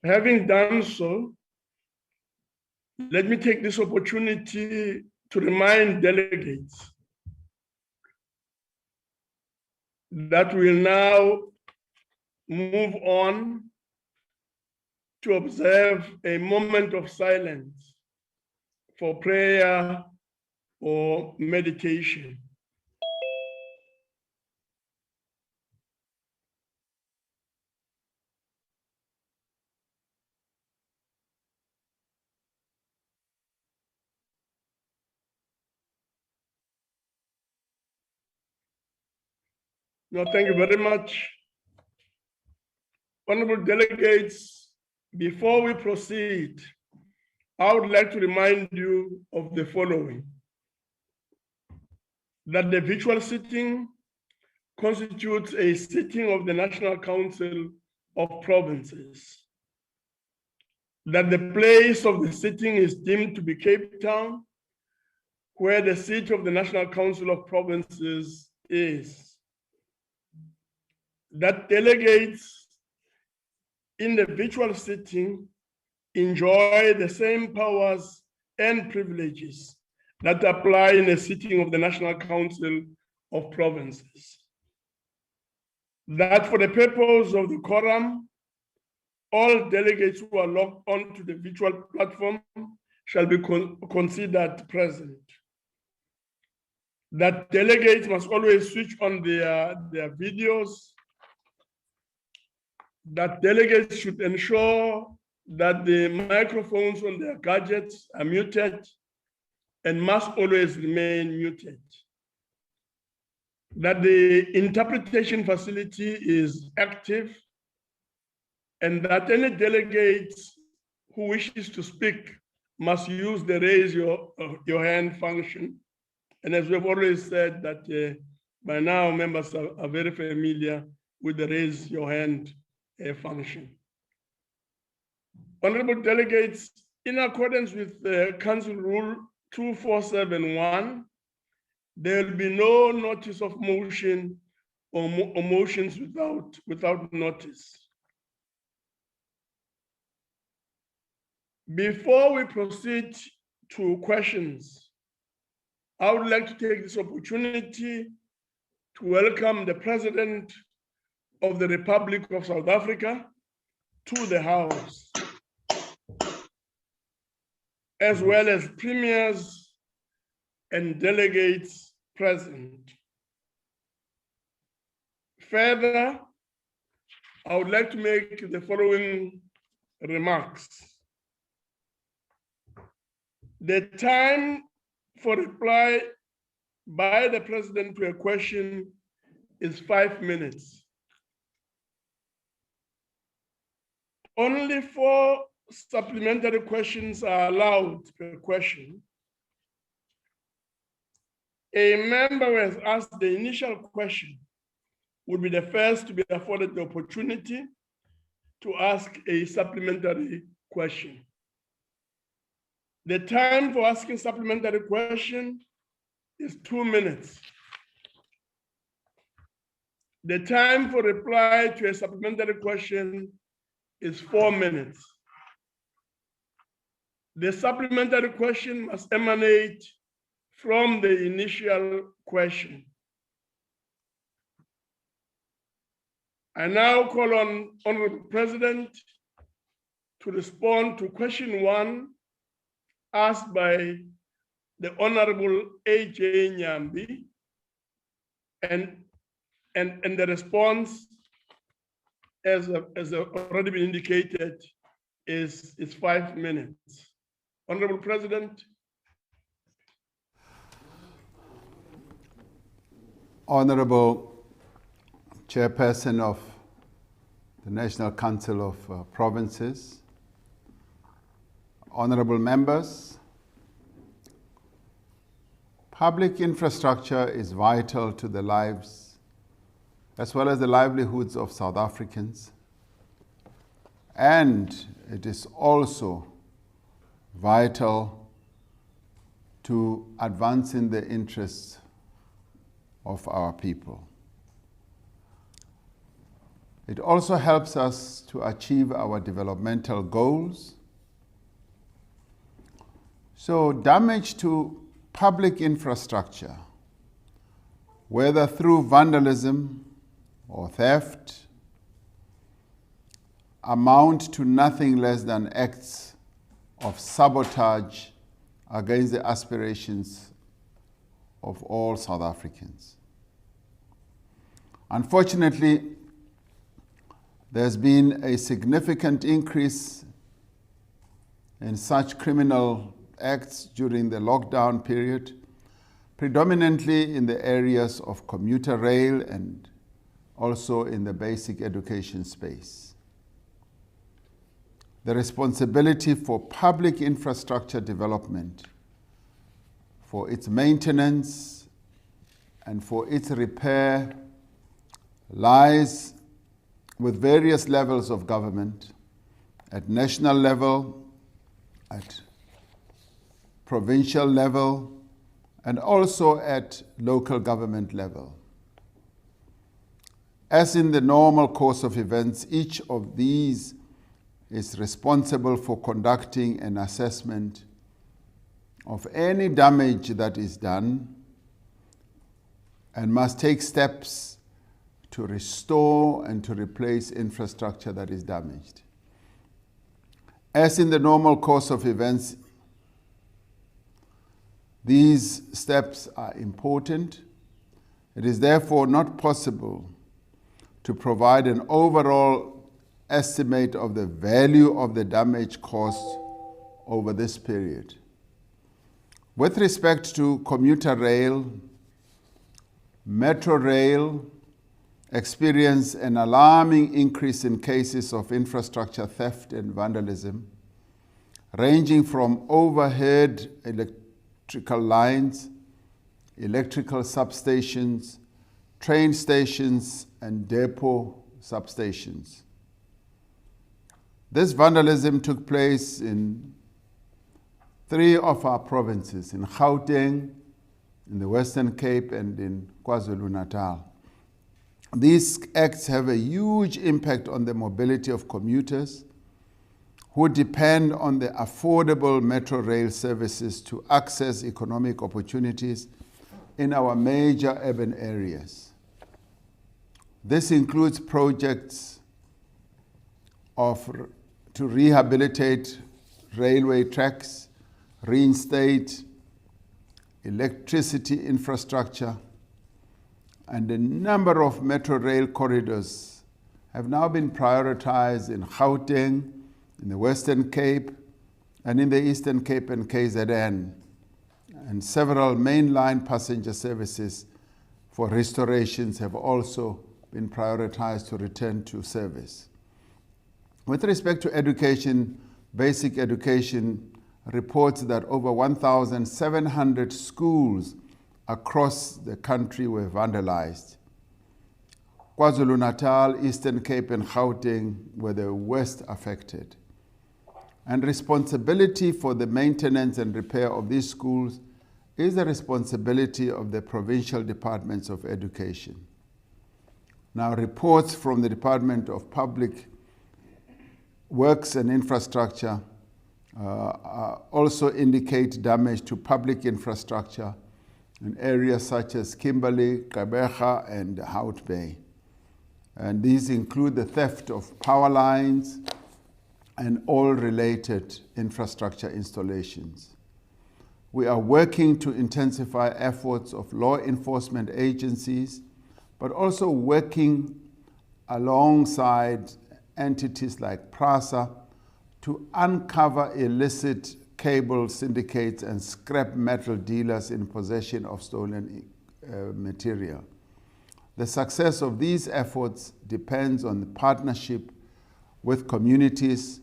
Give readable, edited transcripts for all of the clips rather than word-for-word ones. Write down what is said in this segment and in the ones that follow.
Having done so, let me take this opportunity to remind delegates that we'll now move on to observe a moment of silence for prayer or meditation. No, thank you very much. Honorable delegates, before we proceed, I would like to remind you of the following: that the virtual sitting constitutes a sitting of the National Council of Provinces, that the place of the sitting is deemed to be Cape Town, where the seat of the National Council of Provinces is, that delegates in the virtual sitting enjoy the same powers and privileges that apply in a sitting of the National Council of Provinces. That for the purpose of the quorum, all delegates who are logged onto the virtual platform shall be considered present. That delegates must always switch on their videos. That delegates should ensure that the microphones on their gadgets are muted and must always remain muted. That the interpretation facility is active, and that any delegate who wishes to speak must use the raise your hand function. And as we've already said, that by now members are very familiar with the raise your hand function. Honorable delegates, in accordance with Council Rule 2471, there will be no notice of motion or motions without notice. Before we proceed to questions, I would like to take this opportunity to welcome the President of the Republic of South Africa to the House, as well as premiers and delegates present. Further, I would like to make the following remarks. The time for reply by the President to a question is 5 minutes. Only 4 supplementary questions are allowed per question. A member who has asked the initial question would be the first to be afforded the opportunity to ask a supplementary question. The time for asking supplementary question is 2 minutes. The time for reply to a supplementary question is 4 minutes. The supplementary question must emanate from the initial question. I now call on Honorable President to respond to question 1 asked by the Honorable A.J. Nyambi, and the response, as already been indicated, is 5 minutes. Honorable President. Honorable Chairperson of the National Council of Provinces, honorable members, public infrastructure is vital to the lives as well as the livelihoods of South Africans, and it is also vital to advancing the interests of our people. It also helps us to achieve our developmental goals. So damage to public infrastructure, whether through vandalism or theft, amount to nothing less than acts of sabotage against the aspirations of all South Africans. Unfortunately, there's been a significant increase in such criminal acts during the lockdown period, predominantly in the areas of commuter rail and also in the basic education space. The responsibility for public infrastructure development, for its maintenance and for its repair lies with various levels of government, at national level, at provincial level, and also at local government level. As in the normal course of events, each of these is responsible for conducting an assessment of any damage that is done and must take steps to restore and to replace infrastructure that is damaged. As in the normal course of events, these steps are important. It is therefore not possible to provide an overall estimate of the value of the damage caused over this period. With respect to commuter rail, metro rail experienced an alarming increase in cases of infrastructure theft and vandalism, ranging from overhead electrical lines, electrical substations, train stations, and depot substations. This vandalism took place in 3 of our provinces, in Gauteng, in the Western Cape, and in KwaZulu-Natal. These acts have a huge impact on the mobility of commuters who depend on the affordable metro rail services to access economic opportunities in our major urban areas. This includes projects to rehabilitate railway tracks, reinstate electricity infrastructure, and a number of metro rail corridors have now been prioritized in Gauteng, in the Western Cape, and in the Eastern Cape and KZN, and several mainline passenger services for restorations have also been prioritized to return to service. With respect to education, basic education reports that over 1,700 schools across the country were vandalized. KwaZulu-Natal, Eastern Cape, and Gauteng were the worst affected. And responsibility for the maintenance and repair of these schools is the responsibility of the provincial departments of education. Now, reports from the Department of Public Works and Infrastructure also indicate damage to public infrastructure in areas such as Kimberley, Gqeberha, and Hout Bay. And these include the theft of power lines and all related infrastructure installations. We are working to intensify efforts of law enforcement agencies, but also working alongside entities like PRASA to uncover illicit cable syndicates and scrap metal dealers in possession of stolen material. The success of these efforts depends on the partnership with communities,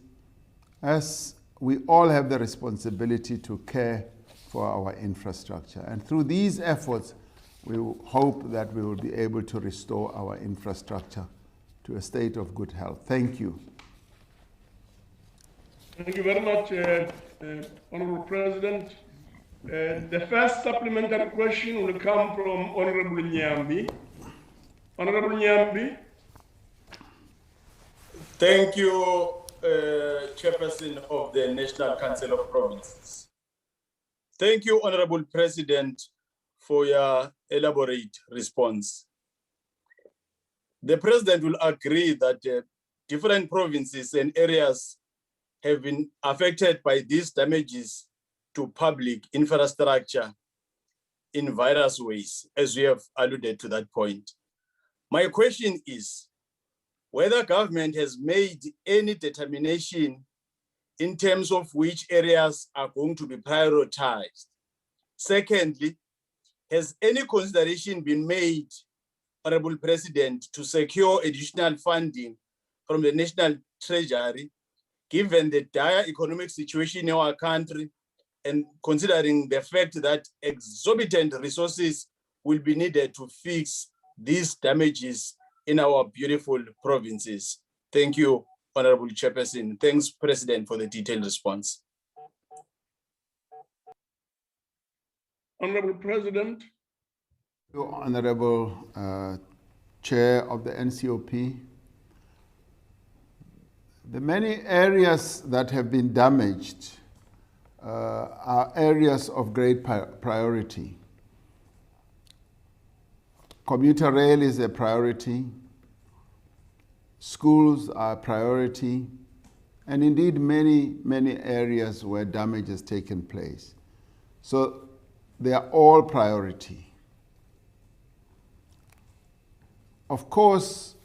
as we all have the responsibility to care for our infrastructure. And through these efforts, we hope that we will be able to restore our infrastructure to a state of good health. Thank you. Thank you very much, Honorable President. The first supplementary question will come from Honorable Nyambi. Honorable Nyambi. Thank you, Chairperson of the National Council of Provinces. Thank you, Honorable President, for your elaborate response. The President will agree that different provinces and areas have been affected by these damages to public infrastructure in various ways, as we have alluded to that point. My question is whether government has made any determination in terms of which areas are going to be prioritized. Secondly, has any consideration been made, Honorable President, to secure additional funding from the National Treasury, given the dire economic situation in our country and considering the fact that exorbitant resources will be needed to fix these damages in our beautiful provinces? Thank you, Honorable Chairperson. Thanks, President, for the detailed response. Honorable President. Honorable Chair of the NCOP. The many areas that have been damaged are areas of great priority. Commuter rail is a priority. Schools are a priority. And indeed, many areas where damage has taken place. So they are all priority. Of course,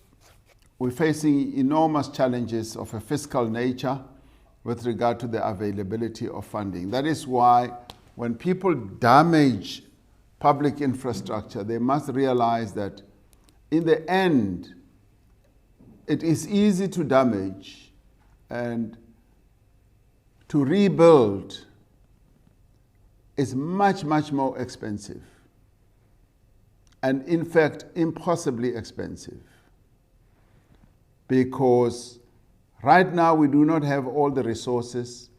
we're facing enormous challenges of a fiscal nature with regard to the availability of funding. That is why when people damage public infrastructure, they must realize that in the end, it is easy to damage, and to rebuild is much more expensive, and in fact, impossibly expensive. Because right now we do not have all the resources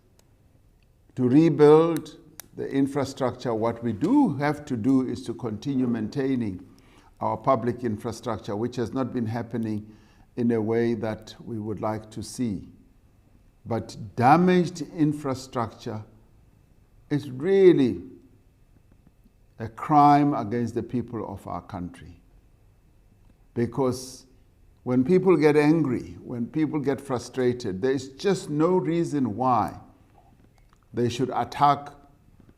to rebuild the infrastructure. What we do have to do is to continue maintaining our public infrastructure, which has not been happening in a way that we would like to see. But damaged infrastructure is really a crime against the people of our country. Because when people get angry, when people get frustrated, there is just no reason why they should attack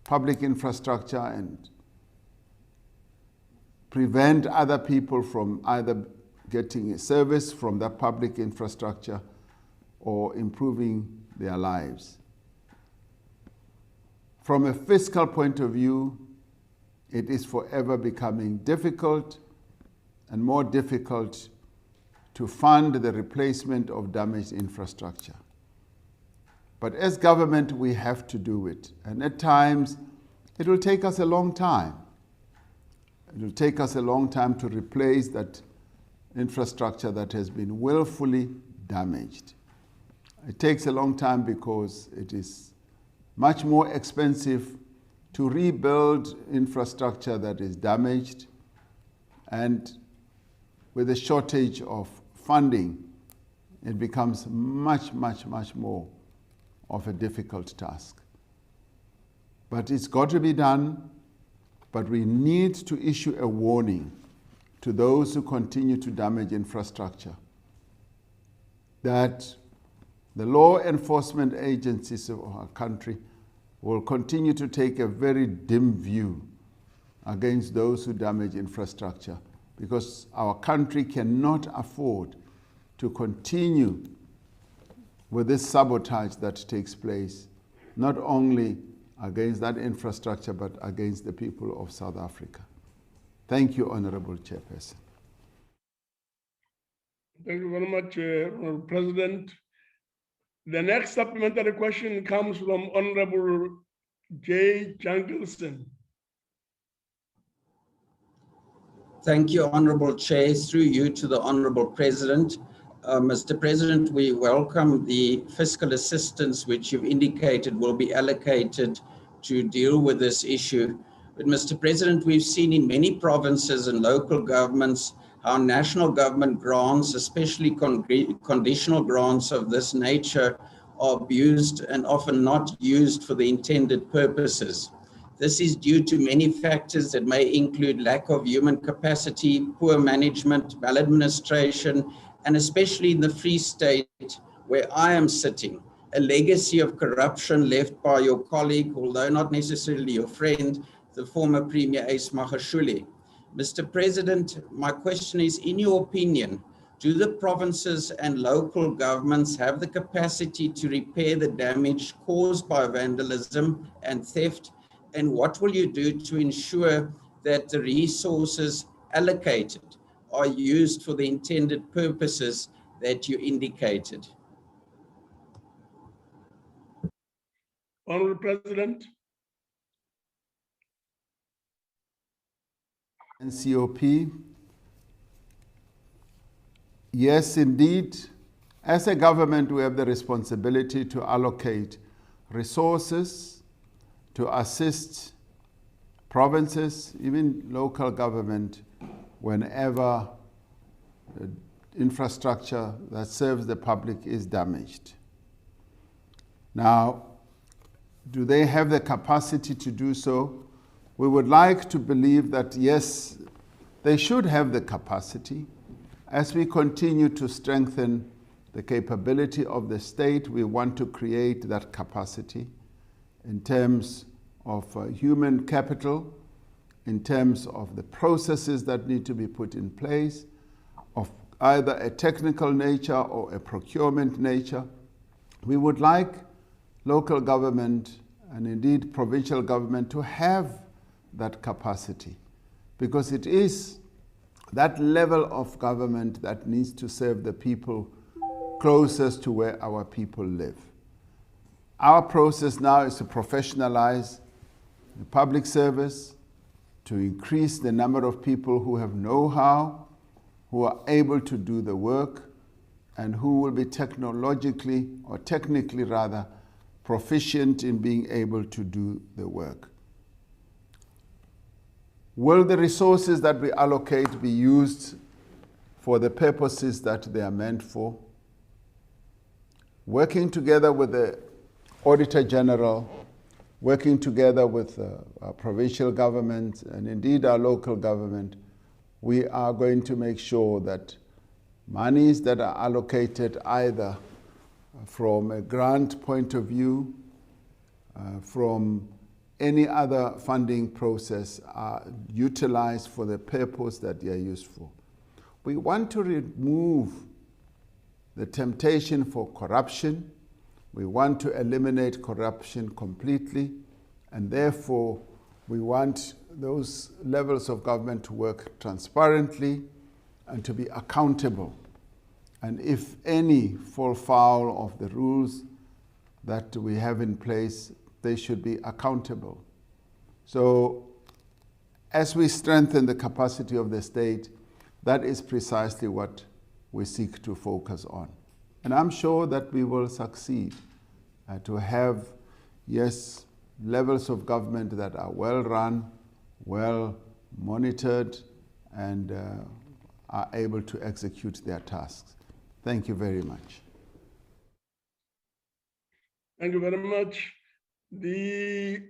public infrastructure and prevent other people from either getting a service from that public infrastructure or improving their lives. From a fiscal point of view, it is forever becoming difficult and more difficult to fund the replacement of damaged infrastructure. But as government, we have to do it. And at times, it will take us a long time. It will take us a long time to replace that infrastructure that has been willfully damaged. It takes a long time because it is much more expensive to rebuild infrastructure that is damaged, and with a shortage of funding, it becomes much more of a difficult task. But it's got to be done, but we need to issue a warning to those who continue to damage infrastructure that the law enforcement agencies of our country will continue to take a very dim view against those who damage infrastructure, because our country cannot afford to continue with this sabotage that takes place, not only against that infrastructure, but against the people of South Africa. Thank you, Honorable Chairperson. Thank you very much, Honorable President. The next supplementary question comes from Honorable J. Jungleson. Thank you, Honorable Chair. Through you to the Honorable President. Mr. President, we welcome the fiscal assistance which you've indicated will be allocated to deal with this issue. But Mr. President, we've seen in many provinces and local governments how national government grants, especially conditional grants of this nature, are abused and often not used for the intended purposes. This is due to many factors that may include lack of human capacity, poor management, maladministration, and especially in the Free State where I am sitting, a legacy of corruption left by your colleague, although not necessarily your friend, the former Premier Ace Magashule. Mr. President, my question is, in your opinion, do the provinces and local governments have the capacity to repair the damage caused by vandalism and theft? And what will you do to ensure that the resources allocated are used for the intended purposes that you indicated? Honorable President. NCOP. Yes, indeed. As a government, we have the responsibility to allocate resources to assist provinces, even local government, whenever infrastructure that serves the public is damaged. Now, do they have the capacity to do so? We would like to believe that, yes, they should have the capacity. As we continue to strengthen the capability of the state, we want to create that capacity in terms of human capital, in terms of the processes that need to be put in place, of either a technical nature or a procurement nature. We would like local government and indeed provincial government to have that capacity, because it is that level of government that needs to serve the people closest to where our people live. Our process now is to professionalize the public service, to increase the number of people who have know-how, who are able to do the work, and who will be technologically, or technically rather, proficient in being able to do the work. Will the resources that we allocate be used for the purposes that they are meant for? Working together with the Auditor General, working together with our provincial government and indeed our local government, we are going to make sure that monies that are allocated either from a grant point of view, from any other funding process are utilized for the purpose that they are used for. We want to remove the temptation for corruption. We want to eliminate corruption completely, and therefore we want those levels of government to work transparently and to be accountable. And if any fall foul of the rules that we have in place, they should be accountable. So as we strengthen the capacity of the state, that is precisely what we seek to focus on. And I'm sure that we will succeed to have, yes, levels of government that are well run, well monitored, and are able to execute their tasks. Thank you very much. Thank you very much. The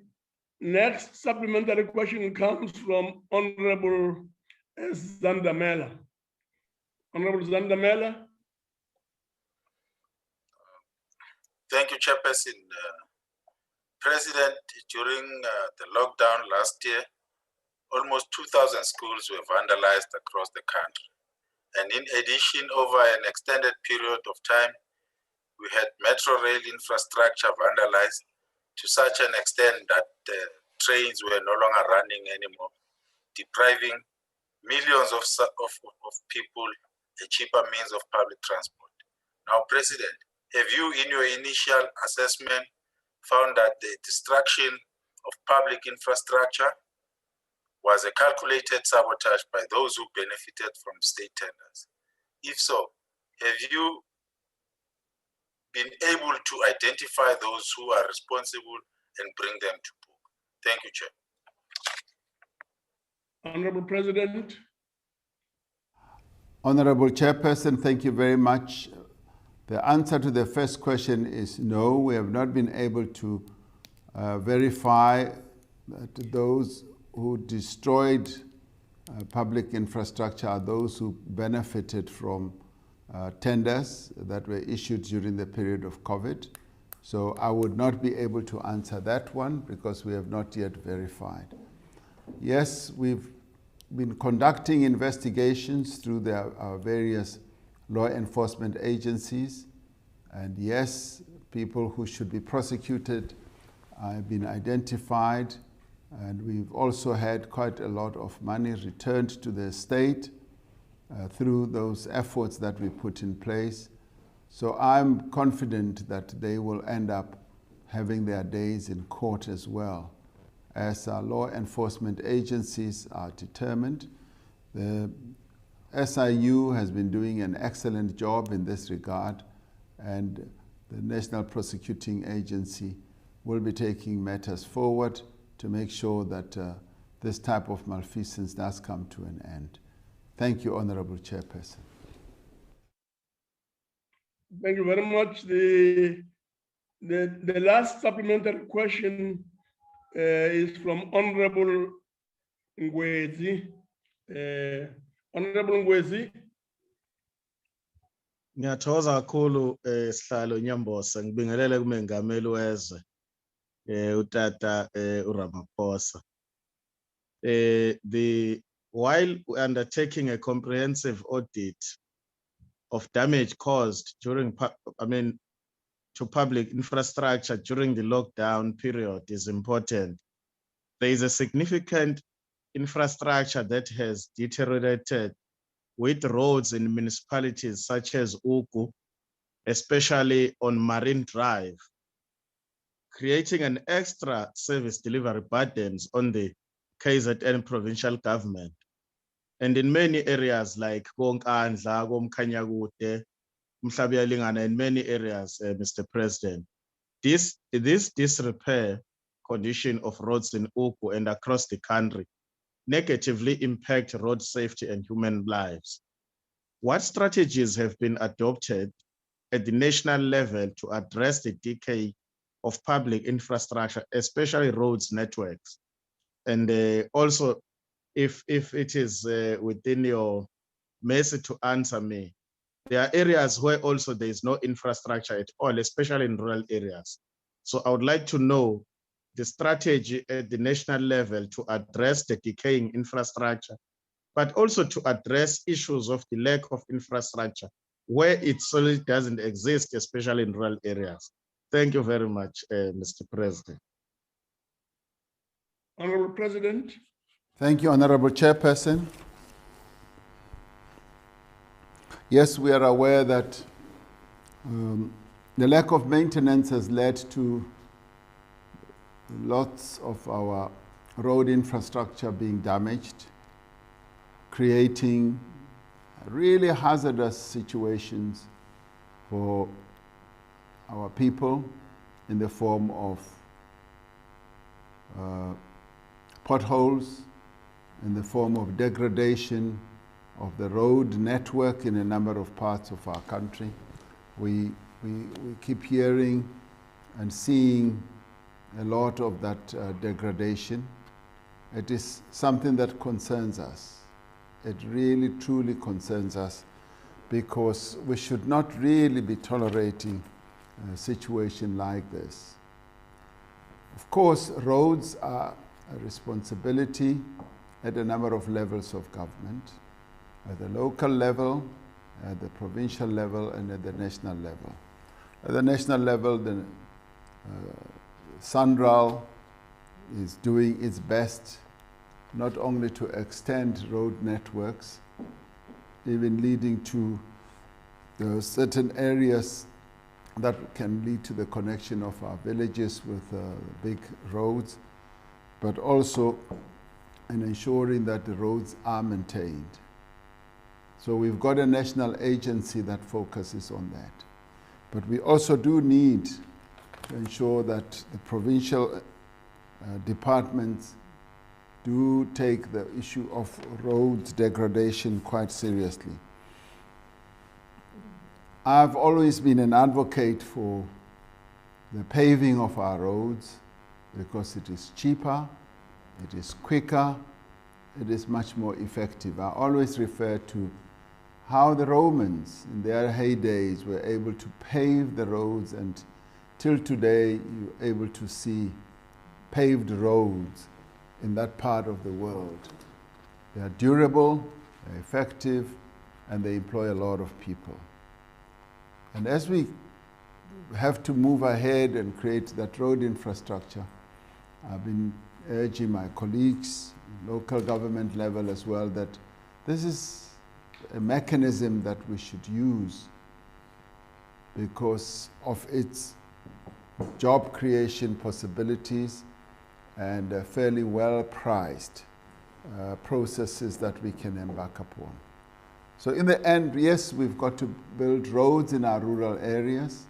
next supplementary question comes from Honorable Zandamela. Honorable Zandamela. Thank you, Chairperson. President, during the lockdown last year, almost 2,000 schools were vandalized across the country. And in addition, over an extended period of time, we had metro rail infrastructure vandalized to such an extent that trains were no longer running anymore, depriving millions of people a cheaper means of public transport. Now, President, have you, in your initial assessment, found that the destruction of public infrastructure was a calculated sabotage by those who benefited from state tenders? If so, have you been able to identify those who are responsible and bring them to book? Thank you, Chair. Honorable President. Honorable Chairperson, thank you very much. The answer to the first question is no. We have not been able to verify that those who destroyed public infrastructure are those who benefited from tenders that were issued during the period of COVID. So I would not be able to answer that one because we have not yet verified. Yes, we've been conducting investigations through our various law enforcement agencies. And yes, people who should be prosecuted have been identified. And we've also had quite a lot of money returned to the state through those efforts that we put in place. So I'm confident that they will end up having their days in court as well, as our law enforcement agencies are determined. The SIU has been doing an excellent job in this regard, and the National Prosecuting Agency will be taking matters forward to make sure that this type of malfeasance does come to an end. Thank you, Honorable Chairperson. Thank you very much. The last supplementary question is from Honorable Ngwezi. Honorable Ngwezi. Ngiyathokoza kakhulu Sihlalo Nyambosa, ngibingelele kumengameli wezwe utata uRamaphosa. While undertaking a comprehensive audit of damage caused during to public infrastructure during the lockdown period is important, there is a significant infrastructure that has deteriorated with roads in municipalities such as Ugu, especially on Marine Drive, creating an extra service delivery burdens on the KZN provincial government. And in many areas like Konkandla, Komkhanyakude, Mhlabiyalingana, in many areas, Mr. President, this disrepair condition of roads in Ugu and across the country negatively impact road safety and human lives. What strategies have been adopted at the national level to address the decay of public infrastructure, especially roads networks? And also, if it is within your mercy to answer me, there are areas where also there is no infrastructure at all, especially in rural areas. So I would like to know the strategy at the national level to address the decaying infrastructure, but also to address issues of the lack of infrastructure where it solely doesn't exist, especially in rural areas. Thank you very much, Mr. President. Honorable President. Thank you, Honorable Chairperson. Yes, we are aware that the lack of maintenance has led to lots of our road infrastructure being damaged, creating really hazardous situations for our people in the form of potholes, in the form of degradation of the road network in a number of parts of our country. We keep hearing and seeing a lot of that degradation. It is something that concerns us. It really, truly concerns us, because we should not really be tolerating a situation like this. Of course, roads are a responsibility at a number of levels of government, at the local level, at the provincial level, and at the national level. At the national level, the SANRAL is doing its best not only to extend road networks, even leading to certain areas that can lead to the connection of our villages with big roads, but also in ensuring that the roads are maintained. So we've got a national agency that focuses on that. But we also do need to ensure that the provincial departments do take the issue of road degradation quite seriously. I've always been an advocate for the paving of our roads because it is cheaper, it is quicker, it is much more effective. I always refer to how the Romans in their heydays were able to pave the roads, and till today you're able to see paved roads in that part of the world. They are durable, they're effective, and they employ a lot of people. And as we have to move ahead and create that road infrastructure, I've been urging my colleagues, local government level as well, that this is a mechanism that we should use because of its job creation possibilities and fairly well priced processes that we can embark upon. So in the end, yes, we've got to build roads in our rural areas.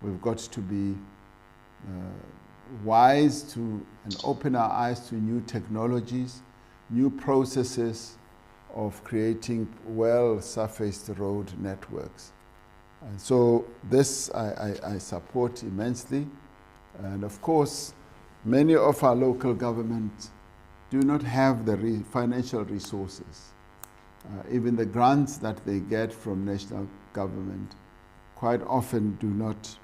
We've got to be wise to and open our eyes to new technologies, new processes of creating well-surfaced road networks. And so this I support immensely. And of course, many of our local governments do not have the financial resources. Even the grants that they get from national government quite often do not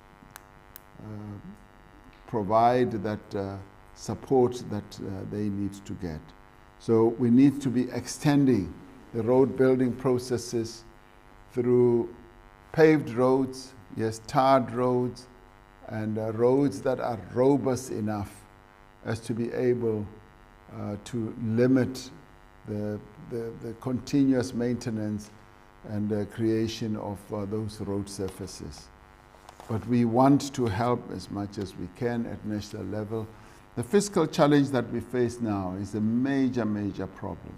provide that support that they need to get. So we need to be extending the road building processes through paved roads, yes, tarred roads, and roads that are robust enough as to be able to limit the continuous maintenance and the creation of those road surfaces. But we want to help as much as we can at national level. The fiscal challenge that we face now is a major, major problem,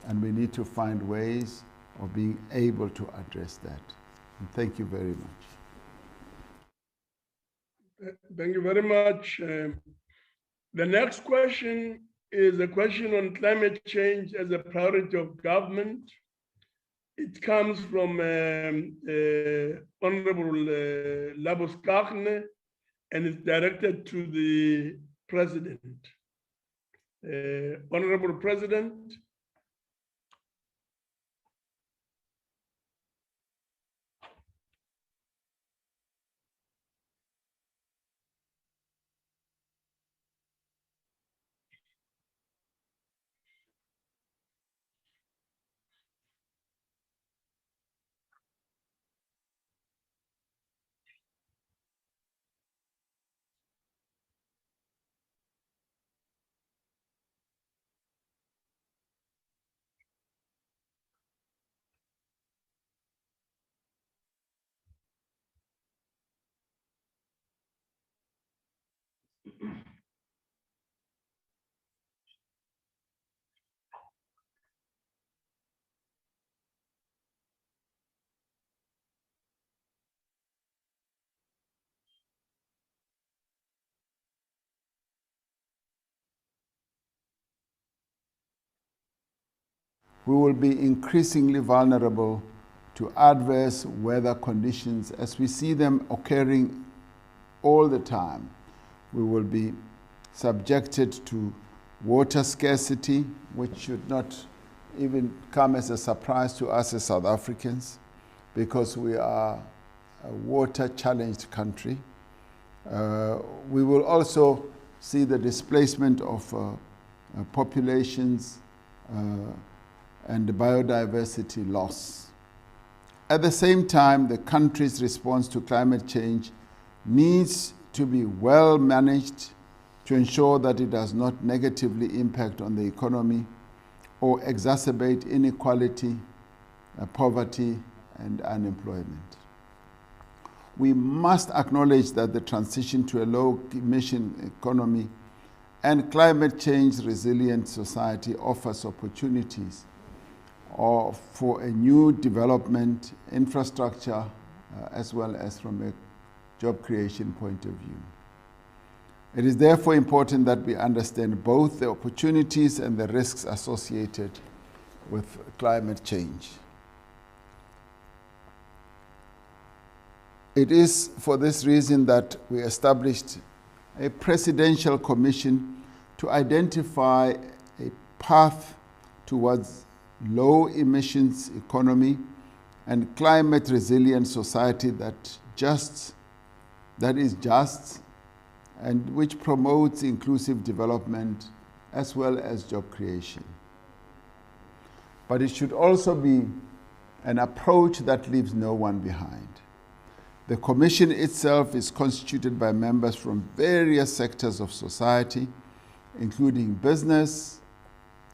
and we need to find ways of being able to address that. And thank you very much. Thank you very much. The next question is a question on climate change as a priority of government. It comes from Honorable Labus Kachne, and is directed to the President. Honorable President. We will be increasingly vulnerable to adverse weather conditions as we see them occurring all the time. We will be subjected to water scarcity, which should not even come as a surprise to us as South Africans, because we are a water-challenged country. We will also see the displacement of populations and the biodiversity loss. At the same time, the country's response to climate change needs to be well managed to ensure that it does not negatively impact on the economy or exacerbate inequality, poverty, and unemployment. We must acknowledge that the transition to a low-emission economy and climate change-resilient society offers opportunities for a new development infrastructure as well as from a job creation point of view. It is therefore important that we understand both the opportunities and the risks associated with climate change. It is for this reason that we established a presidential commission to identify a path towards low emissions economy and climate resilient society that is just and which promotes inclusive development as well as job creation. But it should also be an approach that leaves no one behind. The Commission itself is constituted by members from various sectors of society, including business,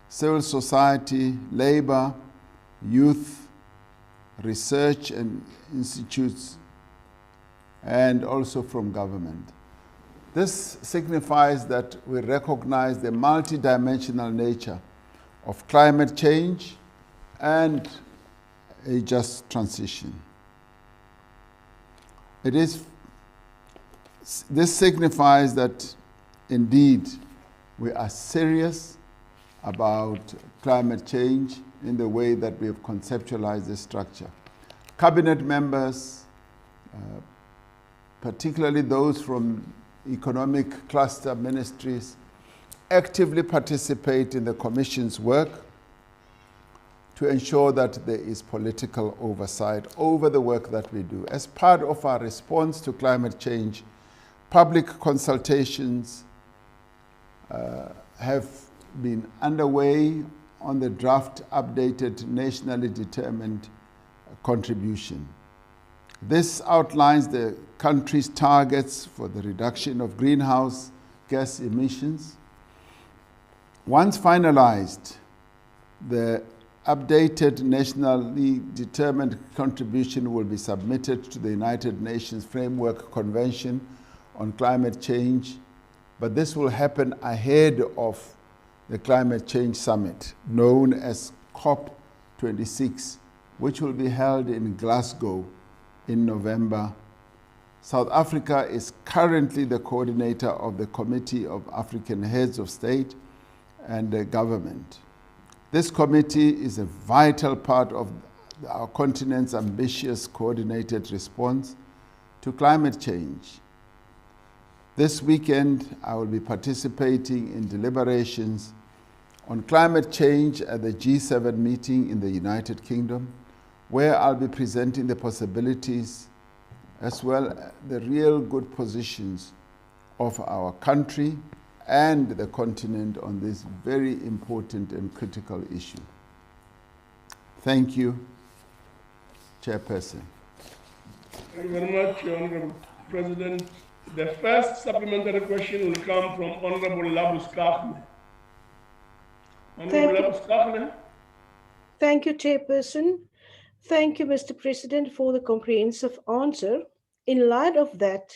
civil society, labor, youth, research and institutes, and also from government. This signifies that we recognize the multidimensional nature of climate change and a just transition. This signifies that indeed we are serious about climate change in the way that we have conceptualized the structure. Cabinet members, particularly those from economic cluster ministries, actively participate in the Commission's work to ensure that there is political oversight over the work that we do. As part of our response to climate change, public consultations have been underway on the draft updated nationally determined contribution. This outlines the country's targets for the reduction of greenhouse gas emissions. Once finalized, the updated nationally determined contribution will be submitted to the United Nations Framework Convention on Climate Change, but this will happen ahead of the Climate Change Summit, known as COP26, which will be held in Glasgow in November. South Africa is currently the coordinator of the Committee of African Heads of State and Government. This committee is a vital part of our continent's ambitious coordinated response to climate change. This weekend, I will be participating in deliberations on climate change at the G7 meeting in the United Kingdom, where I'll be presenting the possibilities as well as the real good positions of our country and the continent on this very important and critical issue. Thank you, Chairperson. Thank you very much, Honorable President. The first supplementary question will come from Honorable Labus Kahne. Honorable Labus Kahne. Thank you, Chairperson. Thank you, Mr. President, for the comprehensive answer. In light of that,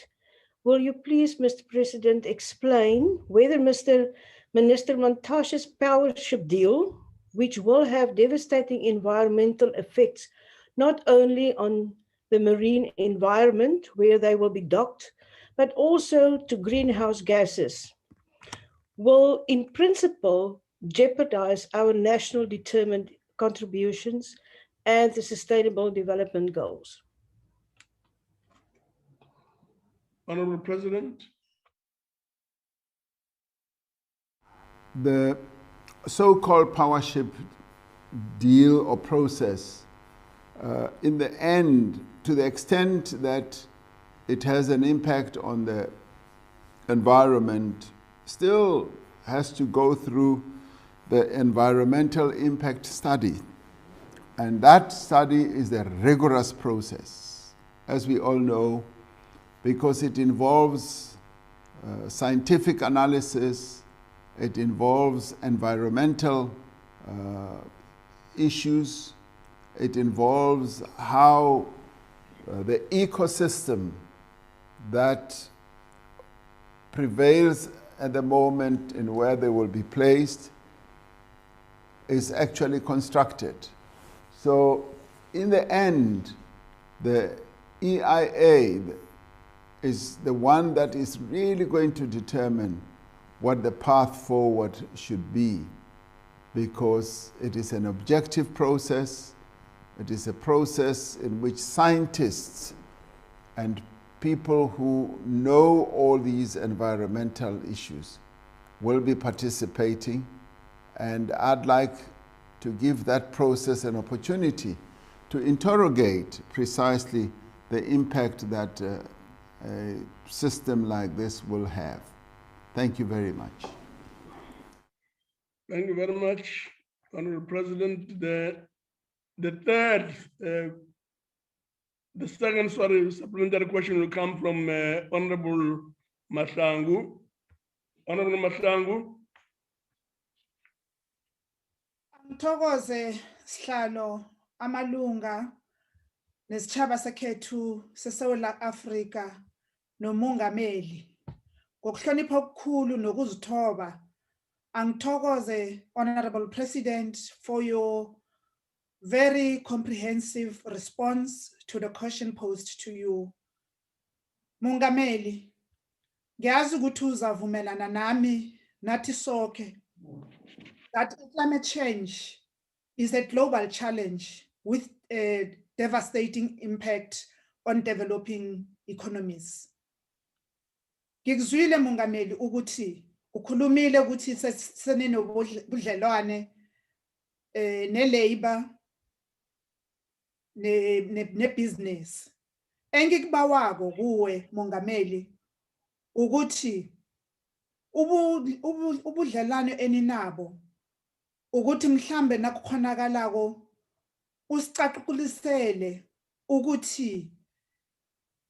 will you please, Mr. President, explain whether Minister Mantashe's powership deal, which will have devastating environmental effects, not only on the marine environment where they will be docked, but also to greenhouse gases, will in principle jeopardize our national determined contributions and the Sustainable Development Goals? Honorable President. The so-called powership deal or process, in the end, to the extent that it has an impact on the environment, still has to go through the environmental impact study. And that study is a rigorous process, as we all know, because it involves scientific analysis, it involves environmental issues, it involves how the ecosystem that prevails at the moment and where they will be placed is actually constructed. So in the end, the EIA is the one that is really going to determine what the path forward should be, because it is an objective process. It is a process in which scientists and people who know all these environmental issues will be participating, and I'd like to give that process an opportunity to interrogate precisely the impact that a system like this will have. Thank you very much. Thank you very much, Honorable President. The second supplementary question will come from Honorable Mahlangu. Honorable Mahlangu. Ngithokoze sihlalo amalunga nesitshaba sekhethu seSouth Africa nomongameli ngokuhlonipha okukhulu nokuzithoba. Angithokoze Honorable President for your very comprehensive response to the question posed to you. Mongameli, ngiyazi ukuthi uzavumelana nami nathi sonke that climate change is a global challenge with a devastating impact on developing economies. Ngikuzwile Mongameli ukuthi ukhulumile ukuthi senenobudlelwane ne-labor ne-business. Engikubawako kuwe Mongameli ukuthi ubudlelwane eninabo ukuthi mhlambe nakukhonakalako usicaqulisele ukuthi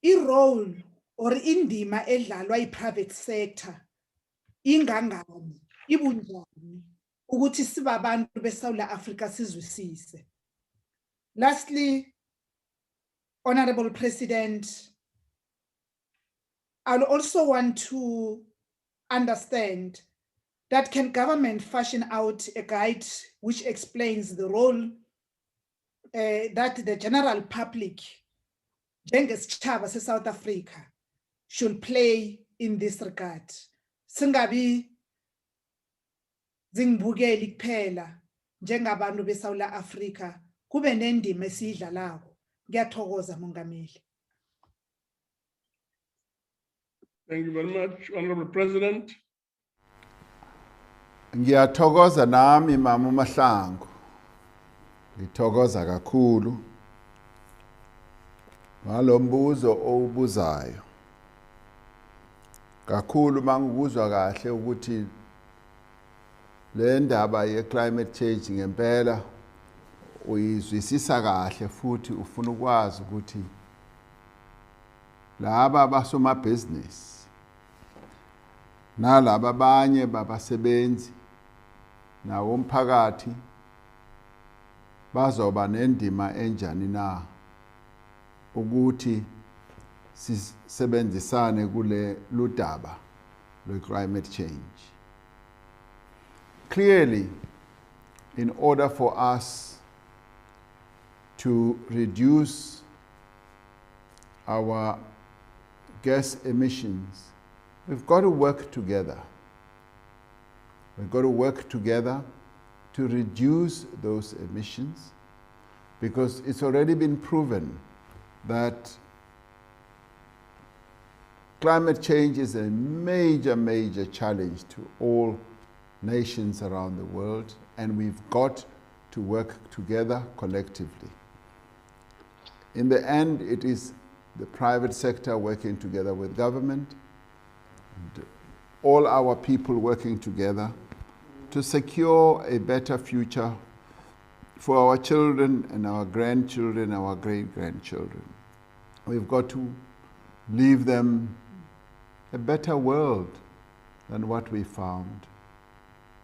i-role or indima edlalwa yi-private sector ingangani, ibunjani ukuthi sibabantu beSouth Africa sizwisise. Lastly, Honorable President, I also want to understand that can government fashion out a guide which explains the role that the general public, njengesitshaba seSouth Africa, should play in this regard. Singabi zingibukeli kuphela njengabantu beSouth Africa, kube nendima esiyidlalayo. Ngiyathokoza Mongameli. Thank you very much, Honorable President. Ngiyathokoza nami Mama Mahlangu. Ngithokoza kakhulu ngalombuzo owubuzayo. Kakhulu mangikuzwa kahle ukuthi le ndaba ye-climate change ngempela uyizwisisa kahle futhi ufuna ukwazi ukuthi laba basomabhizinisi nalaba abanye babasebenzi nawo umphakathi bazoba nendima enjani na ukuthi sisebenzisane kule ludaba lwe-climate change. Clearly, in order for us to reduce our gas emissions, we've got to work together. We've got to work together to reduce those emissions, because it's already been proven that climate change is a major, major challenge to all nations around the world, and we've got to work together collectively. In the end, it is the private sector working together with government, and all our people working together to secure a better future for our children and our grandchildren, our great-grandchildren. We've got to leave them a better world than what we found.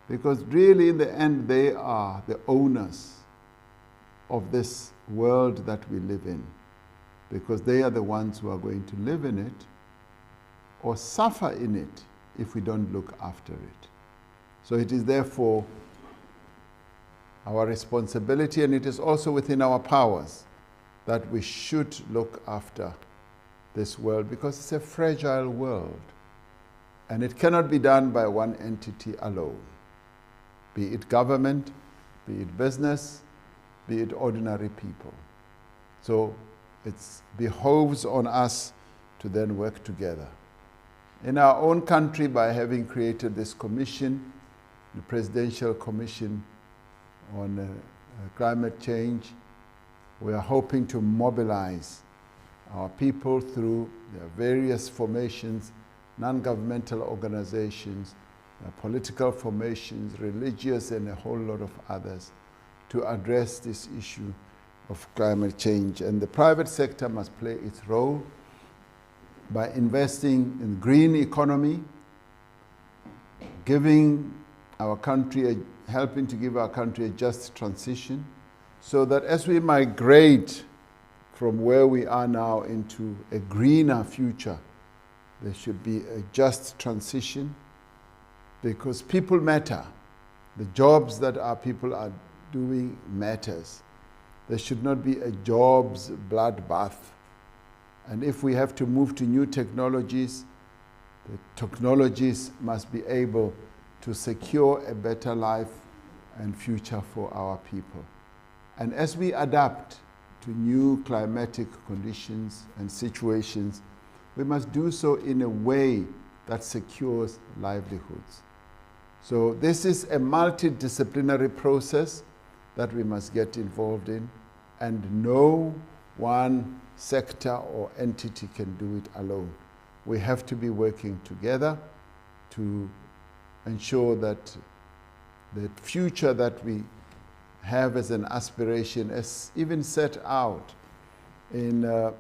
Because really, in the end, they are the owners of this world that we live in, because they are the ones who are going to live in it or suffer in it if we don't look after it. So it is therefore our responsibility, and it is also within our powers, that we should look after this world, because it's a fragile world, and it cannot be done by one entity alone, be it government, be it business, be it ordinary people. So it behoves on us to then work together. In our own country, by having created this commission, the Presidential Commission on Climate Change, we are hoping to mobilize our people through their various formations, non-governmental organizations, political formations, religious, and a whole lot of others, to address this issue of climate change. And the private sector must play its role by investing in green economy, giving our country, helping to give our country a just transition, so that as we migrate from where we are now into a greener future, there should be a just transition, because people matter. The jobs that our people are doing matters. There should not be a jobs bloodbath. And if we have to move to new technologies, the technologies must be able to secure a better life and future for our people. And as we adapt to new climatic conditions and situations, we must do so in a way that secures livelihoods. So this is a multidisciplinary process that we must get involved in, and no one sector or entity can do it alone. We have to be working together to ensure that the future that we have as an aspiration, as even set out in the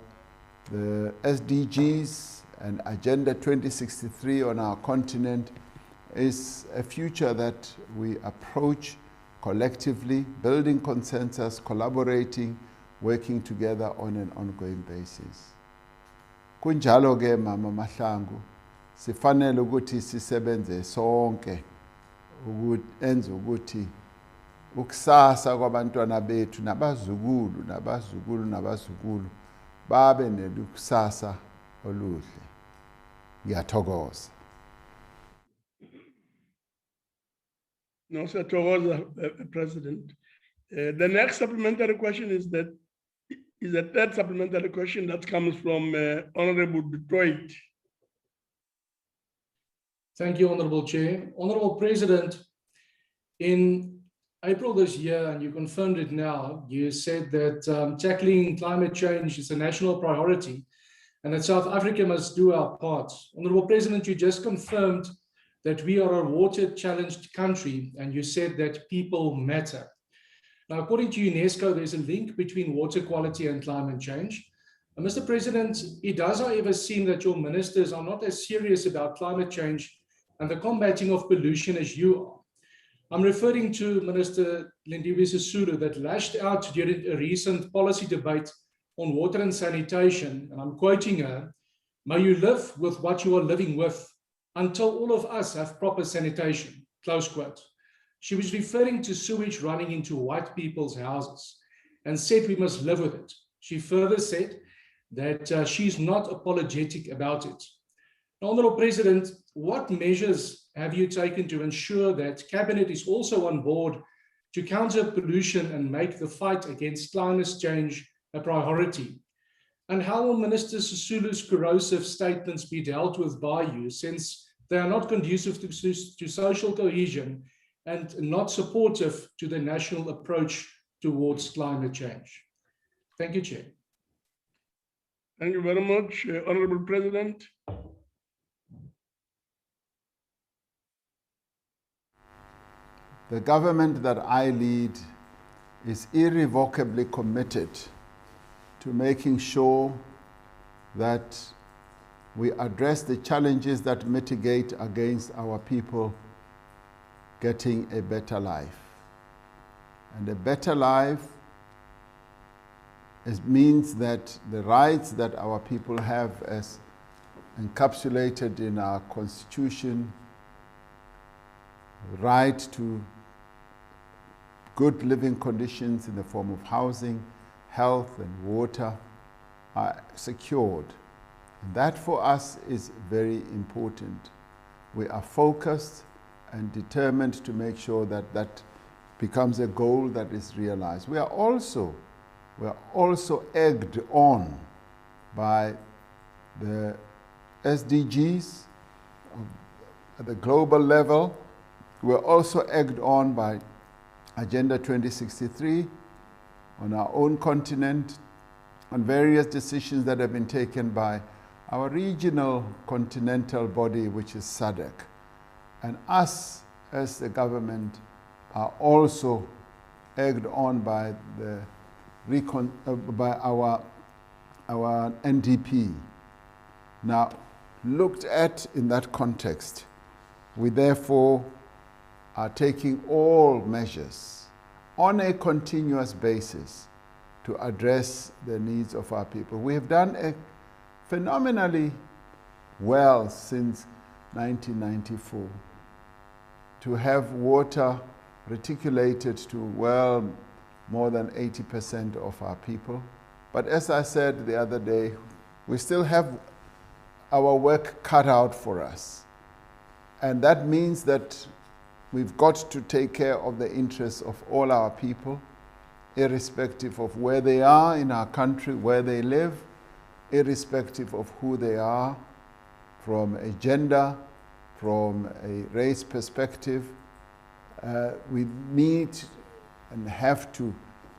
SDGs and Agenda 2063 on our continent, is a future that we approach collectively, building consensus, collaborating, working together on an ongoing basis. Kunjalo ke Mama Mahlangu, sifanele ukuthi sisebenze sonke ukwenza ukuthi ukusasa kwabantwana bethu nabazukulu babe nekusasa oluhle. Ngiyathokoza. No, Sir Togoza, President. The next supplementary question is a third supplementary question that comes from Honorable Detroit. Thank you, Honorable Chair. Honorable President, in April this year, and you confirmed it now, you said that tackling climate change is a national priority and that South Africa must do our part. Honorable President, you just confirmed that we are a water-challenged country, and you said that people matter. Now, according to UNESCO, there's a link between water quality and climate change. And Mr. President, it does, however, seem that your ministers are not as serious about climate change and the combating of pollution as you are. I'm referring to Minister Lindiwe Sisulu that lashed out during a recent policy debate on water and sanitation, and I'm quoting her, "May you live with what you are living with until all of us have proper sanitation," close quote. She was referring to sewage running into white people's houses and said we must live with it. She further said that she's not apologetic about it. Now, Honorable President, what measures have you taken to ensure that Cabinet is also on board to counter pollution and make the fight against climate change a priority? And how will Minister Sisulu's corrosive statements be dealt with by you, since they are not conducive to social cohesion and not supportive to the national approach towards climate change? Thank you, Chair. Thank you very much, Honorable President. The government that I lead is irrevocably committed to making sure that we address the challenges that mitigate against our people getting a better life. And a better life means that the rights that our people have as encapsulated in our Constitution, the right to good living conditions in the form of housing, health, and water are secured. And that for us is very important. We are focused and determined to make sure that that becomes a goal that is realized. We are also we're also egged on by the SDGs at the global level. We're also egged on by Agenda 2063 on our own continent, on various decisions that have been taken by our regional continental body, which is SADC. And us, as the government, are also egged on by our NDP. Now, looked at in that context, we therefore are taking all measures on a continuous basis to address the needs of our people. We have done phenomenally well since 1994 to have water reticulated to well more than 80% of our people. But as I said the other day, we still have our work cut out for us. And that means that we've got to take care of the interests of all our people, irrespective of where they are in our country, where they live, irrespective of who they are, from a gender, from a race perspective. We need and have to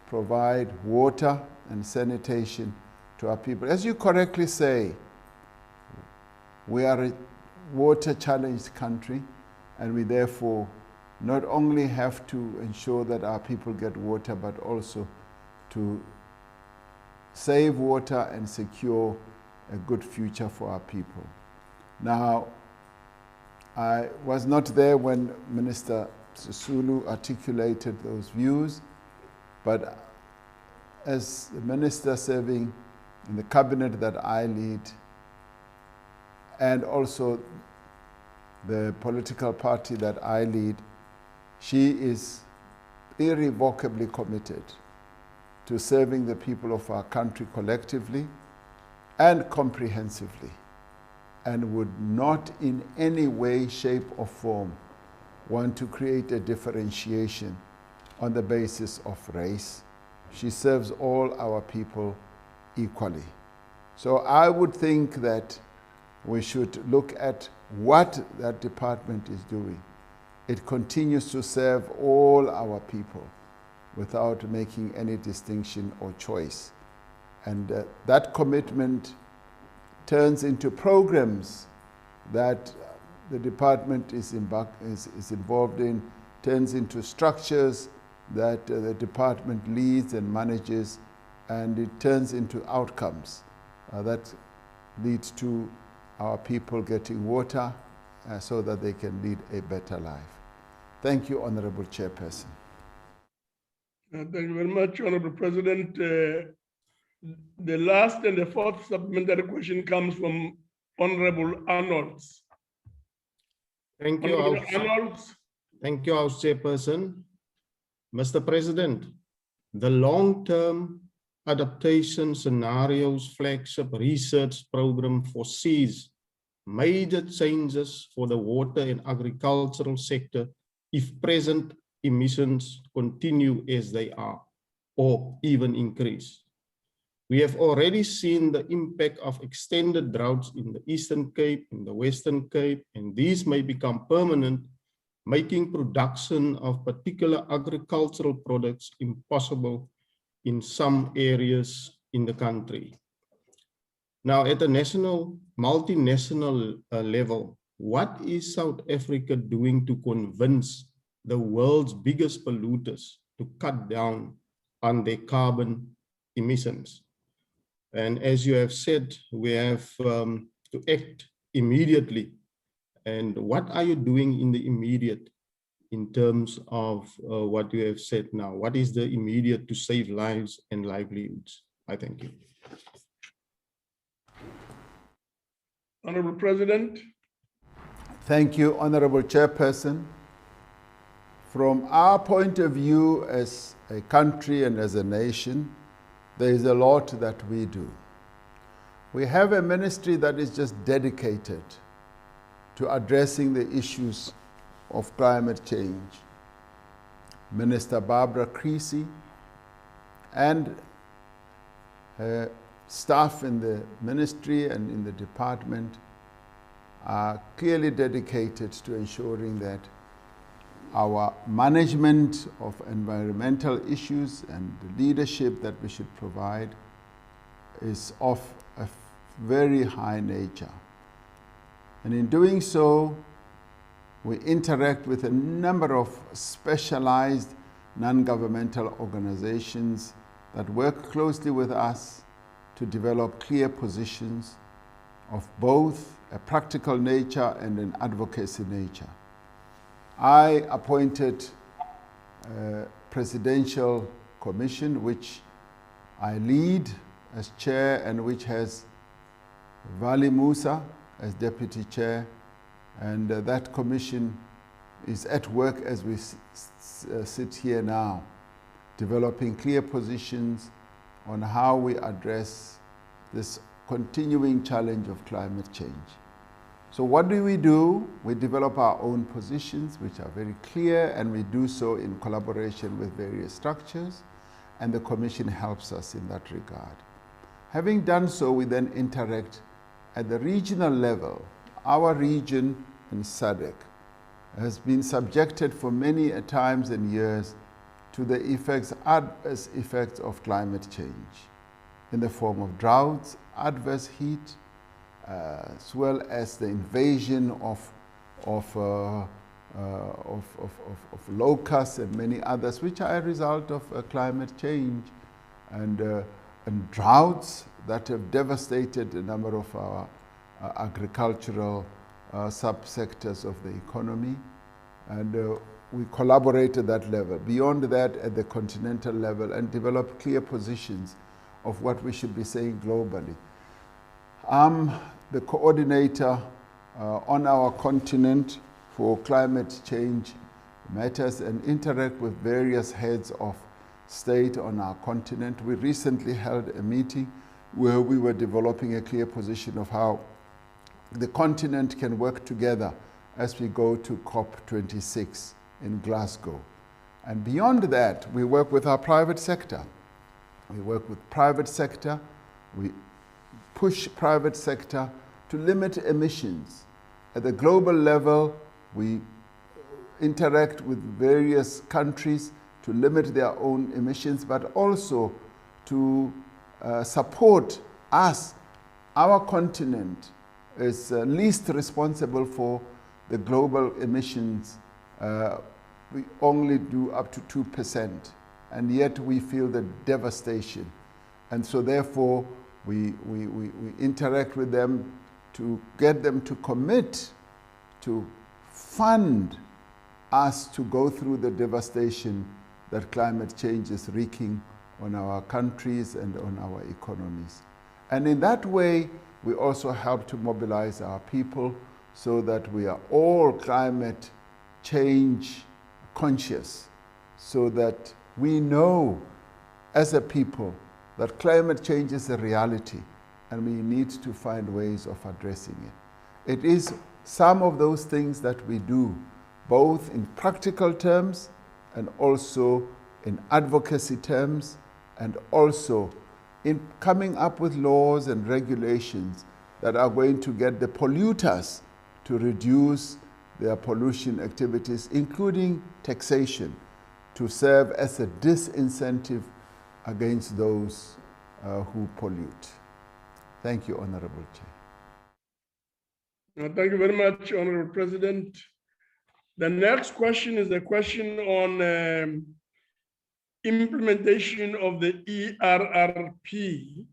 provide water and sanitation to our people. As you correctly say, we are a water-challenged country, and we therefore not only have to ensure that our people get water, but also to save water and secure a good future for our people. Now, I was not there when Minister Sisulu articulated those views, but as the minister serving in the cabinet that I lead, and also the political party that I lead, she is irrevocably committed to serving the people of our country collectively and comprehensively, and would not in any way, shape, or form want to create a differentiation on the basis of race. She serves all our people equally. So I would think that we should look at what that department is doing. It continues to serve all our people without making any distinction or choice. And that commitment turns into programs that the department is involved in, turns into structures that the department leads and manages, and it turns into outcomes that leads to our people getting water so that they can lead a better life. Thank you, Honorable Chairperson. Thank you very much, Honorable President. The last and the fourth supplementary question comes from Honorable Arnolds. Thank you, Honorable Arnolds. Thank you, House Chairperson. Mr. President, the long-term adaptation scenarios flagship research program foresees major changes for the water and agricultural sector if present emissions continue as they are, or even increase. We have already seen the impact of extended droughts in the Eastern Cape, in the Western Cape, and these may become permanent, making production of particular agricultural products impossible in some areas in the country. Now, at a national, multinational level, what is South Africa doing to convince the world's biggest polluters to cut down on their carbon emissions? And as you have said, we have to act immediately. And what are you doing in the immediate in terms of what you have said now? What is the immediate to save lives and livelihoods? I thank you. Honorable President. Thank you, Honorable Chairperson. From our point of view as a country and as a nation, there is a lot that we do. We have a ministry that is just dedicated to addressing the issues of climate change. Minister Barbara Creasy and staff in the ministry and in the department are clearly dedicated to ensuring that our management of environmental issues and the leadership that we should provide is of a very high nature. And in doing so, we interact with a number of specialized non-governmental organizations that work closely with us to develop clear positions of both a practical nature and an advocacy nature. I appointed a presidential commission which I lead as chair and which has Vali Musa as deputy chair, and that commission is at work as we sit here now, developing clear positions on how we address this continuing challenge of climate change. So what do? We develop our own positions, which are very clear, and we do so in collaboration with various structures, and the Commission helps us in that regard. Having done so, we then interact at the regional level. Our region in SADC has been subjected for many times and years to the adverse effects of climate change in the form of droughts, adverse heat, as well as the invasion of locusts and many others, which are a result of climate change, and droughts that have devastated a number of our agricultural subsectors of the economy. And we collaborate at that level. Beyond that, at the continental level, and develop clear positions of what we should be saying globally. I'm the coordinator on our continent for climate change matters and interact with various heads of state on our continent. We recently held a meeting where we were developing a clear position of how the continent can work together as we go to COP26 in Glasgow. And beyond that, we work with our private sector. We work with private sector. We push private sector to limit emissions. At the global level, we interact with various countries to limit their own emissions, but also to support us. Our continent is least responsible for the global emissions. We only do up to 2%, and yet we feel the devastation. And so therefore, we interact with them to get them to commit to fund us to go through the devastation that climate change is wreaking on our countries and on our economies. And in that way, we also help to mobilize our people so that we are all climate change conscious, so that we know as a people that climate change is a reality and we need to find ways of addressing it. It is some of those things that we do, both in practical terms and also in advocacy terms, and also in coming up with laws and regulations that are going to get the polluters to reduce their pollution activities, including taxation, to serve as a disincentive against those who pollute. Thank you, Honorable Chair. Thank you very much, Honorable President. The next question is the question on implementation of the ERRP.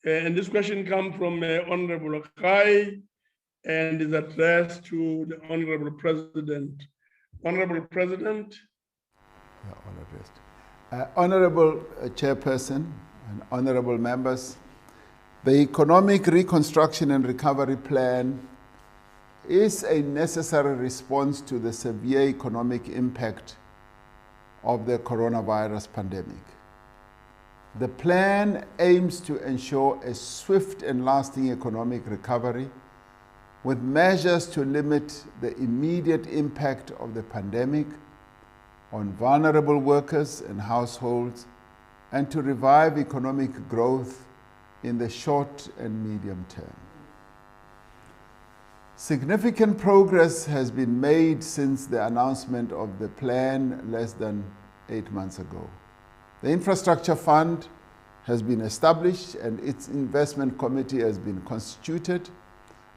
And this question comes from Honorable Akai and is addressed to the Honorable President. Honorable President. Yeah, Honorable Chairperson and honorable members, the Economic Reconstruction and Recovery Plan is a necessary response to the severe economic impact of the coronavirus pandemic. The plan aims to ensure a swift and lasting economic recovery with measures to limit the immediate impact of the pandemic on vulnerable workers and households, and to revive economic growth in the short and medium term. Significant progress has been made since the announcement of the plan less than 8 months ago. The Infrastructure Fund has been established and its investment committee has been constituted.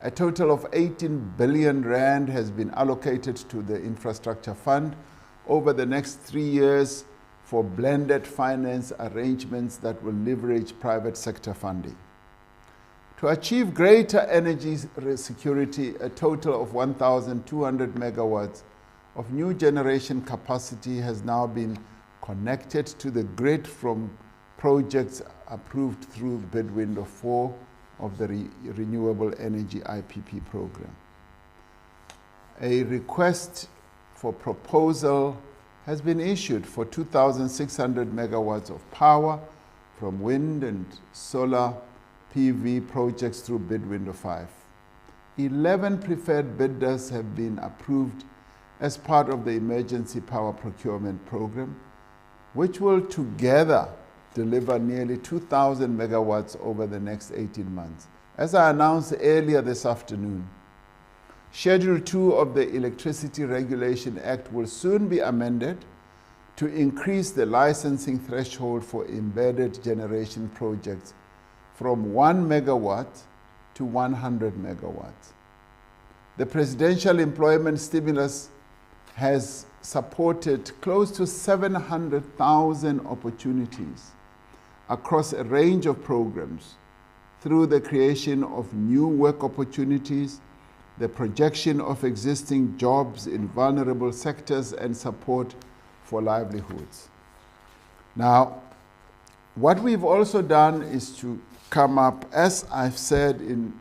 A total of 18 billion rand has been allocated to the Infrastructure Fund over the next 3 years for blended finance arrangements that will leverage private sector funding. To achieve greater energy security, a total of 1,200 megawatts of new generation capacity has now been connected to the grid from projects approved through bid window 4 of the Renewable Energy IPP program. A request for proposal has been issued for 2,600 megawatts of power from wind and solar PV projects through bid window 5. 11 preferred bidders have been approved as part of the Emergency Power Procurement Program, which will together deliver nearly 2,000 megawatts over the next 18 months. As I announced earlier this afternoon, Schedule 2 of the Electricity Regulation Act will soon be amended to increase the licensing threshold for embedded generation projects from 1 megawatt to 100 megawatts. The presidential employment stimulus has supported close to 700,000 opportunities across a range of programs through the creation of new work opportunities, the projection of existing jobs in vulnerable sectors, and support for livelihoods. Now, what we've also done is to come up, as I've said in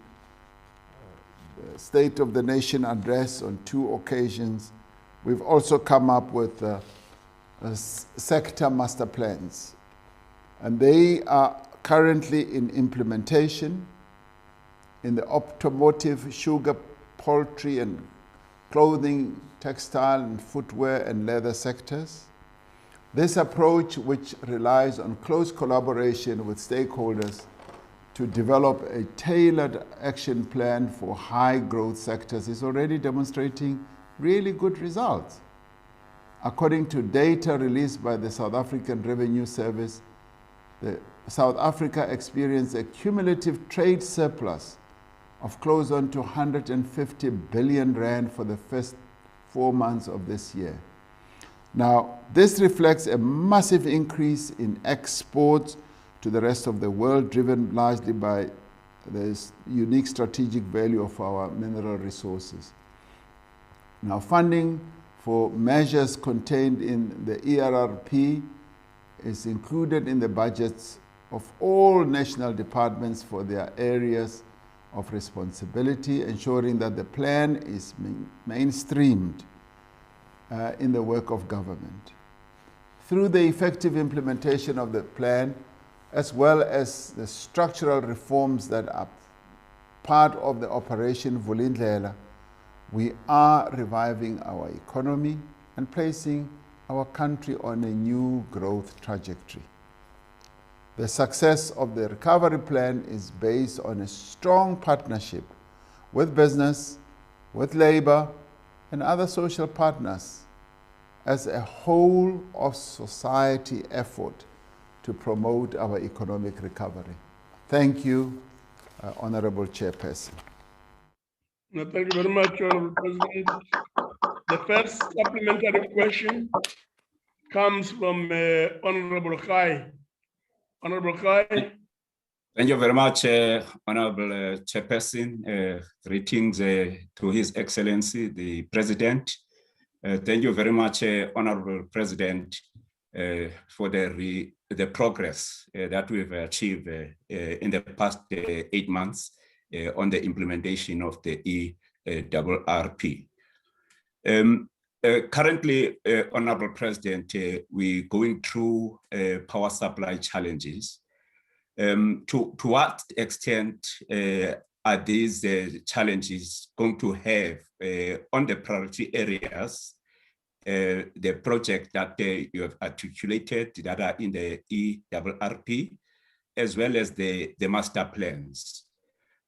the State of the Nation address on 2 occasions, we've also come up with sector master plans. And they are currently in implementation in the automotive, sugar, poultry and clothing, textile and footwear and leather sectors. This approach, which relies on close collaboration with stakeholders to develop a tailored action plan for high growth sectors, is already demonstrating really good results. According to data released by the South African Revenue Service, South Africa experienced a cumulative trade surplus of close on to 150 billion rand for the first 4 months of this year. Now, this reflects a massive increase in exports to the rest of the world, driven largely by the unique strategic value of our mineral resources. Now, funding for measures contained in the ERRP is included in the budgets of all national departments for their areas of responsibility, ensuring that the plan is mainstreamed in the work of government. Through the effective implementation of the plan, as well as the structural reforms that are part of the Operation Vulindlela, we are reviving our economy and placing our country on a new growth trajectory. The success of the recovery plan is based on a strong partnership with business, with labor, and other social partners as a whole of society effort to promote our economic recovery. Thank you, Honorable Chairperson. No, thank you very much, Honorable President. The first supplementary question comes from Honorable Khai. Honorable Khai. Thank you very much, Honorable Chairperson. Greetings to His Excellency, the President. Thank you very much, Honorable President, for the progress that we've achieved in the past 8 months on the implementation of the ERRP. Currently, Honorable President, we're going through power supply challenges. To what extent are these challenges going to have on the priority areas the project that you have articulated that are in the ERRP, as well as the master plans.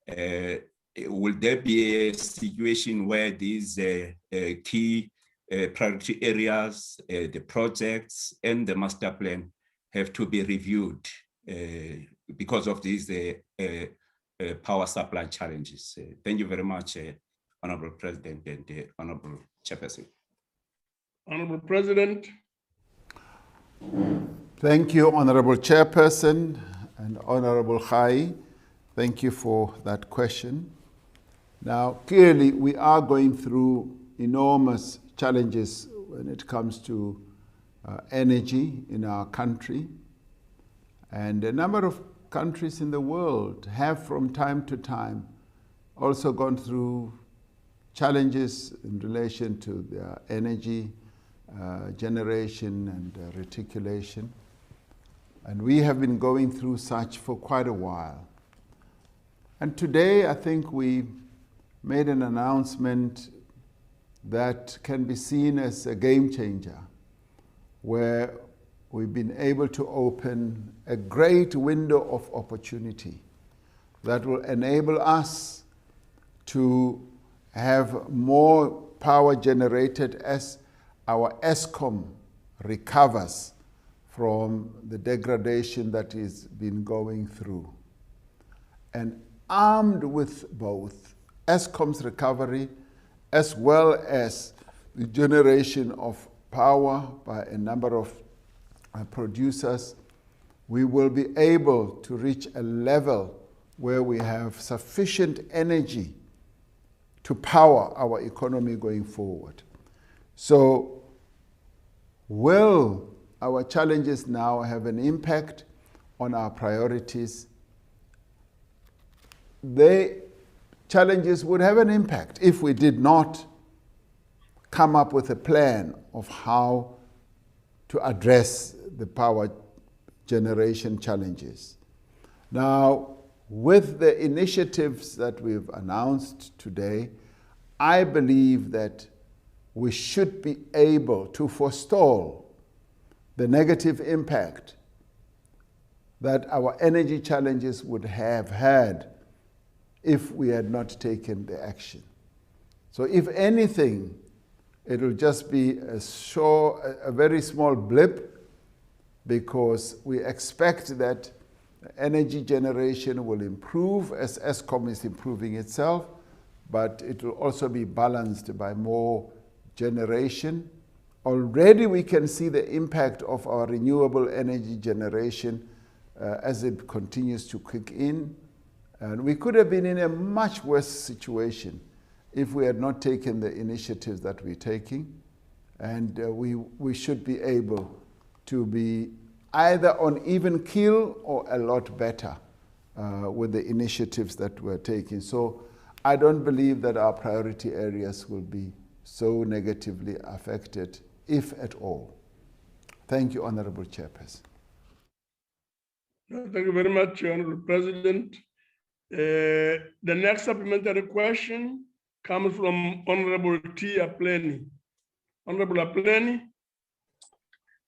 Will there be a situation where these key priority areas, the projects and the master plan have to be reviewed because of these power supply challenges? Thank you very much, Honorable President and Honorable Chairperson. Honorable President. Thank you, Honorable Chairperson and Honorable Khai. Thank you for that question. Now, clearly, we are going through enormous challenges when it comes to energy in our country. And a number of countries in the world have from time to time also gone through challenges in relation to their energy generation and reticulation. And we have been going through such for quite a while. And today, I think we made an announcement that can be seen as a game changer, where we've been able to open a great window of opportunity that will enable us to have more power generated as our ESCOM recovers from the degradation that is been going through. And armed with both ESCOM's recovery as well as the generation of power by a number of producers, we will be able to reach a level where we have sufficient energy to power our economy going forward. So, will our challenges now have an impact on our priorities? The challenges would have an impact if we did not come up with a plan of how to address the power generation challenges. Now, with the initiatives that we've announced today, I believe that we should be able to forestall the negative impact that our energy challenges would have had if we had not taken the action. So if anything, it will just be a very small blip, because we expect that energy generation will improve as ESCOM is improving itself, but it will also be balanced by more generation. Already we can see the impact of our renewable energy generation as it continues to kick in. And we could have been in a much worse situation if we had not taken the initiatives that we're taking. And we should be able to be either on even keel or a lot better with the initiatives that we're taking. So I don't believe that our priority areas will be so negatively affected, if at all. Thank you, Honorable Chairperson. Thank you very much, Honorable President. The next supplementary question comes from Honorable T. Apleni. Honorable Apleni.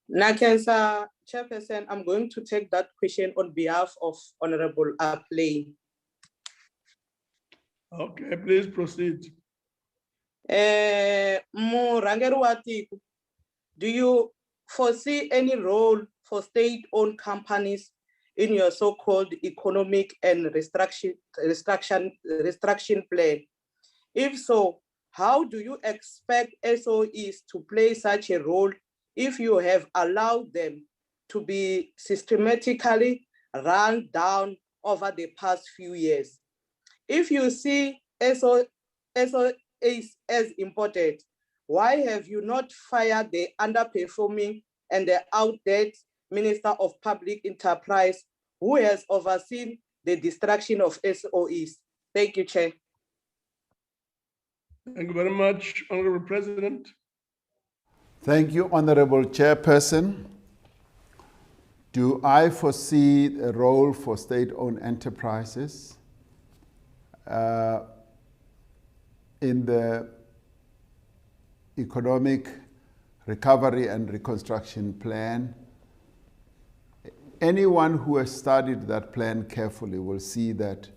Nakensa, Chairperson, I'm going to take that question on behalf of Honorable Apleni. Okay, please proceed. Do you foresee any role for state-owned companies in your so-called economic and restructuring plan? If so, how do you expect SOEs to play such a role if you have allowed them to be systematically run down over the past few years? If you see SOEs as important, why have you not fired the underperforming and the outdated Minister of Public Enterprise who has overseen the destruction of SOEs? Thank you, Chair. Thank you very much, Honorable President. Thank you, Honorable Chairperson. Do I foresee a role for state-owned enterprises in the economic Recovery and Reconstruction Plan. Anyone who has studied that plan carefully will see that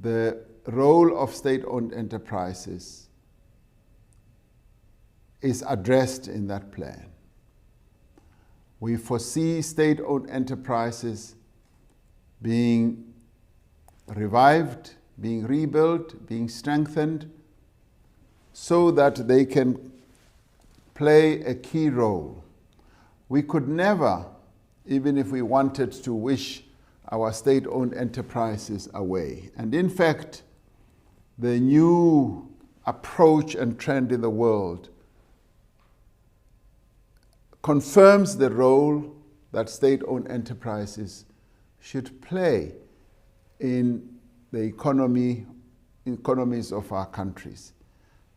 the role of state-owned enterprises is addressed in that plan. We foresee state-owned enterprises being revived, being rebuilt, being strengthened, so that they can play a key role. We could never, even if we wanted to, wish our state-owned enterprises away. And in fact, the new approach and trend in the world confirms the role that state-owned enterprises should play in the economies of our countries,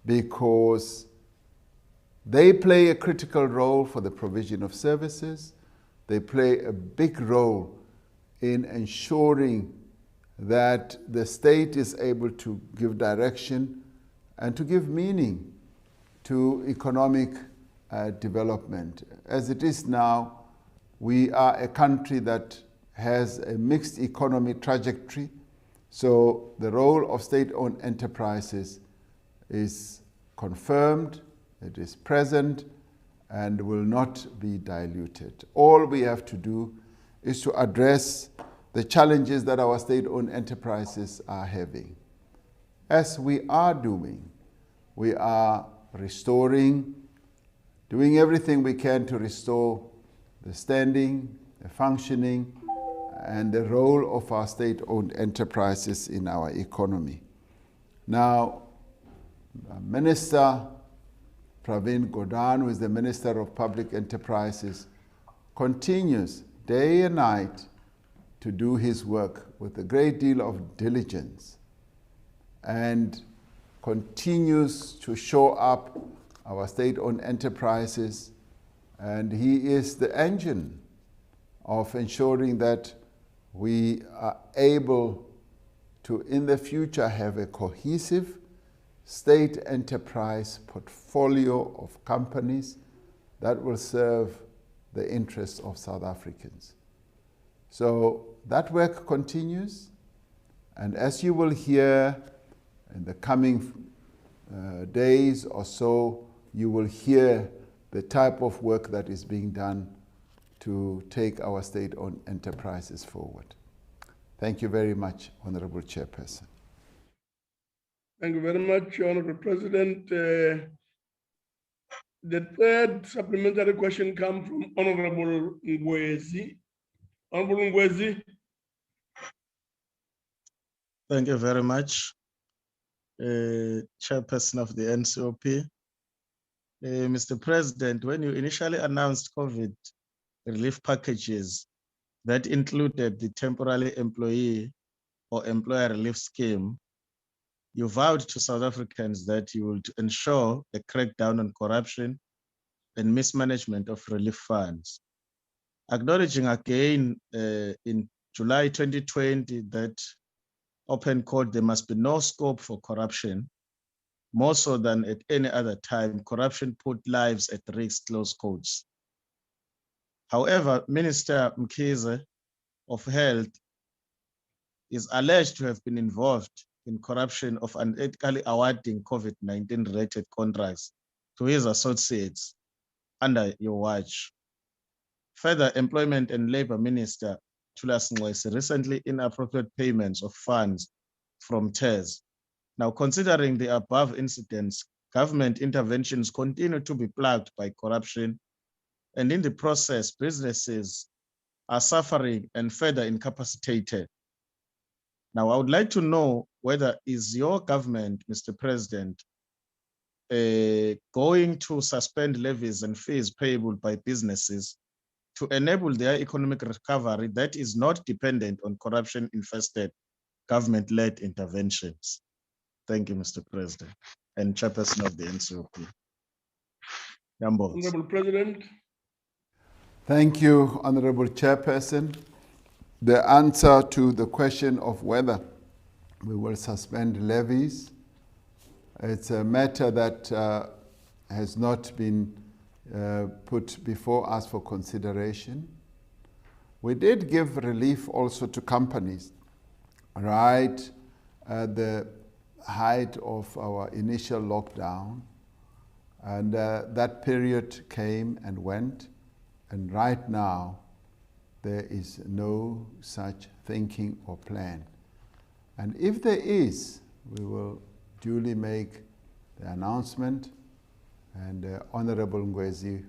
because they play a critical role for the provision of services. They play a big role in ensuring that the state is able to give direction and to give meaning to economic development. As it is now, we are a country that has a mixed economy trajectory, so the role of state-owned enterprises is confirmed, it is present, and will not be diluted. All we have to do is to address the challenges that our state-owned enterprises are having. As we are doing, we are restoring, doing everything we can to restore the standing, the functioning, and the role of our state-owned enterprises in our economy. Now, Minister Pravin Gordhan, who is the Minister of Public Enterprises, continues day and night to do his work with a great deal of diligence and continues to show up our state-owned enterprises, and he is the engine of ensuring that we are able to, in the future, have a cohesive state enterprise portfolio of companies that will serve the interests of South Africans. So that work continues, and as you will hear in the coming days or so, you will hear the type of work that is being done to take our state-owned enterprises forward. Thank you very much, Honorable Chairperson. Thank you very much, Honorable President. The third supplementary question comes from Honorable Ngwezi. Honorable Ngwezi. Thank you very much, Chairperson of the NCOP. Mr. President, when you initially announced COVID relief packages that included the temporary employee or employer relief scheme, you vowed to South Africans that you would ensure a crackdown on corruption and mismanagement of relief funds. Acknowledging again in July 2020 that, open quote, there must be no scope for corruption, more so than at any other time, corruption put lives at risk, close quotes. However, Minister Mkhize of Health is alleged to have been involved in corruption of unethically awarding COVID-19 related contracts to his associates under your watch. Further, Employment and Labor Minister Thulas Nxesi recently inappropriate payments of funds from TERS. Now, considering the above incidents, government interventions continue to be plagued by corruption, and in the process, businesses are suffering and further incapacitated. Now, I would like to know whether is your government, Mr. President, going to suspend levies and fees payable by businesses to enable their economic recovery that is not dependent on corruption-infested government-led interventions. Thank you, Mr. President, and Chairperson of the NCOP. Honorable President. Thank you, Honorable Chairperson. The answer to the question of whether we will suspend levies, it's a matter that has not been put before us for consideration. We did give relief also to companies right at the height of our initial lockdown. And that period came and went. And right now, there is no such thinking or plan. And if there is, we will duly make the announcement, and Honorable Ngwezi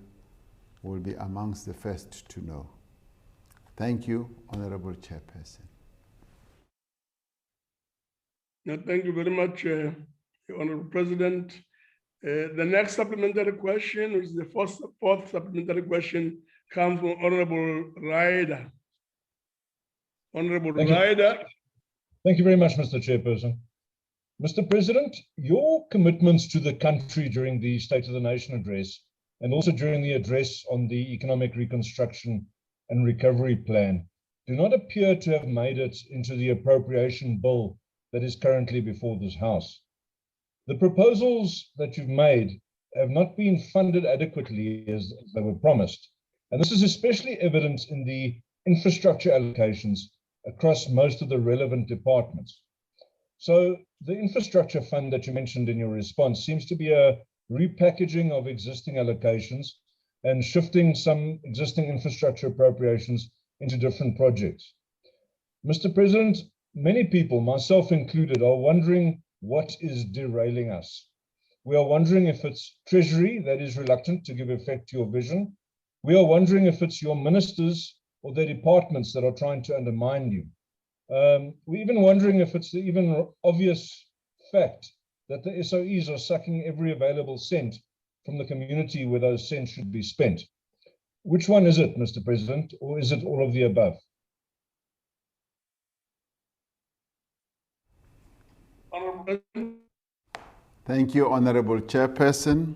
will be amongst the first to know. Thank you, Honorable Chairperson. Thank you very much, Honorable President. The next supplementary question, which is the fourth supplementary question, comes from Honorable Ryder. Honorable Ryder. Thank you very much, Mr. Chairperson. Mr. President, your commitments to the country during the State of the Nation address and also during the address on the Economic Reconstruction and Recovery Plan do not appear to have made it into the appropriation bill that is currently before this House. The proposals that you've made have not been funded adequately as they were promised. And this is especially evident in the infrastructure allocations across most of the relevant departments. So the infrastructure fund that you mentioned in your response seems to be a repackaging of existing allocations and shifting some existing infrastructure appropriations into different projects. Mr. President, many people, myself included, are wondering what is derailing us. We are wondering if it's Treasury that is reluctant to give effect to your vision. We are wondering if it's your ministers or their departments that are trying to undermine you. We're even wondering if it's the even obvious fact that the SOEs are sucking every available cent from the community where those cents should be spent. Which one is it, Mr. President, or is it all of the above? Thank you, Honorable Chairperson.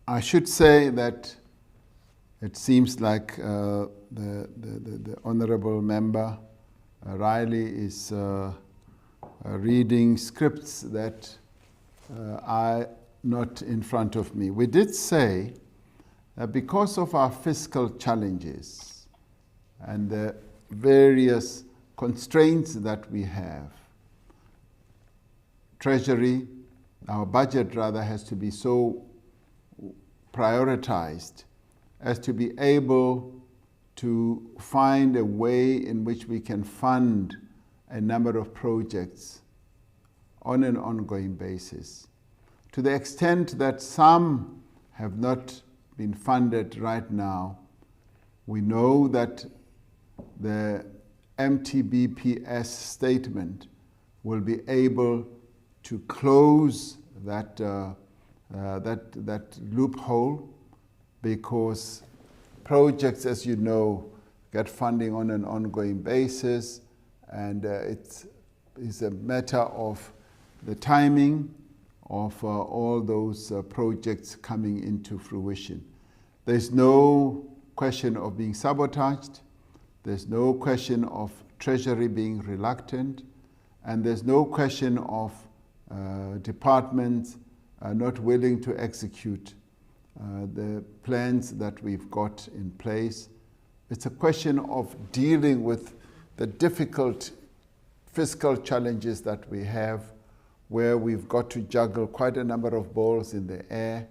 I should say that it seems like the Honorable Member Riley is reading scripts that are not in front of me. We did say that because of our fiscal challenges and the various constraints that we have, Treasury, our budget rather, has to be so prioritized as to be able to find a way in which we can fund a number of projects on an ongoing basis. To the extent that some have not been funded right now, we know that the MTBPS statement will be able to close that loophole, because projects, as you know, get funding on an ongoing basis, and it's a matter of the timing of all those projects coming into fruition. There's no question of being sabotaged. There's no question of Treasury being reluctant, and there's no question of departments not willing to execute the plans that we've got in place. It's a question of dealing with the difficult fiscal challenges that we have, where we've got to juggle quite a number of balls in the air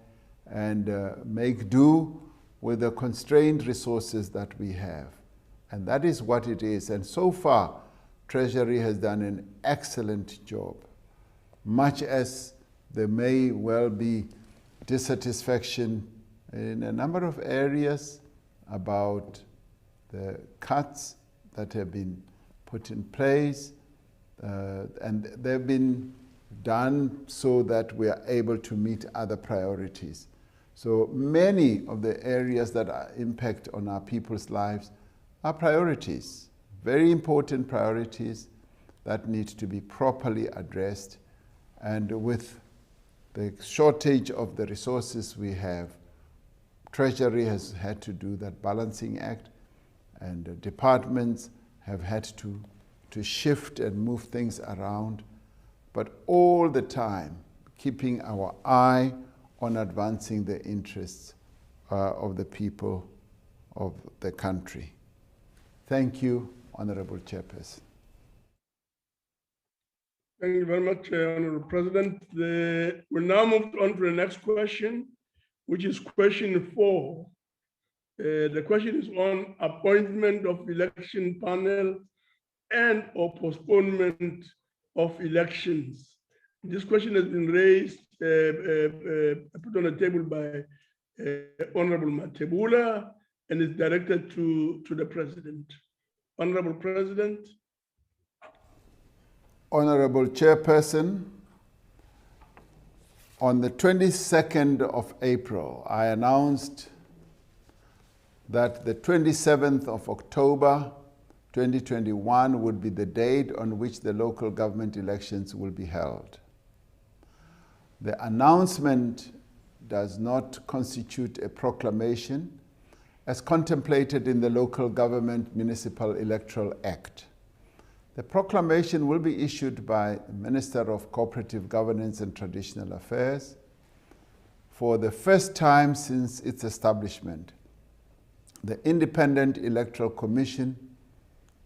and make do with the constrained resources that we have. And that is what it is. And so far, Treasury has done an excellent job. Much as there may well be dissatisfaction in a number of areas about the cuts that have been put in place, and they've been done so that we are able to meet other priorities. So many of the areas that are impact on our people's lives are priorities, very important priorities that need to be properly addressed. And with the shortage of the resources we have, Treasury has had to do that balancing act, and departments have had to shift and move things around. But all the time, keeping our eye on advancing the interests of the people of the country. Thank you, Honorable Chairperson. Thank you very much, Honorable President. We'll now move on to the next question, which is question 4. The question is on appointment of election panel and or postponement of elections. This question has been raised, put on the table by Honorable Matebula, and is directed to the President. Honorable President. Honorable Chairperson, on the 22nd of April, I announced that the 27th of October 2021 would be the date on which the local government elections will be held. The announcement does not constitute a proclamation as contemplated in the Local Government Municipal Electoral Act. The proclamation will be issued by the Minister of Cooperative Governance and Traditional Affairs for the first time since its establishment. The Independent Electoral Commission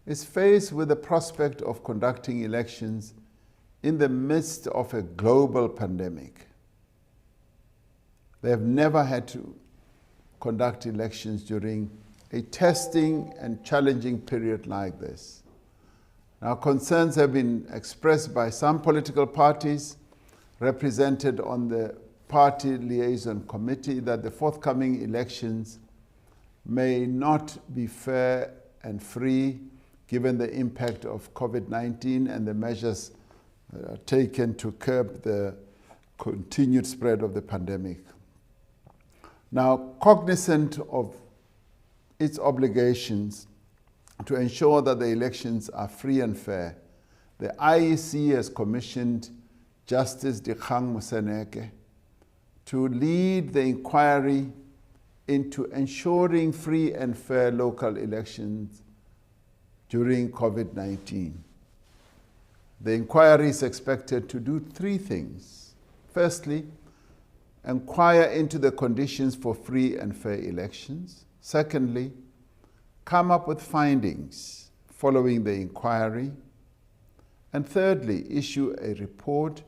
is faced with the prospect of conducting elections in the midst of a global pandemic. They have never had to conduct elections during a testing and challenging period like this. Now, concerns have been expressed by some political parties represented on the Party Liaison Committee that the forthcoming elections may not be fair and free given the impact of COVID-19 and the measures taken to curb the continued spread of the pandemic. Now, cognizant of its obligations to ensure that the elections are free and fair, the IEC has commissioned Justice Dikgang Moseneke to lead the inquiry into ensuring free and fair local elections during COVID-19. The inquiry is expected to do 3 things. Firstly, inquire into the conditions for free and fair elections. Secondly, come up with findings following the inquiry. And thirdly, issue a report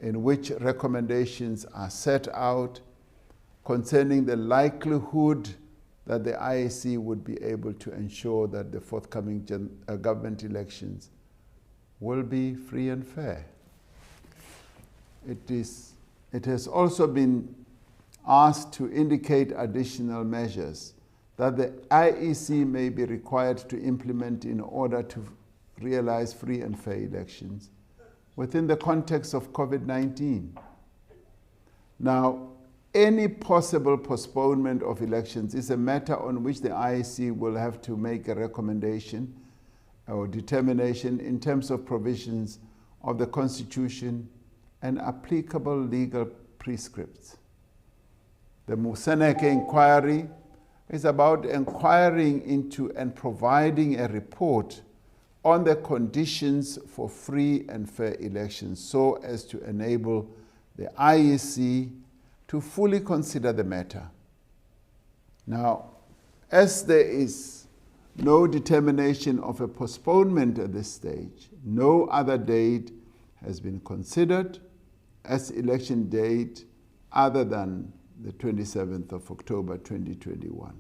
in which recommendations are set out concerning the likelihood that the IEC would be able to ensure that the forthcoming government elections will be free and fair. It has also been asked to indicate additional measures that the IEC may be required to implement in order to realize free and fair elections within the context of COVID-19. Now, any possible postponement of elections is a matter on which the IEC will have to make a recommendation or determination in terms of provisions of the Constitution and applicable legal prescripts. The Moseneke inquiry is about inquiring into and providing a report on the conditions for free and fair elections so as to enable the IEC to fully consider the matter. Now, as there is no determination of a postponement at this stage, no other date has been considered as election date other than the 27th of October 2021.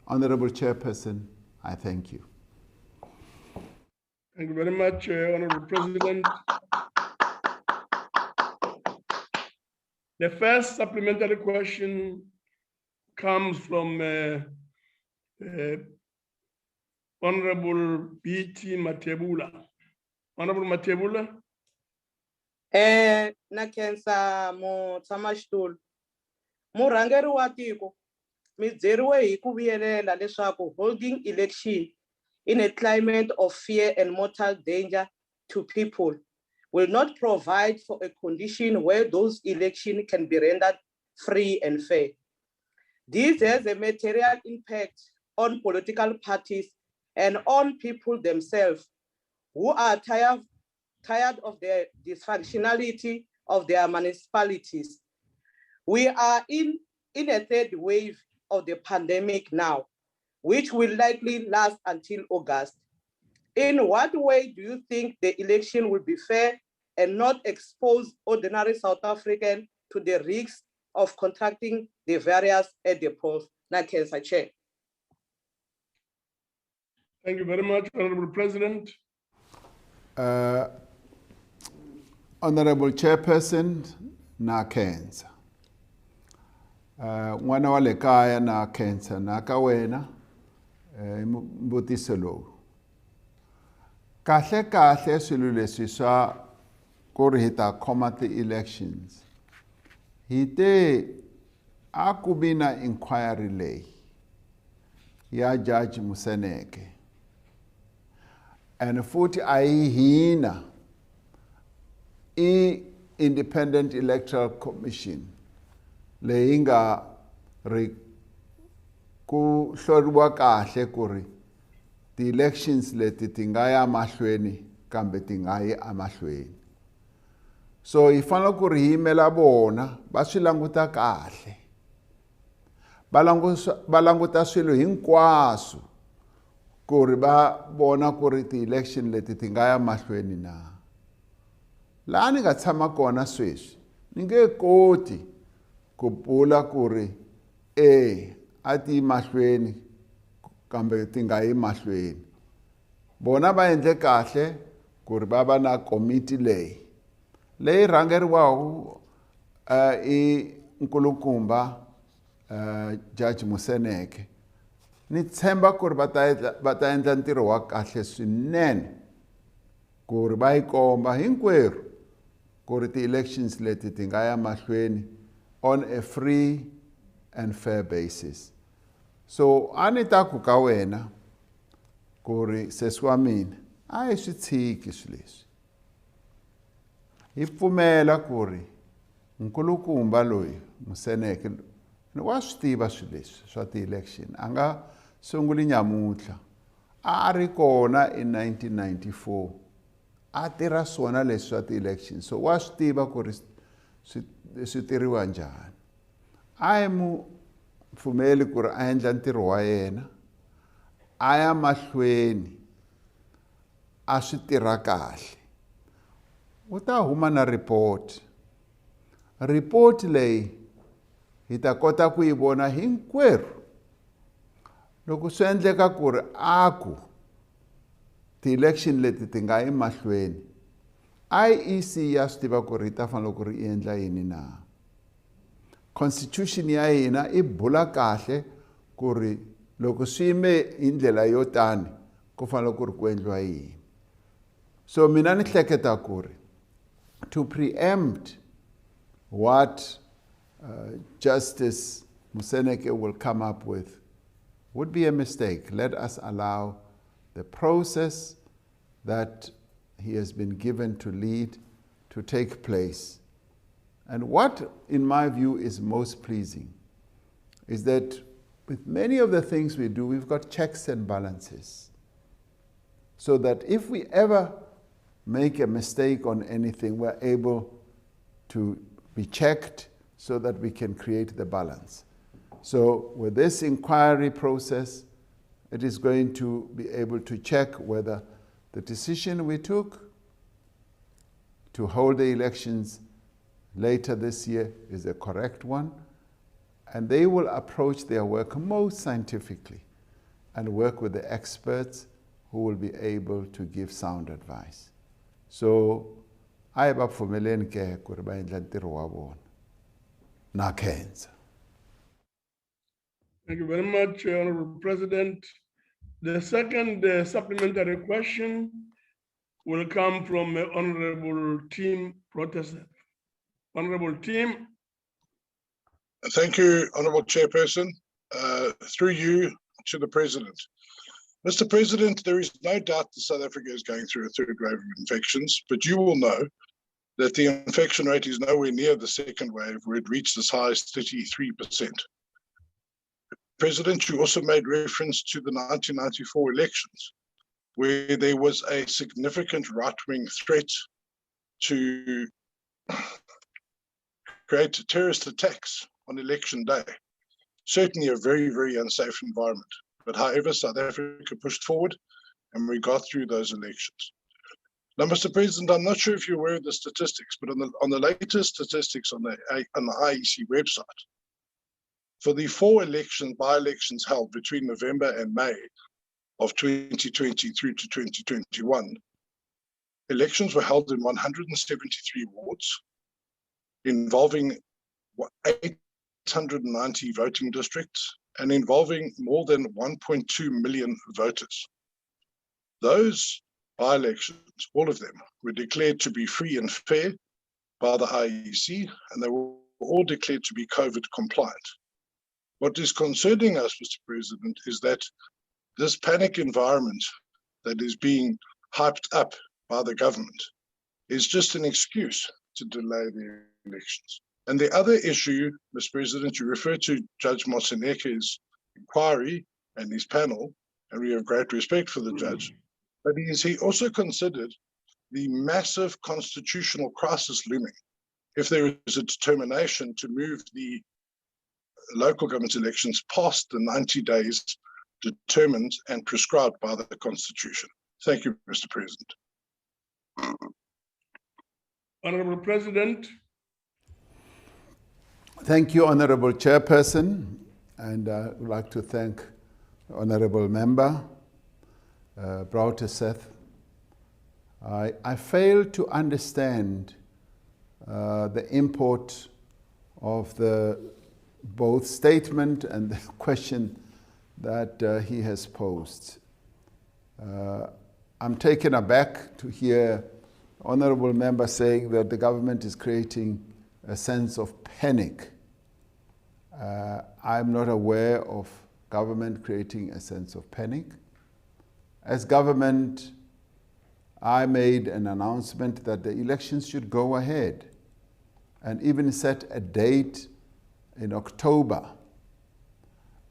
Honorable Chairperson, I thank you. Thank you very much, Honorable President. The first supplementary question comes from Honorable B.T. Matebula. Honorable Matebula. Na kensa mo tsamashtul. Murangeri wa tiko. Mi dzeriwe hi ku vuyelela leswaku holding election in a climate of fear and mortal danger to people will not provide for a condition where those elections can be rendered free and fair. This has a material impact on political parties and on people themselves who are tired tired of the dysfunctionality of their municipalities. We are in a third wave of the pandemic now, which will likely last until August. In what way do you think the election will be fair and not expose ordinary South African to the risks of contracting the virus at the polls? Cancer Chair. Thank you very much, Honorable President. Honorable Chairperson, na Kenza. N'wana wa le kaya na Kenza na ka wena mbutiso lowu. Kahle swilo leswi swa ku ri hi ta khoma ti-elections. Hi te a ku vi na inquiry leyi ya Judge Moseneke. And futhi a hi hina Independent Electoral Commission leyi nga ri ku hloriwa kahle ku ri ti-elections leti ti nga ya mahlweni kambe ti nga yi amahlweni. So hi fanele ku ri hi yimela vona va swi languta kahle. Va languta swilo hinkwaswo ku ri va vona ku ri ti-election leti ti nga ya mahlweni na. Laha ni nga tshama kona sweswi ni nge koti ku bula ku ri a ti yi mahlweni kambe ti nga yi mahlweni. Bona va endle kahle ku ri va va na komiti leyi rhangeriwaku i nkulukumba Judge Moseneke. Ni tshemba ku ri va ta endla ntirho wa kahle swinene ku ri va yi komba hinkwerhu ku ri ti-elections leti ti nga ya mahlweni on a free and fair basis. So a ni ta ku ka wena ku ri sesi wa mina a hi swi tshiki swilo leswi. Hi pfumela ku ri nkulukumba loyi Moseneke ni wa swi tiva swilo leswi swa ti-election. A nga sunguli nyamutlha. A ri kona in 1994. A tirha swona leswi swa ti-election. So wa swi tiva ku ri swi tirhiwa njhani. A hi mu pfumeli ku ri a endla ntirho wa yena. A ya mahlweni. A swi tirha kahle. U ta huma na report. Report leyi hi ta kota ku yi vona hinkwerhu. Loko swi endleka ku ri aku ti-election leti ti nga yi mahlweni, IEC ya swi tiva ku ri yi ta fanele ku ri yi endla yini na. Constitution ya hina i bula kahle ku ri loko swi yime hi ndlela yo tani ku fanele ku ri ku endliwa yini. So mina ni hleketa ku ri to preempt what Justice Moseneke will come up with would be a mistake. Let us allow the process that he has been given to lead to take place. And what, in my view, is most pleasing is that with many of the things we do, we've got checks and balances. So that if we ever make a mistake on anything, we're able to be checked so that we can create the balance. So with this inquiry process, it is going to be able to check whether the decision we took to hold the elections later this year is a correct one. And they will approach their work most scientifically and work with the experts who will be able to give sound advice. So I va pfumeleni ke ku ri va endla ntirho wa vona. Na khensa. Thank you very much, Honorable President. The second supplementary question will come from Honorable Tim Protestant. Honorable Tim. Thank you, Honorable Chairperson. Through you to the President. Mr. President, there is no doubt that South Africa is going through a third wave of infections, but you will know that the infection rate is nowhere near the second wave, where it reached as high as 33%. President, you also made reference to the 1994 elections, where there was a significant right-wing threat to create terrorist attacks on election day. Certainly a very, very unsafe environment. But however, South Africa pushed forward and we got through those elections. Now, Mr. President, I'm not sure if you're aware of the statistics, but on the latest statistics on the IEC website, for the 4 by-elections held between November and May of 2020 through to 2021, elections were held in 173 wards, involving 890 voting districts and involving more than 1.2 million voters. Those by-elections, all of them, were declared to be free and fair by the IEC, and they were all declared to be COVID compliant. What is concerning us, Mr. President, is that this panic environment that is being hyped up by the government is just an excuse to delay the elections. And the other issue, Mr. President, you refer to Judge Moseneke's inquiry and his panel, and we have great respect for the judge, but he also considered the massive constitutional crisis looming if there is a determination to move the local government elections past the 90 days determined and prescribed by the Constitution. Thank you, Mr. President. Honorable President. Thank you, Honorable Chairperson, and I would like to thank the Honorable Member, Seth. I fail to understand the import of the both statement and the question that he has posed. I'm taken aback to hear Honorable Member saying that the government is creating a sense of panic. I'm not aware of government creating a sense of panic. As government, I made an announcement that the elections should go ahead and even set a date in October,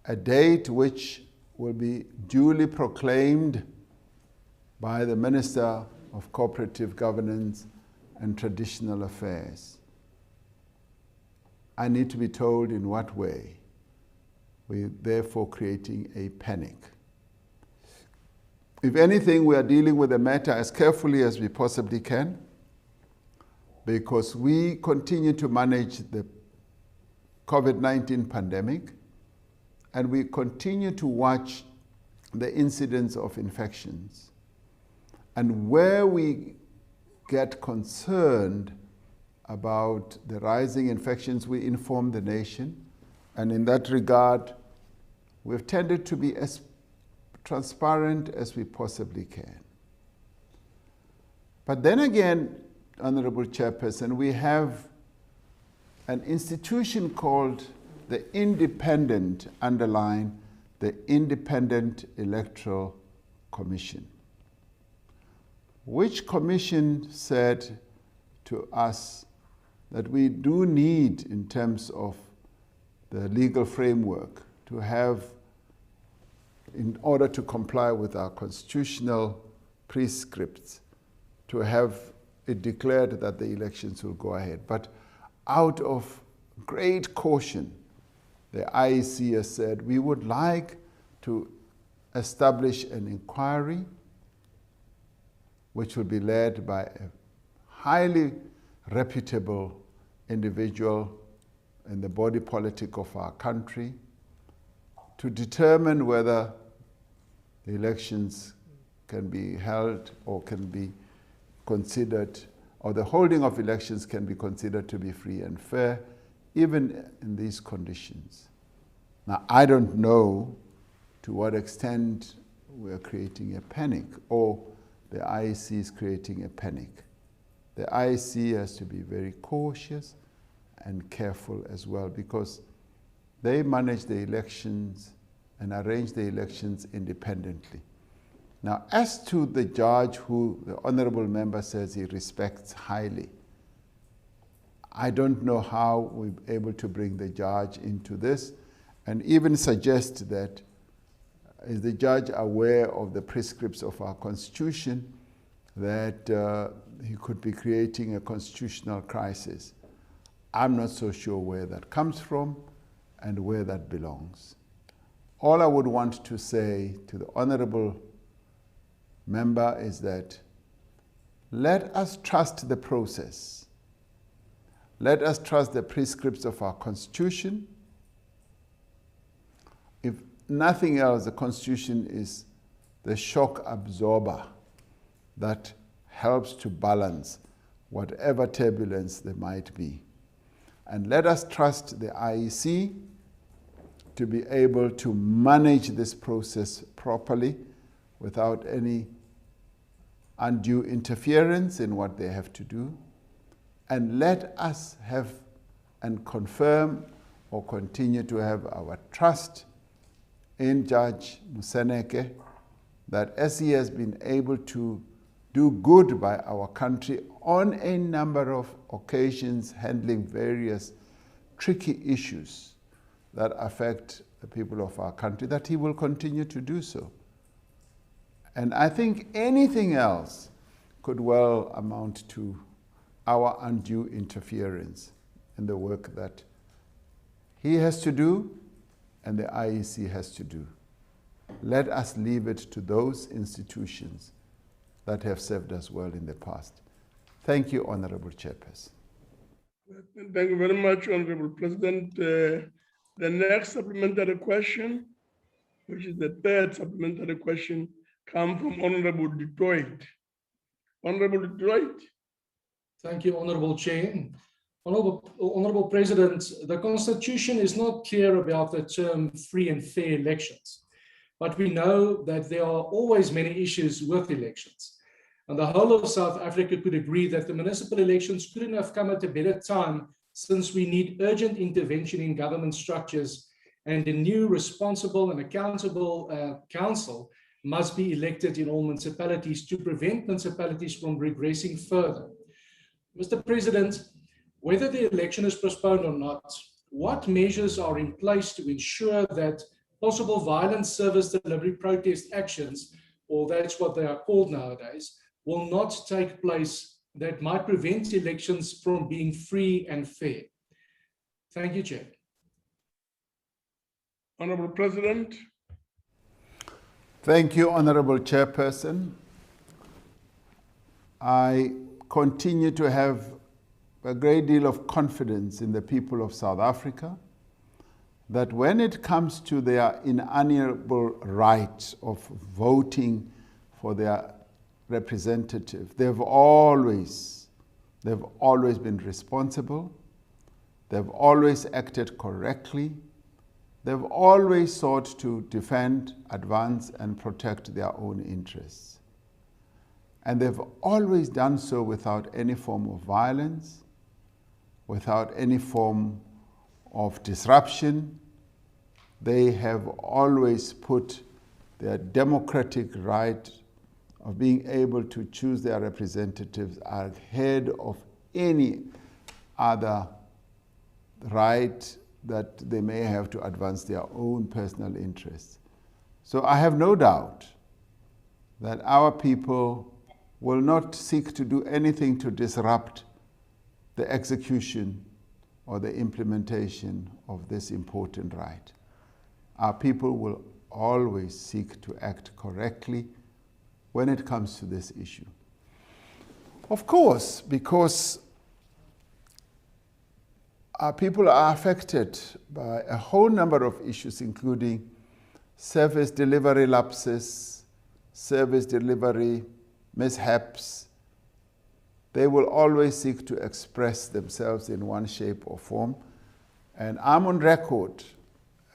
a date which will be duly proclaimed by the Minister of Cooperative Governance and Traditional Affairs. I need to be told in what way we're therefore creating a panic. If anything, we are dealing with the matter as carefully as we possibly can, because we continue to manage the COVID-19 pandemic, and we continue to watch the incidence of infections. And where we get concerned about the rising infections, we inform the nation. And in that regard, we've tended to be as transparent as we possibly can. But then again, Honorable Chairperson, we have an institution called the Independent Electoral Commission, which commission said to us that we do need, in terms of the legal framework, to have, in order to comply with our constitutional prescripts, to have it declared that the elections will go ahead. But out of great caution, the IEC has said we would like to establish an inquiry which will be led by a highly reputable individual in the body politic of our country to determine whether the elections can be held or can be considered, or the holding of elections can be considered to be free and fair, even in these conditions. Now, I don't know to what extent we're creating a panic, or the IEC is creating a panic. The IEC has to be very cautious and careful as well, because they manage the elections and arrange the elections independently. Now, as to the judge who the honorable member says he respects highly, I don't know how we're able to bring the judge into this, and even suggest that, is the judge aware of the prescripts of our Constitution, that he could be creating a constitutional crisis. I'm not so sure where that comes from and where that belongs. All I would want to say to the honorable member is that let us trust the process. Let us trust the prescripts of our Constitution. If nothing else, the Constitution is the shock absorber that helps to balance whatever turbulence there might be. And let us trust the IEC to be able to manage this process properly without any undue interference in what they have to do. And let us have and confirm or continue to have our trust in Judge Moseneke, that as he has been able to do good by our country on a number of occasions, handling various tricky issues that affect the people of our country, that he will continue to do so. And I think anything else could well amount to our undue interference in the work that he has to do and the IEC has to do. Let us leave it to those institutions that have served us well in the past. Thank you, Honorable Chairperson. Thank you very much, Honorable President. The next supplementary question, which is the third supplementary question, comes from Honorable Detroit. Honorable Detroit. Thank you, Honorable Chair. Honorable President, the Constitution is not clear about the term free and fair elections, but we know that there are always many issues with elections. And the whole of South Africa could agree that the municipal elections couldn't have come at a better time, since we need urgent intervention in government structures, and a new responsible and accountable council must be elected in all municipalities to prevent municipalities from regressing further. Mr. President, whether the election is postponed or not, what measures are in place to ensure that possible violent service delivery protest actions, or that's what they are called nowadays, will not take place that might prevent elections from being free and fair? Thank you, Chair. Honorable President. Thank you, Honorable Chairperson. I continue to have a great deal of confidence in the people of South Africa that when it comes to their inalienable right of voting for their representative, they've always been responsible, they've always acted correctly, they've always sought to defend, advance, and protect their own interests. And they've always done so without any form of violence, without any form of disruption. They have always put their democratic right of being able to choose their representatives ahead of any other right that they may have to advance their own personal interests. So I have no doubt that our people will not seek to do anything to disrupt the execution or the implementation of this important right. Our people will always seek to act correctly when it comes to this issue. Of course, because our people are affected by a whole number of issues, including service delivery lapses, service delivery mishaps. They will always seek to express themselves in one shape or form. And I'm on record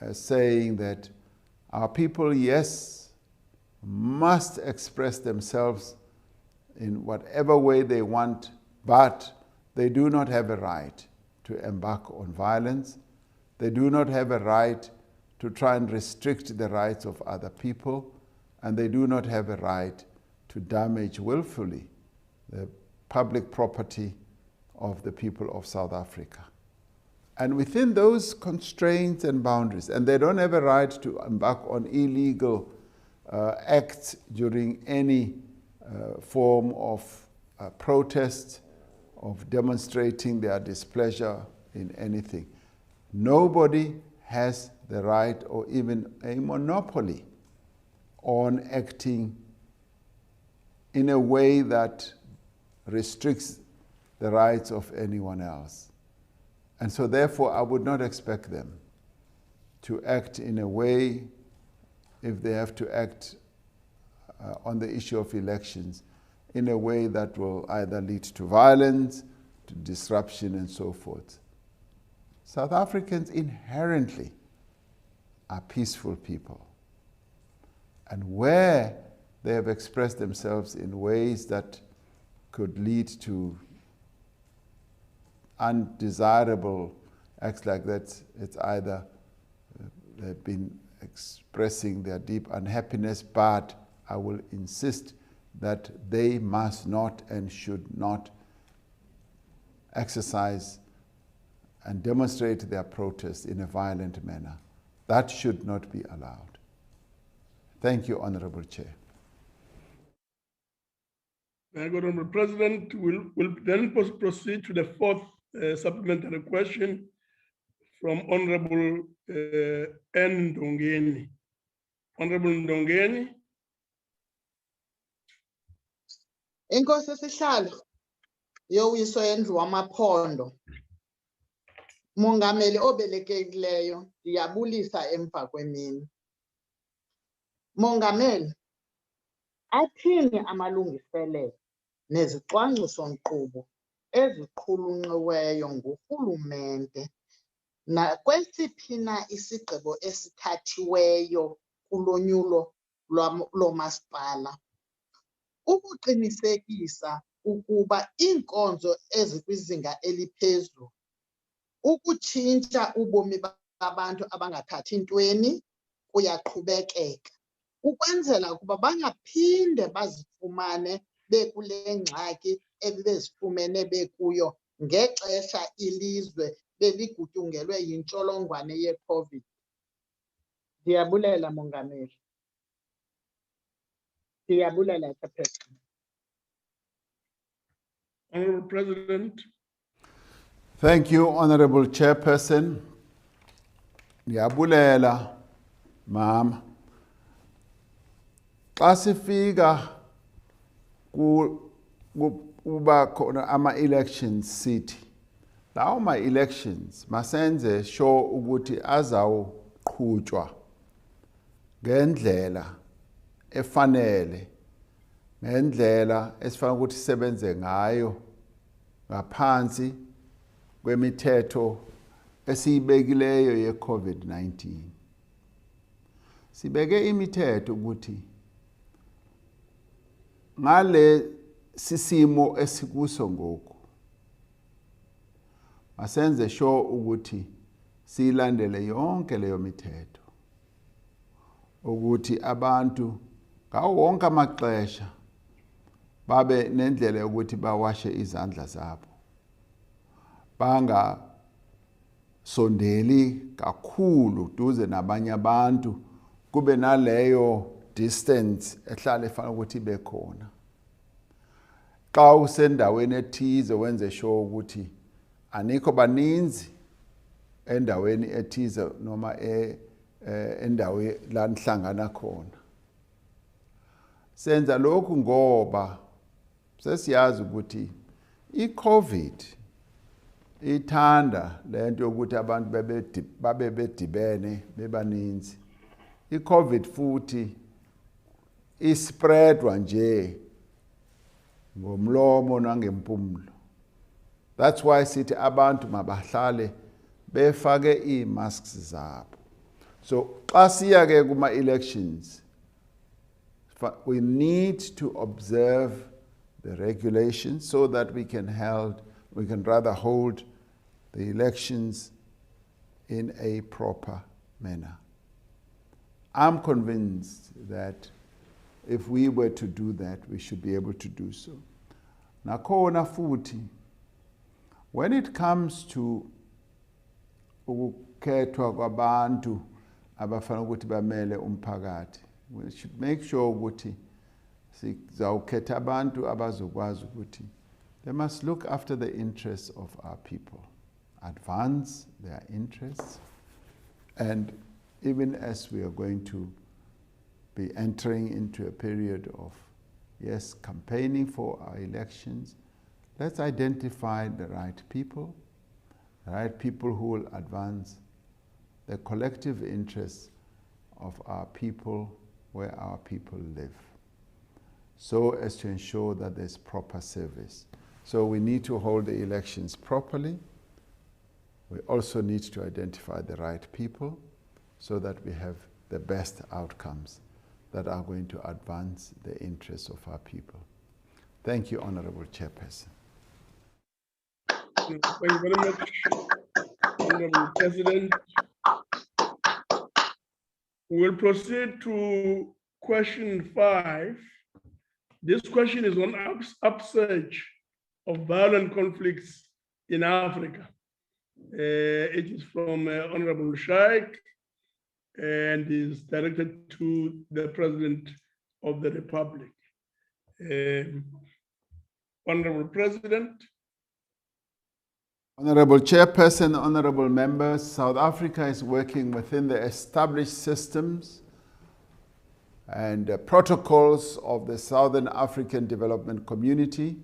as saying that our people, yes, must express themselves in whatever way they want, but they do not have a right to embark on violence. They do not have a right to try and restrict the rights of other people, and they do not have a right to damage willfully the public property of the people of South Africa. And within those constraints and boundaries, and they don't have a right to embark on illegal acts during any form of protest, of demonstrating their displeasure in anything. Nobody has the right or even a monopoly on acting in a way that restricts the rights of anyone else. And so therefore, I would not expect them to act in a way, if they have to act on the issue of elections, in a way that will either lead to violence, to disruption, and so forth. South Africans inherently are peaceful people. And where they have expressed themselves in ways that could lead to undesirable acts like that, it's either they've been expressing their deep unhappiness, but I will insist that they must not and should not exercise and demonstrate their protest in a violent manner. That should not be allowed. Thank you, Honorable Chair. Thank you, Honorable President. We'll then proceed to the fourth supplementary question from Honorable N. Ndongeni. Honorable Ndongeni. Inkosi Sihlalo yowiso yendlu wamaphondo. Mongameli obelekekileyo, ndiyabulisa emva kwemini. Mongameli, athini amalungiselelo nezicwangciso-nkqubo eziqulunqiweyo ngurhulumente nakwesiphi na isigqibo esithathiweyo kulonyulo lomasipala ukuqinisekisa ukuba iinkonzo ezikwizinga eliphezulu, ukutshintsha ubomi babantu abangathathi ntweni kuyaqhubekeka, ukwenzela ukuba bangaphinde bazifumane bekule ngxaki ebezifumene bekuyo ngexesha ilizwe beligutyungelwe yintsholongwane ye-COVID. Ndiyabulela, Mongameli. Ndiyabulela, Chairperson. Honorable President. Thank you, Honorable Chairperson. Ndiyabulela, Mama. Xa sifika kuba khona ama-elections sithi, lawo ma-elections masenze sure ukuthi azawuqhutshwa ngendlela efanele, ngendlela esifanele ukuthi sisebenze ngayo ngaphansi kwemithetho esiyibekileyo ye-COVID-19. Sibeke imithetho ukuthi ngale sisimo esikuso ngoku masenze sure ukuthi siyilandele yonke leyo mithetho, ukuthi abantu ngawo wonke amaxesha babe nendlela yokuthi bawashe izandla zabo, bangasondeli kakhulu duze nabanye abantu, kube naleyo distance ehlala efanele ukuthi ibe khona. Xa usendaweni ethize wenze sure ukuthi anikho baninzi endaweni ethize noma endaweni la nihlangana khona. Senza lokhu ngoba sesiyazi ukuthi i-COVID ithanda lento yokuthi abantu babe bedibene bebaninzi. I-COVID futhi ispreadwa nje ngomlomo nangempumlo. That's why sithi abantu mabahlale befake i-masks zabo. So xa siya ke kuma-elections, we need to observe the regulations so that we can rather hold the elections in a proper manner. I'm convinced that if we were to do that, we should be able to do so. Nakhona futhi, when it comes to ukukhethwa kwabantu abafanele ukuthi bamele umphakathi, we should make sure ukuthi Sizawukhetha abantu abazokwazi ukuthi they must look after the interests of our people, advance their interests, and even as we are going to be entering into a period of, yes, campaigning for our elections, let's identify the right people who will advance the collective interests of our people where our people live, so as to ensure that there's proper service. So we need to hold the elections properly. We also need to identify the right people so that we have the best outcomes that are going to advance the interests of our people. Thank you, Honorable Chairperson. Thank you very much, Honorable President. We'll proceed to question 5. This question is on upsurge of violent conflicts in Africa. It is from Honorable Shaik and is directed to the President of the Republic. Honorable President. Honorable Chairperson, honorable members, South Africa is working within the established systems and protocols of the Southern African Development Community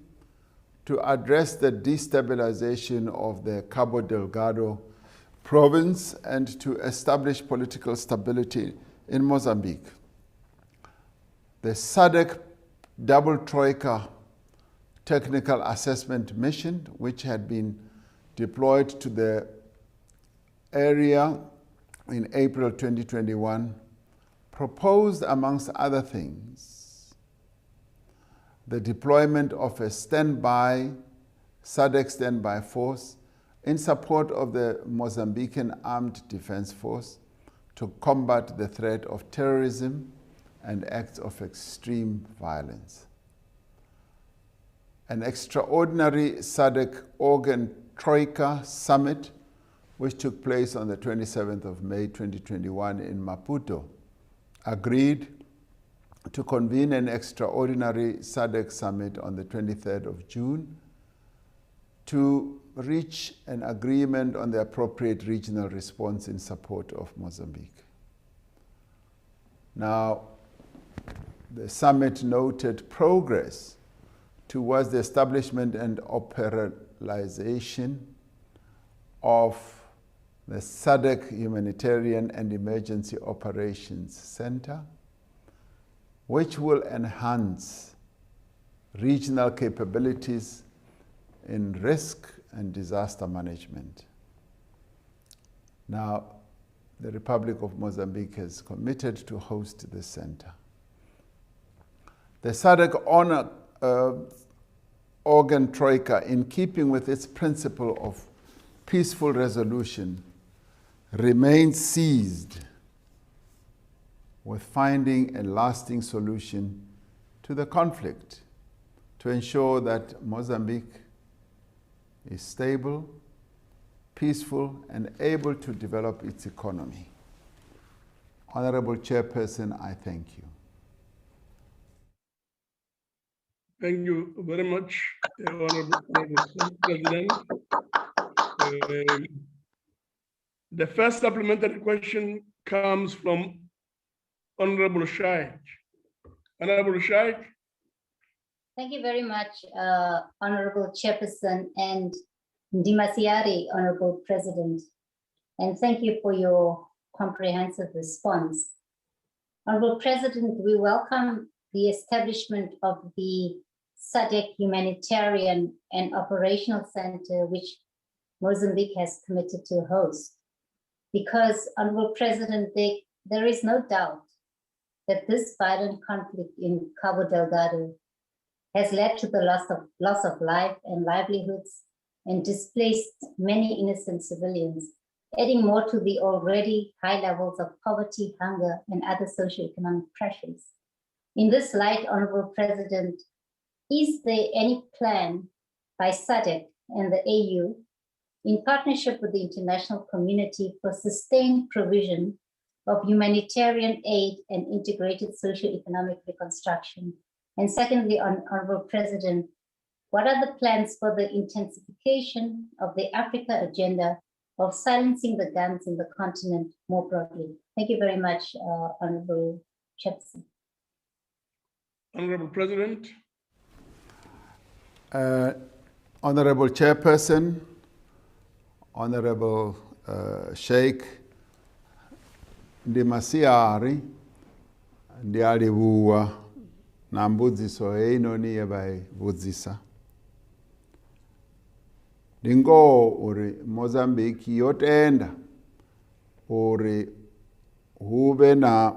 to address the destabilization of the Cabo Delgado province and to establish political stability in Mozambique. The SADC Double Troika Technical Assessment Mission, which had been deployed to the area in April 2021, proposed, amongst other things, the deployment of a SADC standby force in support of the Mozambican Armed Defense Force to combat the threat of terrorism and acts of extreme violence. An extraordinary SADC Organ Troika Summit, which took place on the 27th of May 2021 in Maputo, agreed to convene an extraordinary SADC summit on the 23rd of June to reach an agreement on the appropriate regional response in support of Mozambique. Now, the summit noted progress towards the establishment and operationalization of the SADC Humanitarian and Emergency Operations Center, which will enhance regional capabilities in risk and disaster management. Now, the Republic of Mozambique has committed to host this center. The SADC Organ Troika, in keeping with its principle of peaceful resolution, remains seized with finding a lasting solution to the conflict to ensure that Mozambique is stable, peaceful, and able to develop its economy. Honorable Chairperson, I thank you. Thank you very much, Honorable President. The first supplementary question comes from Honorable Shaik. Honorable Shaik. Thank you very much, Honorable Chairperson and Ndimasiari, Honorable President. And thank you for your comprehensive response. Honorable President, we welcome the establishment of the SADC Humanitarian and Operational Center, which Mozambique has committed to host. Because, Honorable President, there is no doubt that this violent conflict in Cabo Delgado has led to the loss of life and livelihoods and displaced many innocent civilians, adding more to the already high levels of poverty, hunger, and other socioeconomic pressures. In this light, Honorable President, is there any plan by SADC and the AU in partnership with the international community for sustained provision of humanitarian aid and integrated socioeconomic reconstruction And secondly, Honorable President, what are the plans for the intensification of the Africa agenda of silencing the guns in the continent more broadly? Thank you very much, Honorable Chairperson. Honorable President. Honorable Chairperson, Honorable Sheikh Ndimasiari, ndialivuwa na mbudziso einoni yevaivudzisa. Ndingo uri Mozambique yotenda uri huve na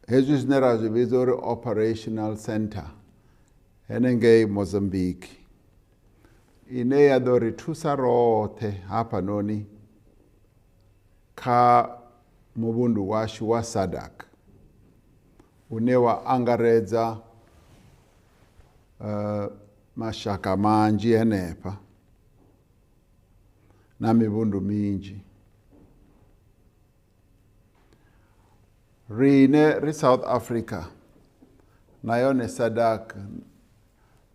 hezwi zwine ra zwi vhidza uri operational center henengei Mozambique ine ya ḓo ri thusa roṱhe hafhanoni kha muvhundu washu wa SADC une wa angaredza mashaka manzhi henefha na mivhundu minzhi. Rine ri South Africa na yone SADC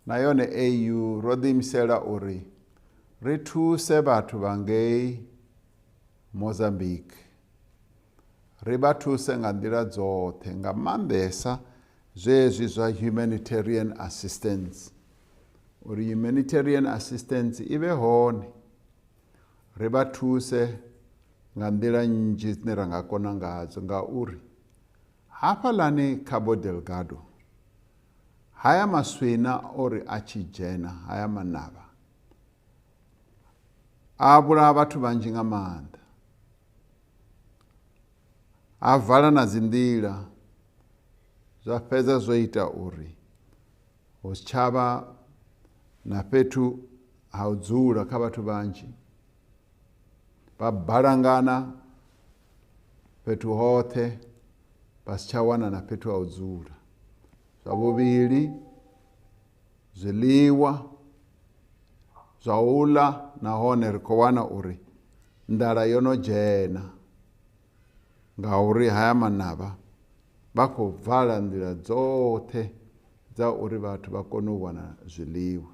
na yone AU ro ḓiimisela uri ri thuse vhathu vha ngei Mozambique. Ri vha thuse nga nḓila dzoṱhe nga maanḓesa zwezwi zwa humanitarian assistance. Uri humanitarian assistance i vhe hone. Ri vha thuse nga nḓila nnzhi dzine ra nga kona ngadzo ngauri hafhaḽani Cabo Delgado haya maswina ori a tshi dzhena haya manavha a vhulaha vhathu vhanzhi nga maanḓa. A vala na dzi nḓila zwa fhedza zwo ita uri hu si tshavha na fhethu ha u dzula kha vhathu vhanzhi. Vha balangana fhethu hoṱhe vha si tsha wana na fhethu ha u dzula. Zwa vhuvhili zwiḽiwa zwa u ḽa nahone ri khou wana uri nḓala yo no dzhena ngauri haya manavha vha khou vala nḓila dzoṱhe dza uri vhathu vha kone u wana zwiḽiwa.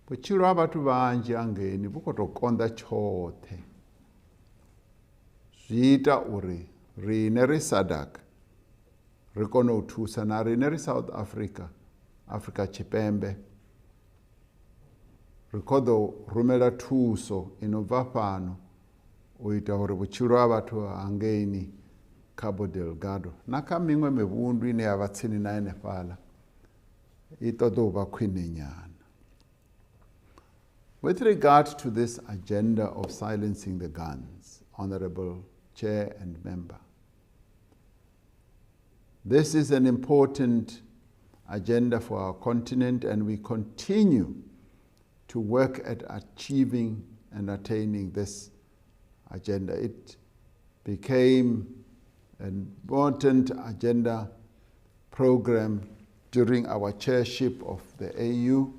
Vhutshilo ha vhathu vhanzhi hangeni vhu khou tou konḓa tshoṱhe. Zwi ita uri rine ri SADC ri kone u thusa na rine ri South Africa, Afrika Tshipembe ri khou ḓo rumela thuso ino bva fhano u ita uri vhutshilo ha vhathu hangeini Cabo Delgado na kha miṅwe mivhundu ine ya vha tsini na henefhaḽa i ṱoḓa u vha khwine nyana. With regard to this agenda of silencing the guns, Honorable Chair and Member, this is an important agenda for our continent, and we continue to work at achieving and attaining this agenda. It became an important agenda program during our chairship of the AU.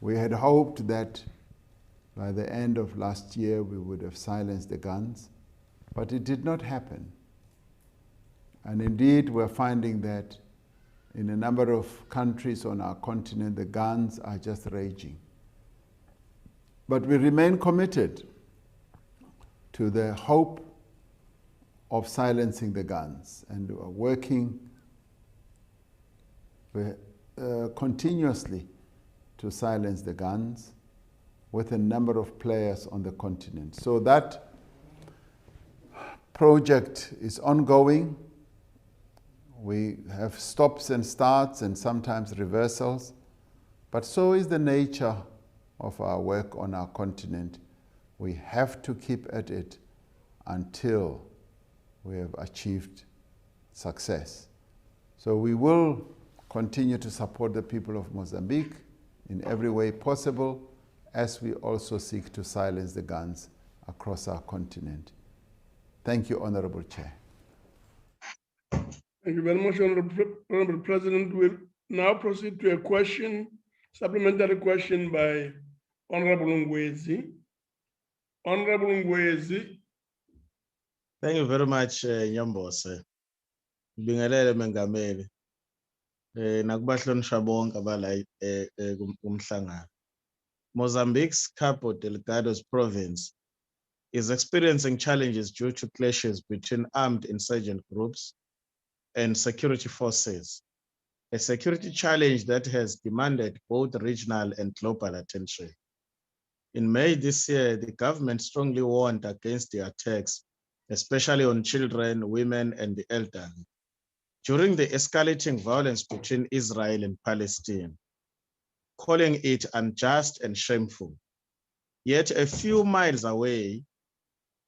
We had hoped that by the end of last year we would have silenced the guns, but it did not happen. And indeed, we're finding that in a number of countries on our continent, the guns are just raging. But we remain committed to the hope of silencing the guns, and we're working continuously to silence the guns with a number of players on the continent. So that project is ongoing. We have stops and starts and sometimes reversals, but so is the nature of our work on our continent. We have to keep at it until we have achieved success. So we will continue to support the people of Mozambique in every way possible, as we also seek to silence the guns across our continent. Thank you, Honorable Chair. Thank you very much, Honorable President. We'll now proceed to a question, supplementary question by Honorable Ngwezi. Honorable Ngwezi. Thank you very much, Nyambose. Ngibingelele mengameli. Nakubahlonishwa bonke abala kumhlangano. Mozambique's Cabo Delgado's province is experiencing challenges due to clashes between armed insurgent groups and security forces, a security challenge that has demanded both regional and global attention. In May this year, the government strongly warned against the attacks, especially on children, women, and the elderly, during the escalating violence between Israel and Palestine, calling it unjust and shameful. Yet a few miles away,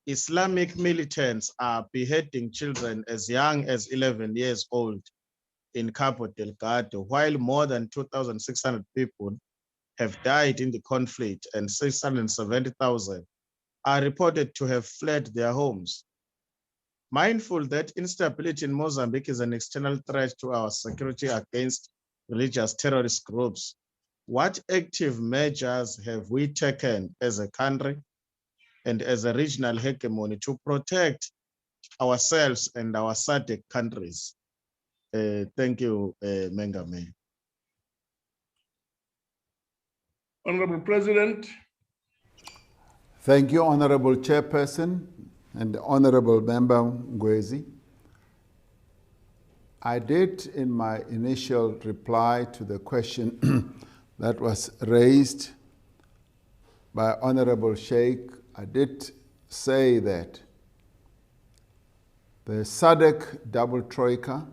Islamic militants are beheading children as young as 11 years old in Cabo Delgado, while more than 2,600 people have died in the conflict and 670,000 are reported to have fled their homes. Mindful that instability in Mozambique is an external threat to our security against religious terrorist groups, what active measures have we taken as a country and as a regional hegemony to protect ourselves and our SADC countries? Thank you, Mengame. Honorable President. Thank you, Honorable Chairperson and Honorable Member Ngwezi. I did, in my initial reply to the question that was raised by Honorable Sheikh, I did say that the SADC double troika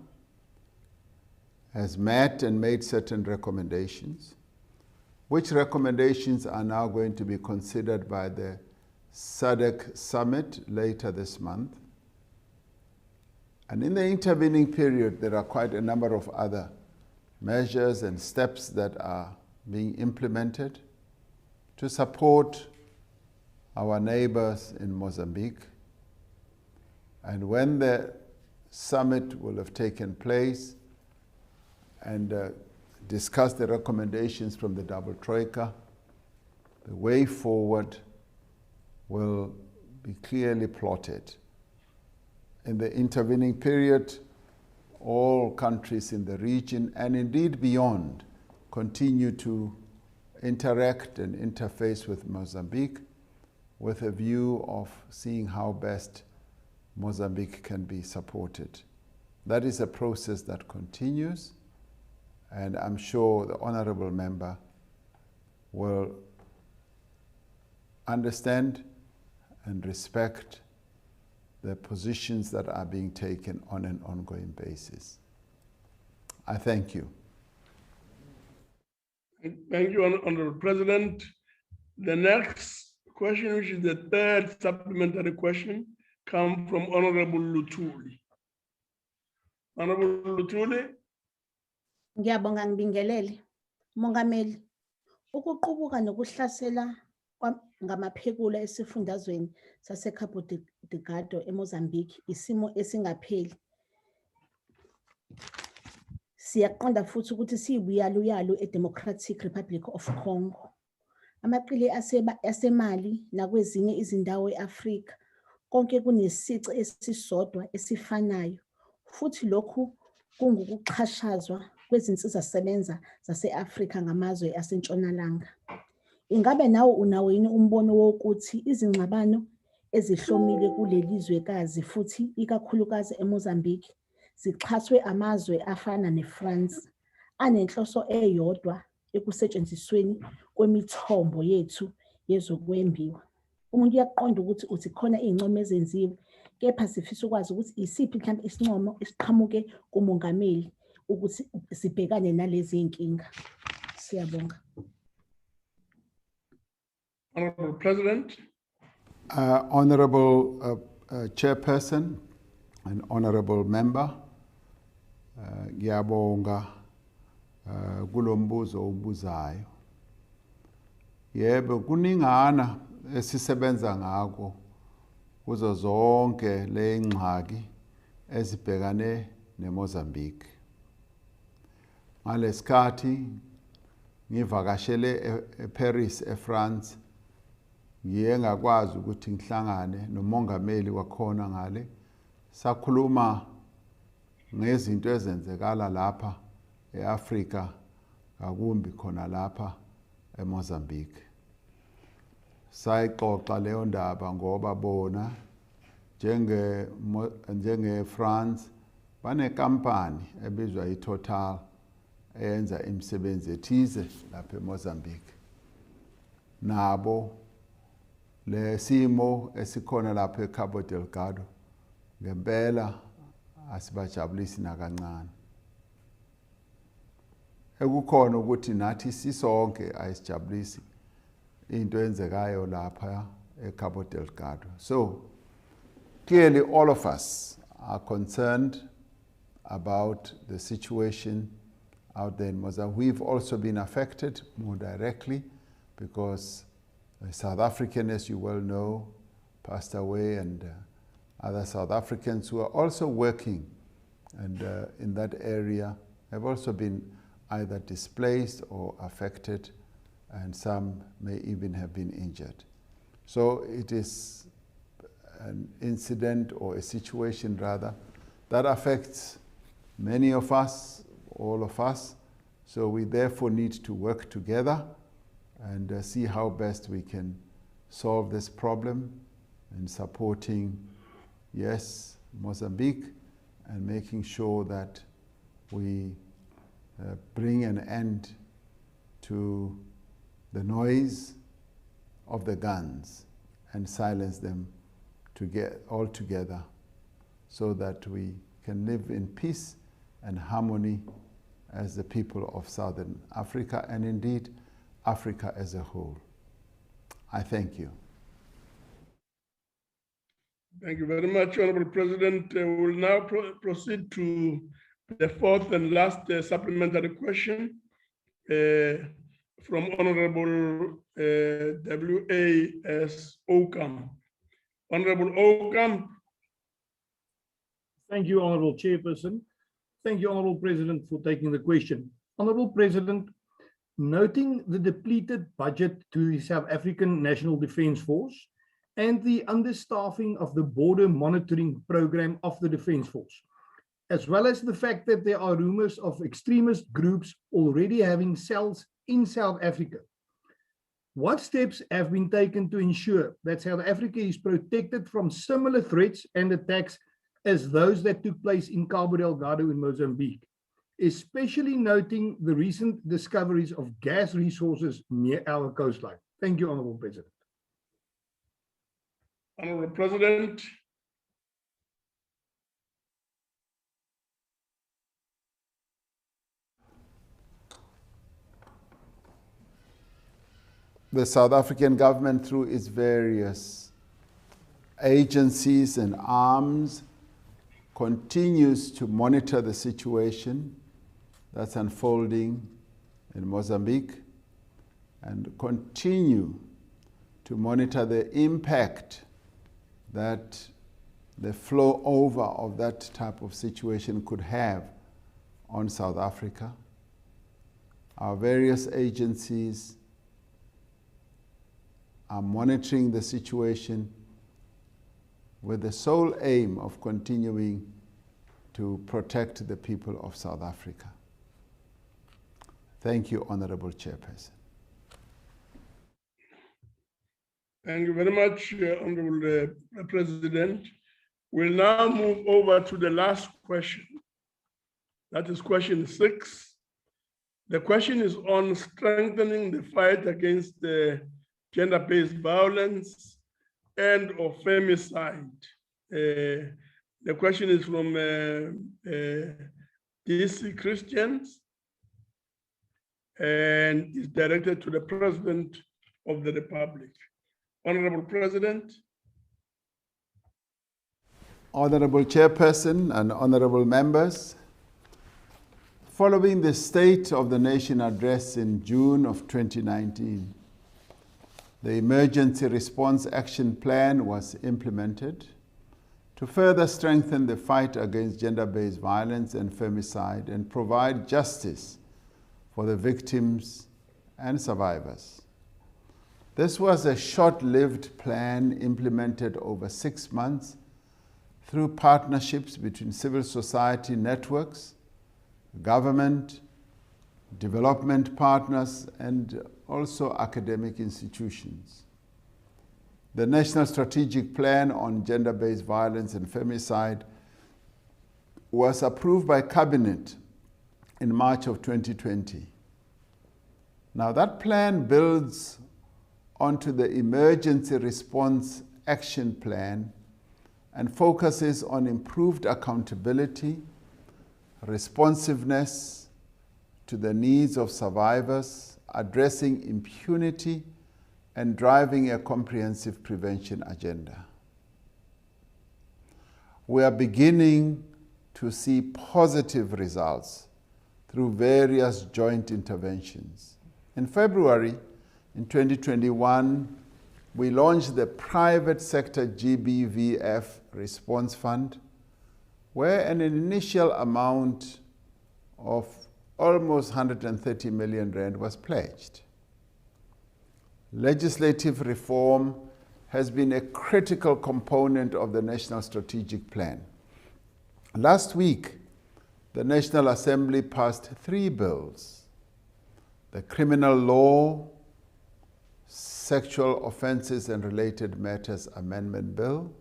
has met and made certain recommendations, which recommendations are now going to be considered by the SADC summit later this month. And in the intervening period, there are quite a number of other measures and steps that are being implemented to support our neighbors in Mozambique. And when the summit will have taken place and discuss the recommendations from the double troika, the way forward will be clearly plotted. In the intervening period, all countries in the region and indeed beyond continue to interact and interface with Mozambique with a view of seeing how best Mozambique can be supported. That is a process that continues, and I'm sure the honorable member will understand and respect the positions that are being taken on an ongoing basis. I thank you. Thank you, Honorable President. The next question, which is the third supplementary question, comes from Honorable Lutuli. Honorable Lutuli. Ngiyabonga ngibingelele. Mongameli, ukuqubuka nokuhlasela ngamaphekula esifundazweni saseCabo Delgado eMozambique isimo esingapheli. Siyaqonda futhi ukuthi siyibuyaluyalu eDemocratic Republic of Congo. Amaqili asemali nakwezinye izindawo eAfrika konke kunesici esisodwa esifanayo, futhi lokhu kungukuxhashazwa kwezinsiza sebenza zase-Afrika ngamazwe asentshonalanga. Ingabe nawo unawo yini umbono wokuthi izingxabano ezihlomile kuleli zwekazi futhi ikakhulukazi eMozambique zixhaswe amazwe afana neFrance anenhloso eyodwa ekusetshenzisweni kwemithombo yethu yezokwembiwa? Umuntu uyaqonda ukuthi uthi khona iy'ncomo ezenziwe, kepha sifisa ukwazi ukuthi isiphi mhlawumbe isincomo esiqhamuke kumongameli ukuthi sibhekane nalezi iy'nkinga. Siyabonga. Honorable President. Honorable Chairperson and Honorable Member, ngiyabonga kulombuzo ubuzayo. Yebo, kuningana esisebenza ngako kuzo zonke le ngxaki ezibhekane neMozambique. Ngalesikhathi ngivakashele eParis eFrance, ngiye ngakwazi ukuthi ngihlangane nomongameli wakhona ngale, sakhuluma ngezinto ezenzekala lapha eAfrika ngakumbi khona lapha eMozambique. Sayixoxa leyo ndaba ngoba bona njenge France banekampani ebizwa iTotal eyenza imisebenzi ethize lapha eMozambique. Nabo le simo esikhona lapha eCabo Delgado ngempela asibajabulisi nakancane. Ekukhona ukuthi nathi sisonke ayisijabulisi into enzekayo lapha eCabo Delgado. So clearly all of us are concerned about the situation out there in Mozambique. We've also been affected more directly because a South African, as you well know, passed away, and other South Africans who are also working and in that area have also been either displaced or affected, and some may even have been injured. So it is an incident or a situation rather that affects many of us, all of us. So we therefore need to work together and see how best we can solve this problem in supporting, yes, Mozambique, and making sure that we bring an end to the noise of the guns and silence them all together so that we can live in peace and harmony as the people of Southern Africa and indeed Africa as a whole. I thank you. Thank you very much, Honorable President. We will now proceed to the fourth and last supplementary question from Honorable W.A.S. Ocamp. Honorable Ocamp. Thank you, Honorable Chairperson. Thank you, Honorable President, for taking the question. Honorable President, noting the depleted budget to the South African National Defence Force and the understaffing of the border monitoring program of the Defence Force, as well as the fact that there are rumors of extremist groups already having cells in South Africa, what steps have been taken to ensure that South Africa is protected from similar threats and attacks as those that took place in Cabo Delgado in Mozambique, especially noting the recent discoveries of gas resources near our coastline? Thank you, Honorable President. Honorable President. The South African government, through its various agencies and arms, continues to monitor the situation that's unfolding in Mozambique and continue to monitor the impact that the flow over of that type of situation could have on South Africa. Our various agencies are monitoring the situation with the sole aim of continuing to protect the people of South Africa. Thank you, Honorable Chairperson. Thank you very much, Honorable President. We'll now move over to the last question. That is question 6. The question is on strengthening the fight against the gender-based violence and or femicide. The question is from DC Christians and is directed to the President of the Republic. Honorable President. Honorable Chairperson and honorable members, following the State of the Nation address in June of 2019, the Emergency Response Action Plan was implemented to further strengthen the fight against gender-based violence and femicide and provide justice for the victims and survivors. This was a short-lived plan implemented over 6 months, through partnerships between civil society networks, government, development partners, and also academic institutions. The National Strategic Plan on Gender-Based Violence and Femicide was approved by Cabinet in March of 2020. Now that plan builds onto the Emergency Response Action Plan and focuses on improved accountability, responsiveness to the needs of survivors, addressing impunity, and driving a comprehensive prevention agenda. We are beginning to see positive results through various joint interventions. In February, in 2021, we launched the Private Sector GBVF Response Fund, where an initial amount of almost 130 million rand was pledged. Legislative reform has been a critical component of the National Strategic Plan. Last week, the National Assembly passed 3 bills: the Criminal Law, Sexual Offences and Related Matters Amendment Bill,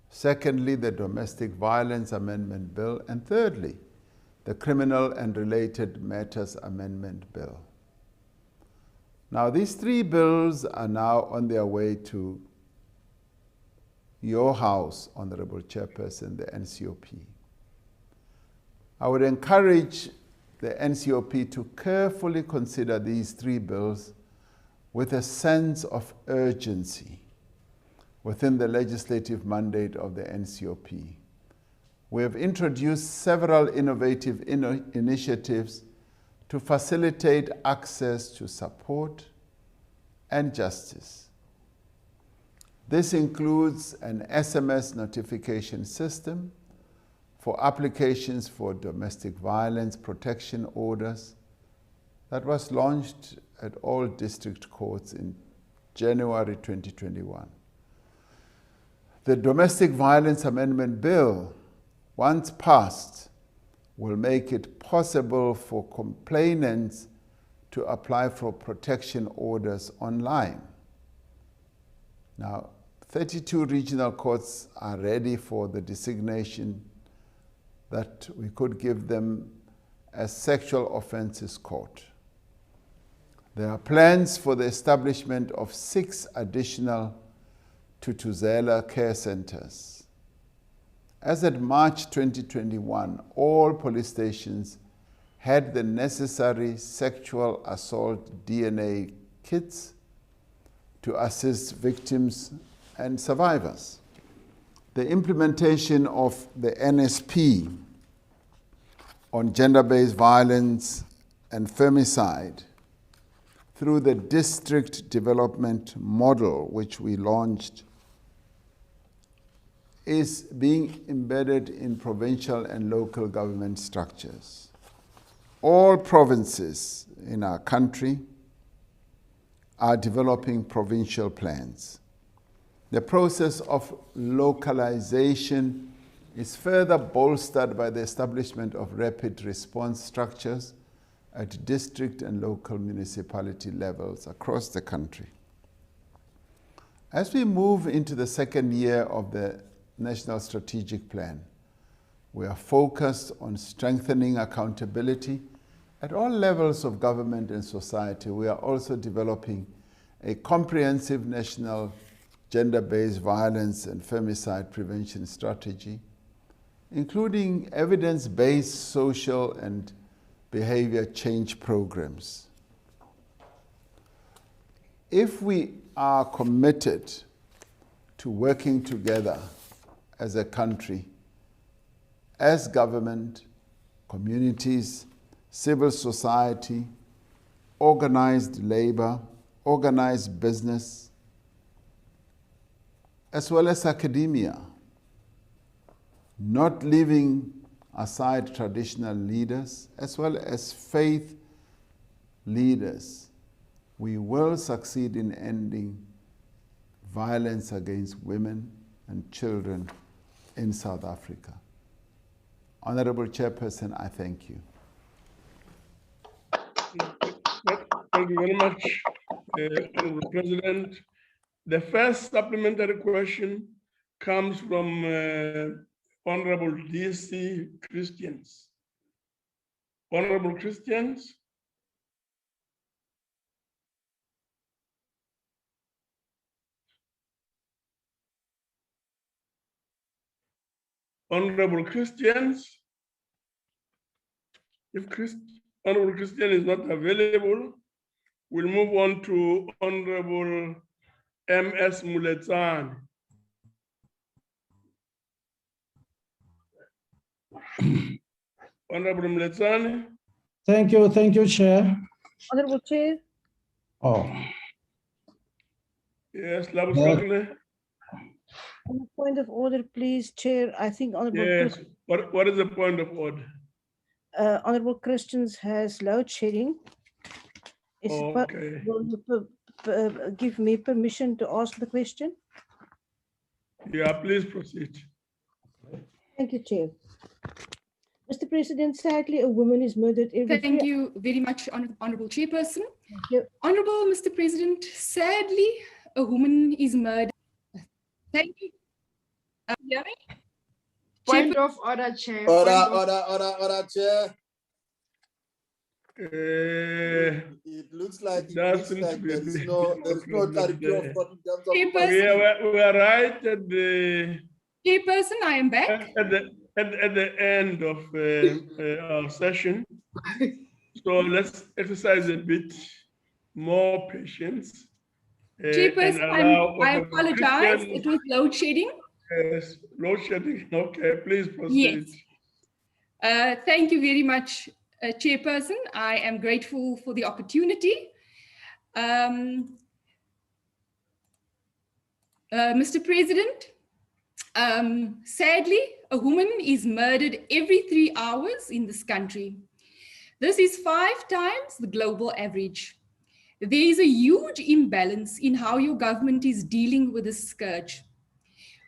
secondly, the Domestic Violence Amendment Bill, and thirdly, the Criminal and Related Matters Amendment Bill. Now, these 3 bills are now on their way to your House, Honorable Chairperson, the NCOP. I would encourage the NCOP to carefully consider these 3 bills with a sense of urgency within the legislative mandate of the NCOP. We have introduced several innovative initiatives to facilitate access to support and justice. This includes an SMS notification system for applications for domestic violence protection orders that was launched at all district courts in January 2021. The Domestic Violence Amendment Bill, once passed, will make it possible for complainants to apply for protection orders online. Now, 32 regional courts are ready for the designation that we could give them as sexual offences court. There are plans for the establishment of 6 additional Tutuzela care centers. As at March 2021, all police stations had the necessary sexual assault DNA kits to assist victims and survivors. The implementation of the NSP on gender-based violence and femicide through the district development model, which we launched, is being embedded in provincial and local government structures. All provinces in our country are developing provincial plans. The process of localization is further bolstered by the establishment of rapid response structures at district and local municipality levels across the country. As we move into the second year of the National Strategic Plan, we are focused on strengthening accountability at all levels of government and society. We are also developing a comprehensive national gender-based violence and femicide prevention strategy, including evidence-based social and behavior change programs. If we are committed to working together as a country, as government, communities, civil society, organized labor, organized business, as well as academia, not leaving aside traditional leaders, as well as faith leaders, we will succeed in ending violence against women and children in South Africa. Honorable Chairperson, I thank you. Thank you very much, Honorable President. The first supplementary question comes from Honorable DC Christians. Honorable Christians. Honorable Christians. If Honorable Christian is not available, we'll move on to Honorable M.S. Muletsane. Honorable Muletsane. Thank you, Chair. Honorable Chair. Oh. Yes, Labuschagne. On a point of order, please, Chair. I think Honorable. Yes. What is the point of order? Honorable Christians has load shedding. Okay. Will you give me permission to ask the question? Yeah, please proceed. Thank you, Chair. Mr. President, sadly, a woman is murdered every Thank you very much, Honorable Chairperson. Thank you. Honorable Mr. President, sadly, a woman is murdered. Thank you. Point of order, Chair. Order, Chair. It looks like there's no clarity of thought in terms of. We are right at the. Chairperson, I am back. At the end of our session. So let's exercise a bit more patience. Chairperson, I apologize. It was load shedding. Yes, load shedding. Okay, please proceed. Yes. Thank you very much, Chairperson. I am grateful for the opportunity. Mr. President, sadly, a woman is murdered every 3 hours in this country. This is 5 times the global average. There is a huge imbalance in how your government is dealing with this scourge.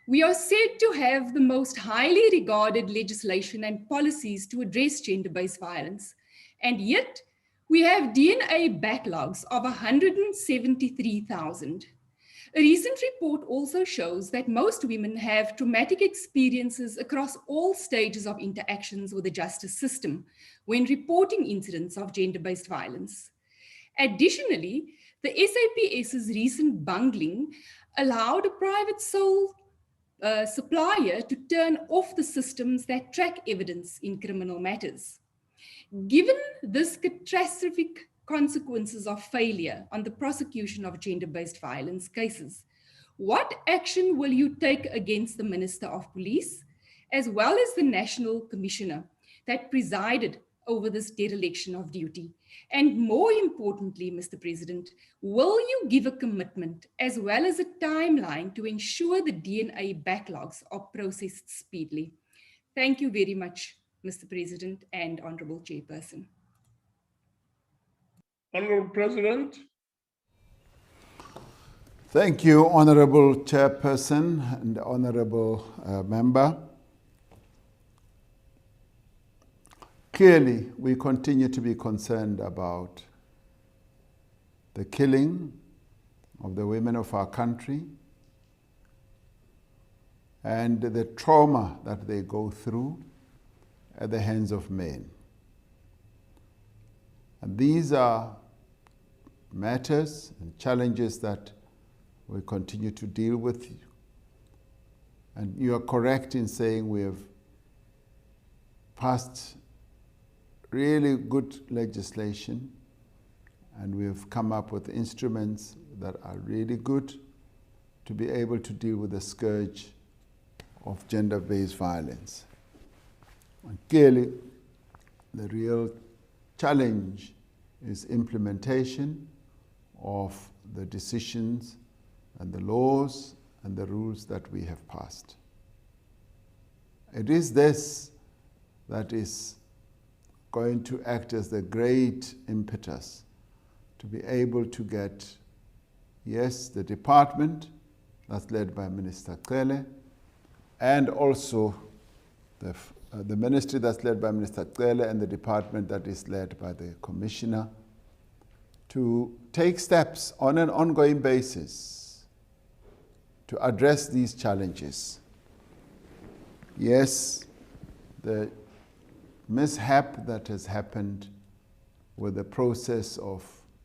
We are said to have the most highly regarded legislation and policies to address gender-based violence, and yet we have DNA backlogs of 173,000. A recent report also shows that most women have traumatic experiences across all stages of interactions with the justice system when reporting incidents of gender-based violence. Additionally, the SAPS's recent bungling allowed a private sole supplier to turn off the systems that track evidence in criminal matters. Given this catastrophic consequences of failure on the prosecution of gender-based violence cases, what action will you take against the Minister of Police, as well as the National Commissioner that presided over this dereliction of duty? And more importantly, Mr. President, will you give a commitment as well as a timeline to ensure the DNA backlogs are processed speedily? Thank you very much, Mr. President and Honorable Chairperson. Honorable President. Thank you, Honorable Chairperson and Honorable Member. Clearly, we continue to be concerned about the killing of the women of our country and the trauma that they go through at the hands of men. And these are matters and challenges that we continue to deal with. And you are correct in saying we have passed really good legislation and we have come up with instruments that are really good to be able to deal with the scourge of gender-based violence. And clearly, the real challenge is implementation of the decisions and the laws and the rules that we have passed. It is this that is going to act as the great impetus to be able to get, yes, the department that's led by Minister Cele, and also the ministry that's led by Minister Cele and the department that is led by the Commissioner, to take steps on an ongoing basis to address these challenges. Yes, the mishap that has happened with the process of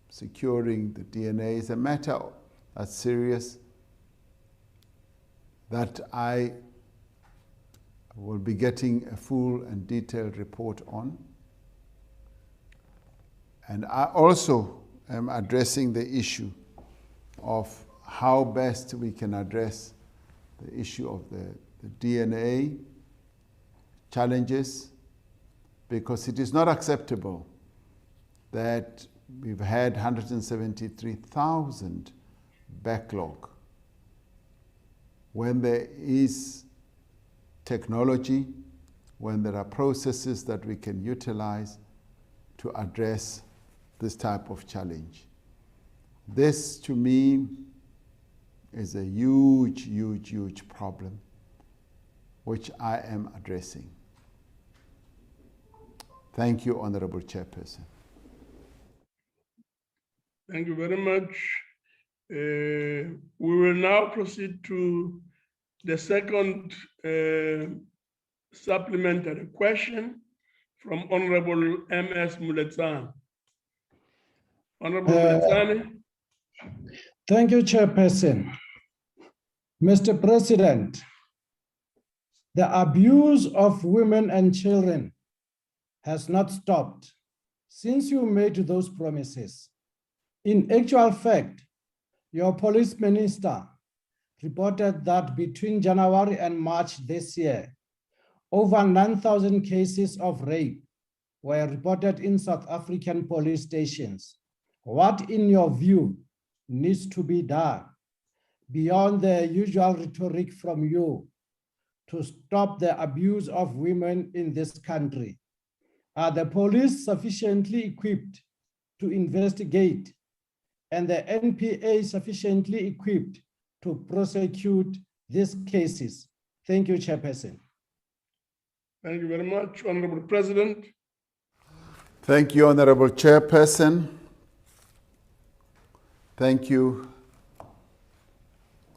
securing the DNA is a matter that's serious, that I will be getting a full and detailed report on. And I also am addressing the issue of how best we can address the issue of the DNA challenges, because it is not acceptable that we've had 173,000 backlog when there is technology, when there are processes that we can utilize to address this type of challenge. This, to me, is a huge, huge, huge problem, which I am addressing. Thank you, Honorable Chairperson. Thank you very much. We will now proceed to the second supplementary question from Honorable M.S. Muletsane. Honorable Muletsane. Thank you, Chairperson. Mr. President, the abuse of women and children has not stopped since you made those promises. In actual fact, your police minister reported that between January and March this year, over 9,000 cases of rape were reported in South African police stations. What, in your view, needs to be done beyond the usual rhetoric from you to stop the abuse of women in this country? Are the police sufficiently equipped to investigate and the NPA sufficiently equipped to prosecute these cases? Thank you, Chairperson. Thank you very much, Honorable President. Thank you, Honorable Chairperson. Thank you,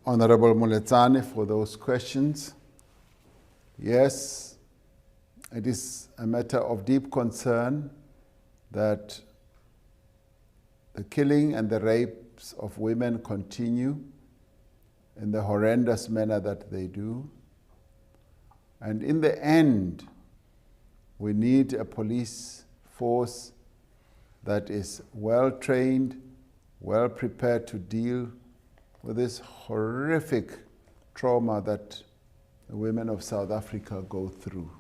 Honorable Muletsane, for those questions. Yes, it is a matter of deep concern that the killing and the rapes of women continue in the horrendous manner that they do. And in the end, we need a police force that is well-trained, well-prepared to deal with this horrific trauma that the women of South Africa go through.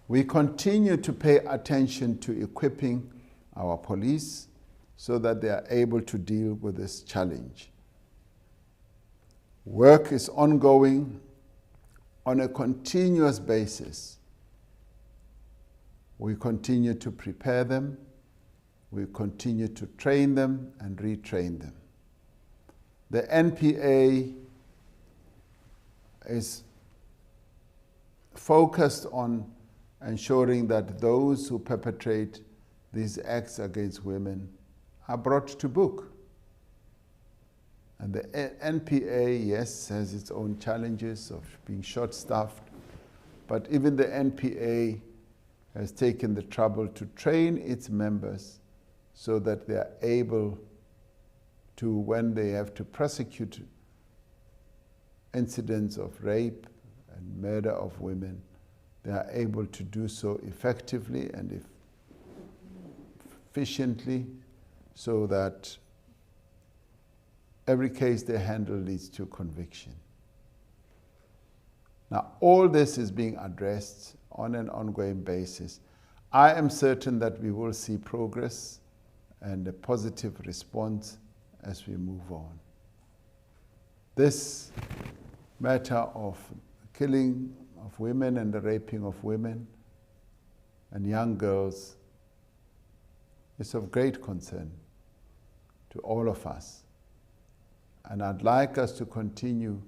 We continue to pay attention to equipping our police so that they are able to deal with this challenge. Work is ongoing on a continuous basis. We continue to prepare them, we continue to train them and retrain them. The NPA is focused on ensuring that those who perpetrate these acts against women are brought to book. And the NPA, yes, has its own challenges of being short-staffed, but even the NPA has taken the trouble to train its members so that they are able to, when they have to prosecute incidents of rape and murder of women, they are able to do so effectively and efficiently, so that every case they handle leads to conviction. Now, all this is being addressed on an ongoing basis. I am certain that we will see progress and a positive response as we move on. This matter of killing of women and the raping of women and young girls is of great concern to all of us. And I'd like us to continue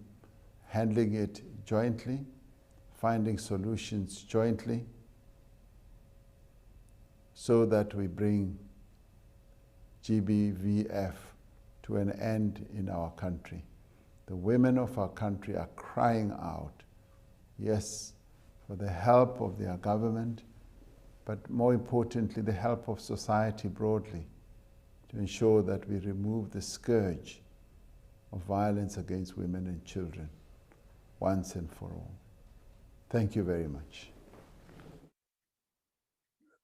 handling it jointly, finding solutions jointly, so that we bring GBVF to an end in our country. The women of our country are crying out, yes, for the help of their government, but more importantly, the help of society broadly, to ensure that we remove the scourge of violence against women and children once and for all. Thank you very much.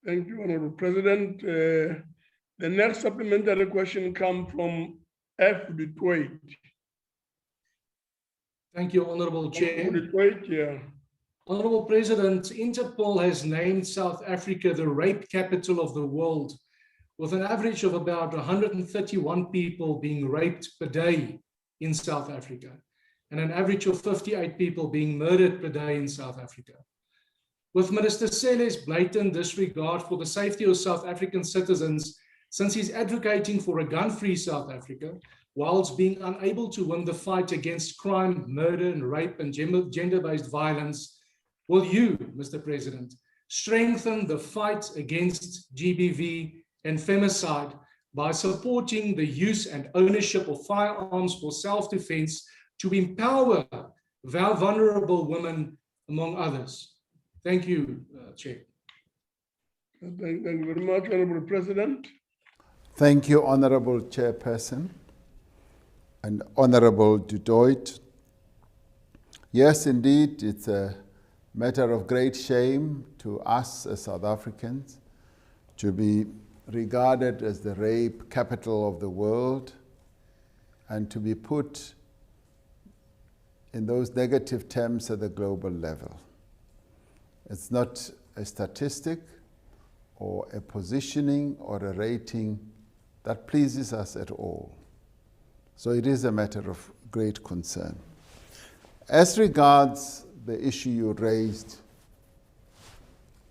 Thank you, Honorable President. The next supplementary question comes from F. Dutoit. Thank you, Honorable Chair. Dutoit, yeah. Honorable President, Interpol has named South Africa the rape capital of the world, with an average of about 131 people being raped per day in South Africa, and an average of 58 people being murdered per day in South Africa. With Minister Cele's blatant disregard for the safety of South African citizens, since he's advocating for a gun-free South Africa, whilst being unable to win the fight against crime, murder, and rape and gender-based violence, will you, Mr. President, strengthen the fight against GBV and femicide by supporting the use and ownership of firearms for self-defense to empower vulnerable women, among others? Thank you, Chair. Thank you very much, Honorable President. Thank you, Honorable Chairperson and Honorable Dutoit. Yes, indeed, it's a matter of great shame to us as South Africans to be regarded as the rape capital of the world and to be put in those negative terms at the global level. It's not a statistic or a positioning or a rating that pleases us at all. So it is a matter of great concern. As regards the issue you raised,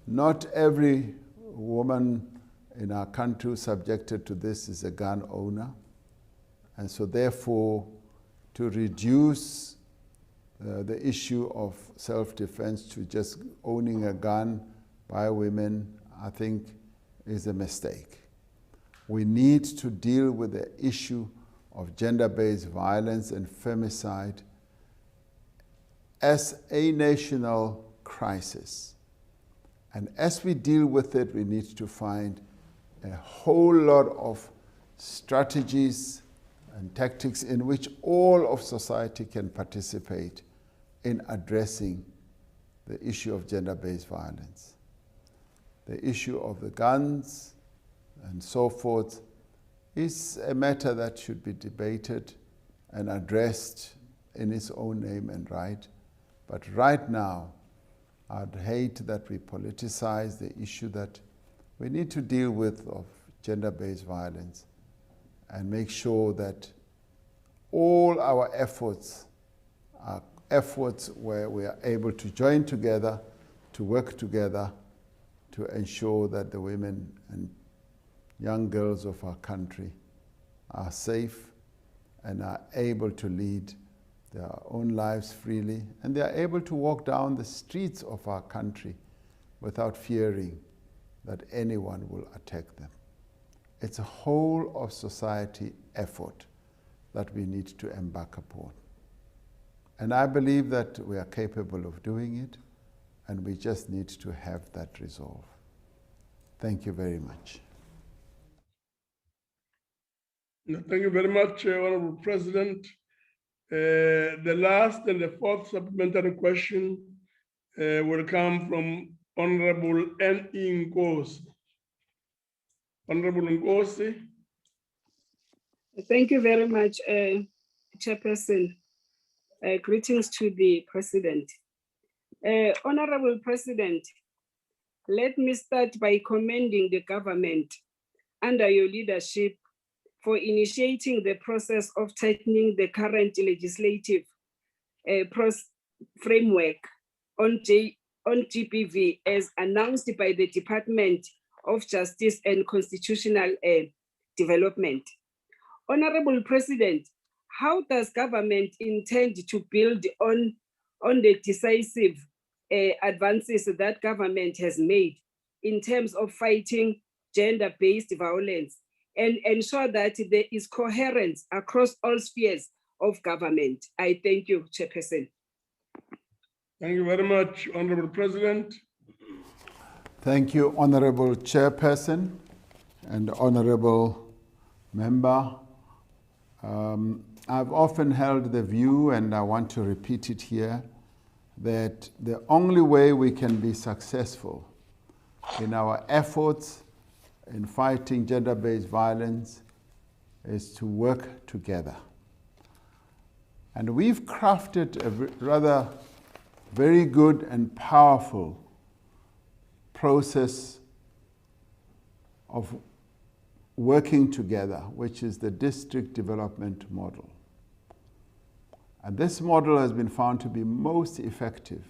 not every woman in our country subjected to this is a gun owner. And so therefore, to reduce the issue of self-defense to just owning a gun by women, I think is a mistake. We need to deal with the issue of gender-based violence and femicide as a national crisis. And as we deal with it, we need to find a whole lot of strategies and tactics in which all of society can participate in addressing the issue of gender-based violence. The issue of the guns and so forth is a matter that should be debated and addressed in its own name and right. But right now, I'd hate that we politicize the issue that we need to deal with of gender-based violence and make sure that all our efforts are efforts where we are able to join together, to work together, to ensure that the women and young girls of our country are safe and are able to lead their own lives freely, and they are able to walk down the streets of our country without fearing that anyone will attack them. It's a whole of society effort that we need to embark upon. And I believe that we are capable of doing it, and we just need to have that resolve. Thank you very much. Thank you very much, Honorable President. The last and the fourth supplementary question will come from Honorable N.E. Ngozi. Honorable Ngozi. Thank you very much, Chairperson. Greetings to the President. Honorable President, let me start by commending the government under your leadership for initiating the process of tightening the current legislative framework on GBV as announced by the Department of Justice and Constitutional Development. Honorable President, how does government intend to build on the decisive advances that government has made in terms of fighting gender-based violence and ensure that there is coherence across all spheres of government? I thank you, Chairperson. Thank you very much, Honorable President. Thank you, Honorable Chairperson and Honorable Member. I've often held the view, and I want to repeat it here, that the only way we can be successful in our efforts in fighting gender-based violence is to work together. And we've crafted a rather very good and powerful process of working together, which is the district development model. And this model has been found to be most effective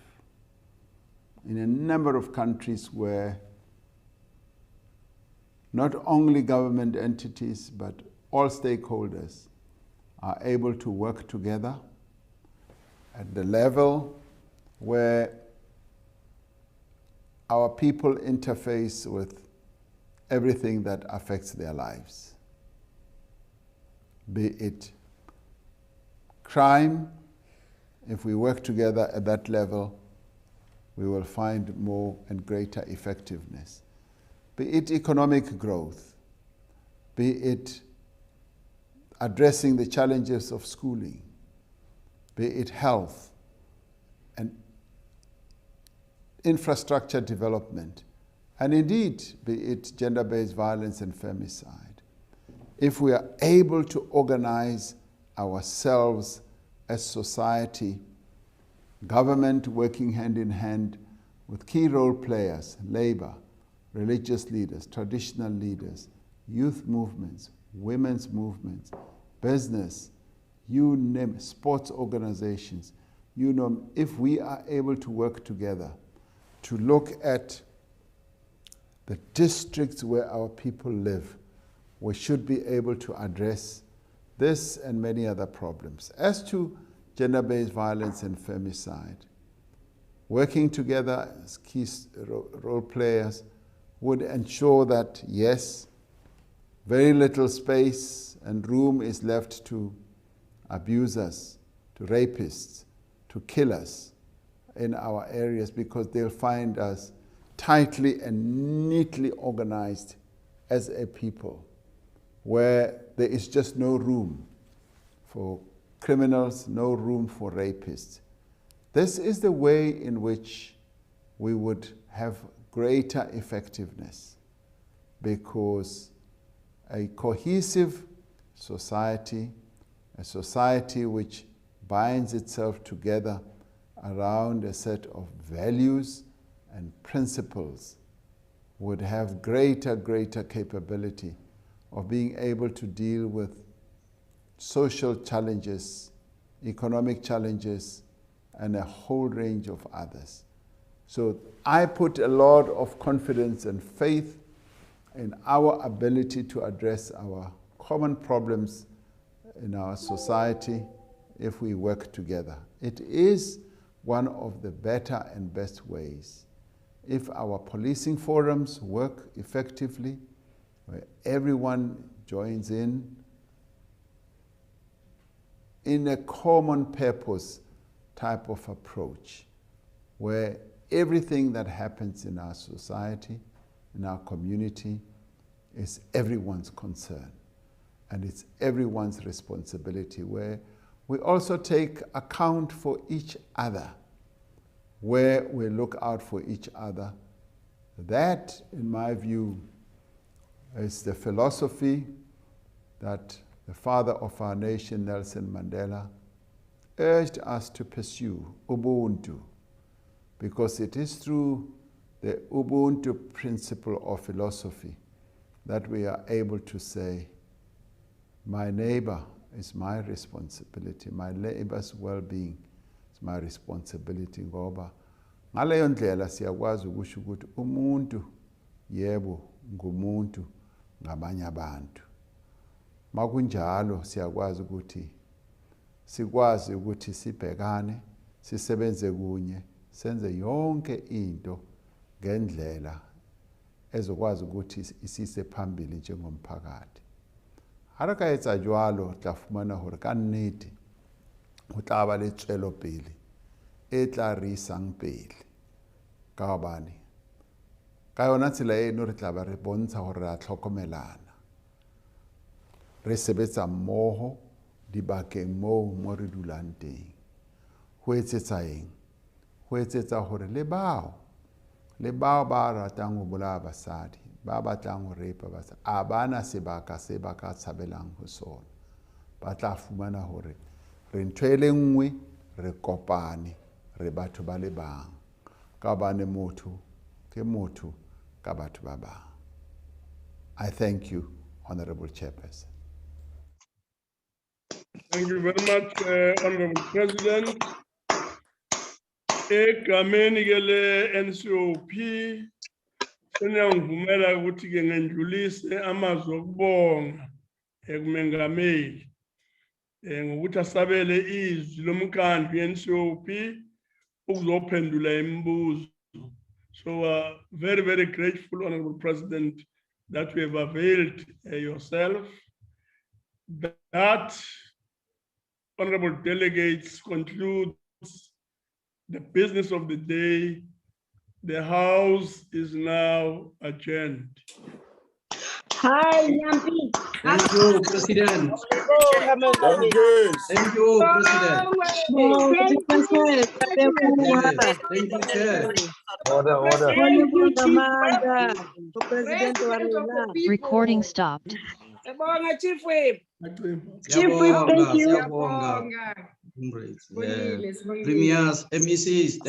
in a number of countries where not only government entities, but all stakeholders are able to work together at the level where our people interface with everything that affects their lives. Be it crime, if we work together at that level, we will find more and greater effectiveness. Be it economic growth, be it addressing the challenges of schooling, be it health and infrastructure development, and indeed, be it gender-based violence and femicide. If we are able to organize ourselves as society, government working hand in hand with key role players, labor, religious leaders, traditional leaders, youth movements, women's movements, business, you name it, sports organizations, you know, if we are able to work together to look at the districts where our people live, we should be able to address this and many other problems. As to gender-based violence and femicide, working together as key role players would ensure that, yes, very little space and room is left to abusers, to rapists, to killers in our areas, because they'll find us tightly and neatly organized as a people, where there is just no room for criminals, no room for rapists. This is the way in which we would have greater effectiveness, because a cohesive society, a society which binds itself together around a set of values and principles, would have greater capability of being able to deal with social challenges, economic challenges, and a whole range of others. So I put a lot of confidence and faith in our ability to address our common problems in our society if we work together. It is one of the better and best ways. If our policing forums work effectively, where everyone joins in a common purpose type of approach, where everything that happens in our society, in our community, is everyone's concern, and it's everyone's responsibility, where we also take account for each other, where we look out for each other. That, in my view, is the philosophy that the father of our nation, Nelson Mandela, urged us to pursue, Ubuntu, because it is through the Ubuntu principle of philosophy that we are able to say, my neighbor is my responsibility, my neighbor's well-being is my responsibility. Ngoba ngaleyo ndlela siyakwazi ukusho ukuthi umuntu yebo ngumuntu ngabanye abantu. Makunjalo siyakwazi ukuthi sikwazi ukuthi sibhekane, sisebenze kunye, senze yonke into ngendlela ezokwazi ukuthi isise phambili njengomphakathi. Ha re ka etsa jwalo, tla fumana hore ka nnete ho tla ba le tswelopele e tla re isang pele. Ka hobane ka yona tsela eno re tla ba re bontsha hore re a tlhokomelana, re sebetsa mmoho dibakeng moo re dulang teng. Ho etsetsa eng? Ho etsetsa hore le bao ba ratang ho bolaya basadi, ba batlang ho repa basadi, a bana sebaka se ba ka tshabelang ho sona. Ba tla fumana hore re ntho e le nngwe, re kopane, re batho ba le bang. Ka hobane motho ke motho ka batho ba bang. I thank you, Honorable Chairperson. Thank you very much, Honorable President. Egameni ke le NCOP seniyangivumela ukuthi ke ngendlulise amazwi okubonga ekumengameli ngokuthi asabele izwi lomkhandlu ye-NCOP ukuzophendula imibuzo. So very, very grateful, Honorable President, that we have availed yourself. That, honorable delegates, concludes the business of the day. The House is now adjourned. Hi, Yampi. Thank you, President. Thank you, President. Thank you, Chair. Order. Recording stopped. Chief Whip. Chief Whip, thank you. Premiers, MECs.